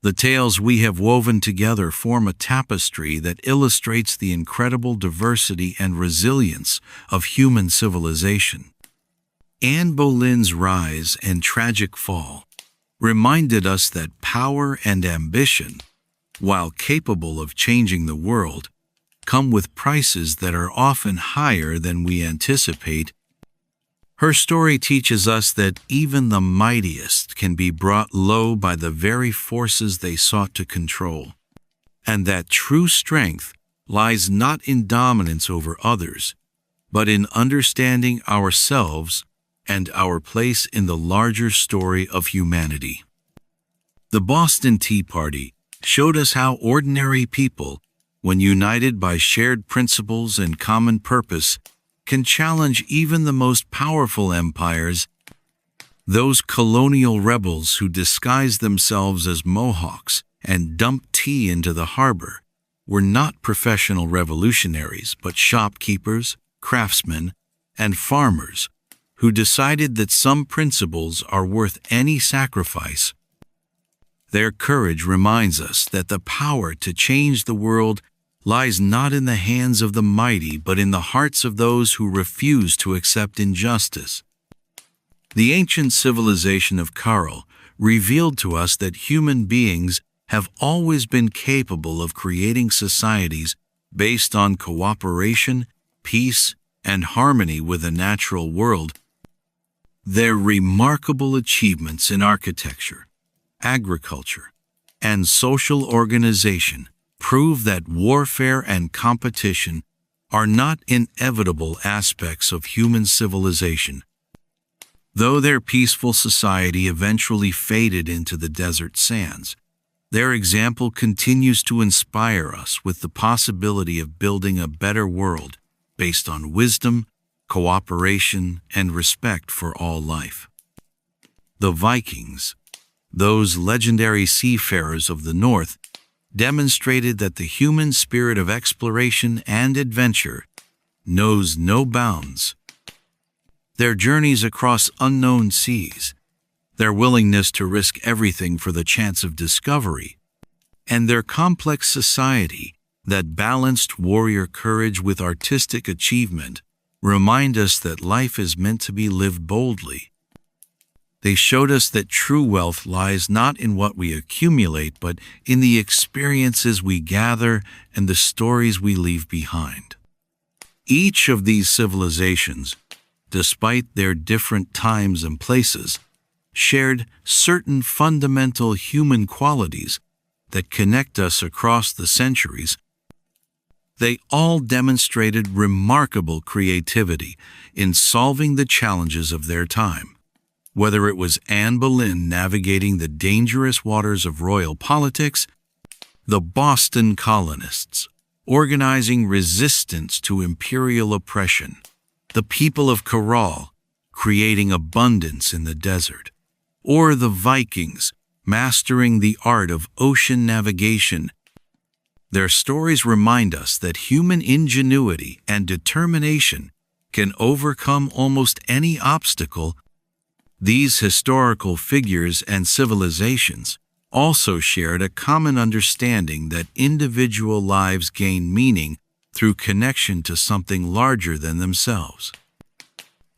The tales we have woven together form a tapestry that illustrates the incredible diversity and resilience of human civilization. Anne Boleyn's rise and tragic fall reminded us that power and ambition, while capable of changing the world, come with prices that are often higher than we anticipate. Her story teaches us that even the mightiest can be brought low by the very forces they sought to control, and that true strength lies not in dominance over others, but in understanding ourselves and our place in the larger story of humanity. The Boston Tea Party showed us how ordinary people, when united by shared principles and common purpose, can challenge even the most powerful empires. Those colonial rebels who disguised themselves as Mohawks and dumped tea into the harbor were not professional revolutionaries, but shopkeepers, craftsmen, and farmers who decided that some principles are worth any sacrifice. Their courage reminds us that the power to change the world lies not in the hands of the mighty, but in the hearts of those who refuse to accept injustice. The ancient civilization of Caral revealed to us that human beings have always been capable of creating societies based on cooperation, peace, and harmony with the natural world. Their remarkable achievements in architecture, agriculture, and social organization prove that warfare and competition are not inevitable aspects of human civilization. Though their peaceful society eventually faded into the desert sands, their example continues to inspire us with the possibility of building a better world based on wisdom, cooperation, and respect for all life. The Vikings, those legendary seafarers of the North, demonstrated that the human spirit of exploration and adventure knows no bounds. Their journeys across unknown seas, their willingness to risk everything for the chance of discovery, and their complex society that balanced warrior courage with artistic achievement remind us that life is meant to be lived boldly. They showed us that true wealth lies not in what we accumulate, but in the experiences we gather and the stories we leave behind. Each of these civilizations, despite their different times and places, shared certain fundamental human qualities that connect us across the centuries. They all demonstrated remarkable creativity in solving the challenges of their time. Whether it was Anne Boleyn navigating the dangerous waters of royal politics, the Boston colonists organizing resistance to imperial oppression, the people of Caral creating abundance in the desert, or the Vikings mastering the art of ocean navigation, their stories remind us that human ingenuity and determination can overcome almost any obstacle. These historical figures and civilizations also shared a common understanding that individual lives gain meaning through connection to something larger than themselves.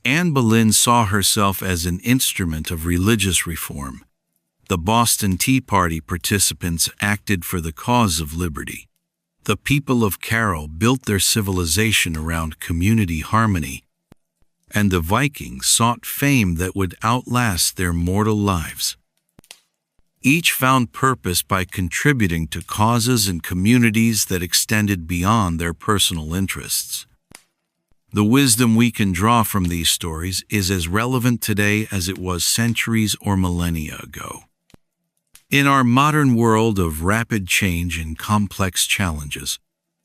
Anne Boleyn saw herself as an instrument of religious reform. The Boston Tea Party participants acted for the cause of liberty. The people of Carroll built their civilization around community harmony, and the Vikings sought fame that would outlast their mortal lives. Each found purpose by contributing to causes and communities that extended beyond their personal interests. The wisdom we can draw from these stories is as relevant today as it was centuries or millennia ago. In our modern world of rapid change and complex challenges,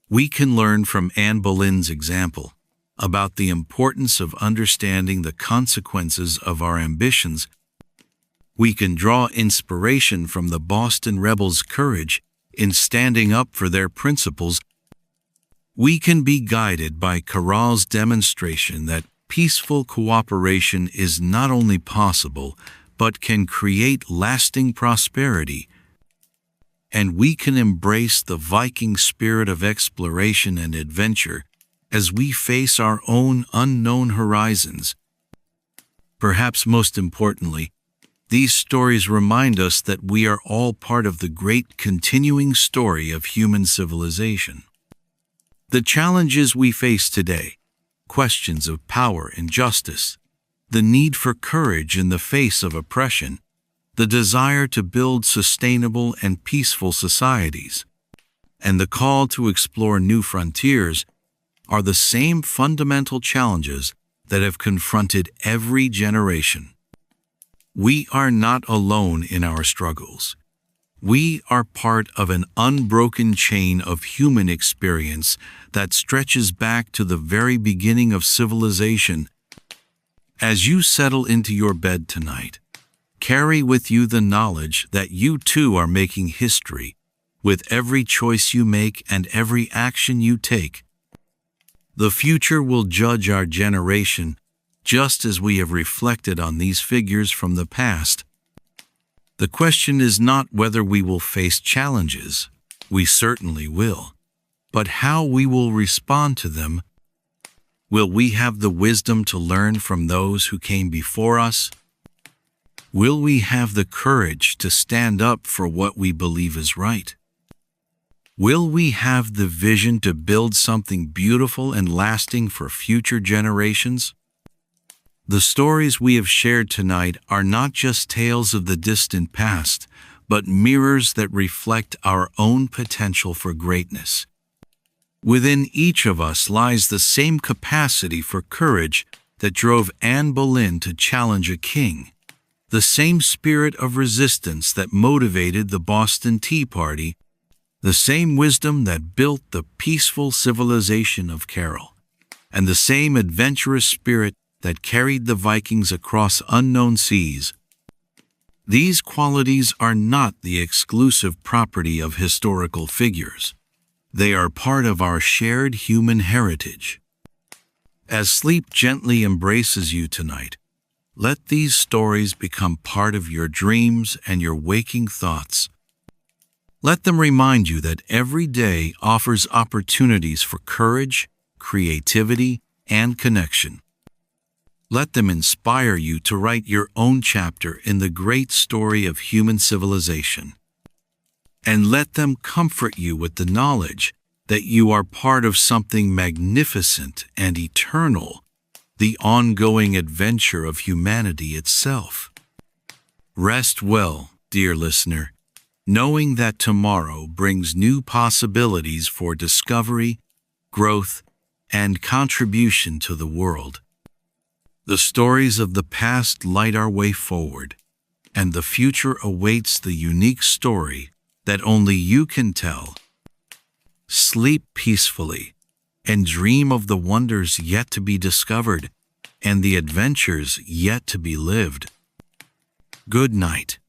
we can learn from Anne Boleyn's example about the importance of understanding the consequences of our ambitions. We can draw inspiration from the Boston rebels' courage in standing up for their principles. We can be guided by Carroll's demonstration that peaceful cooperation is not only possible, but can create lasting prosperity. And we can embrace the Viking spirit of exploration and adventure as we face our own unknown horizons. Perhaps most importantly, these stories remind us that we are all part of the great continuing story of human civilization. The challenges we face today, questions of power and justice, the need for courage in the face of oppression, the desire to build sustainable and peaceful societies, and the call to explore new frontiers are the same fundamental challenges that have confronted every generation. We are not alone in our struggles. We are part of an unbroken chain of human experience that stretches back to the very beginning of civilization. As you settle into your bed tonight, carry with you the knowledge that you too are making history with every choice you make and every action you take. The future will judge our generation just as we have reflected on these figures from the past. The question is not whether we will face challenges, we certainly will, but how we will respond to them. Will we have the wisdom to learn from those who came before us? Will we have the courage to stand up for what we believe is right? Will we have the vision to build something beautiful and lasting for future generations? The stories we have shared tonight are not just tales of the distant past, but mirrors that reflect our own potential for greatness. Within each of us lies the same capacity for courage that drove Anne Boleyn to challenge a king, the same spirit of resistance that motivated the Boston Tea Party, the same wisdom that built the peaceful civilization of Carroll, and the same adventurous spirit that carried the Vikings across unknown seas. These qualities are not the exclusive property of historical figures. They are part of our shared human heritage. As sleep gently embraces you tonight, let these stories become part of your dreams and your waking thoughts. Let them remind you that every day offers opportunities for courage, creativity, and connection. Let them inspire you to write your own chapter in the great story of human civilization. And let them comfort you with the knowledge that you are part of something magnificent and eternal, the ongoing adventure of humanity itself. Rest well, dear listener, knowing that tomorrow brings new possibilities for discovery, growth, and contribution to the world. The stories of the past light our way forward, and the future awaits the unique story that only you can tell. Sleep peacefully, and dream of the wonders yet to be discovered, and the adventures yet to be lived. Good night.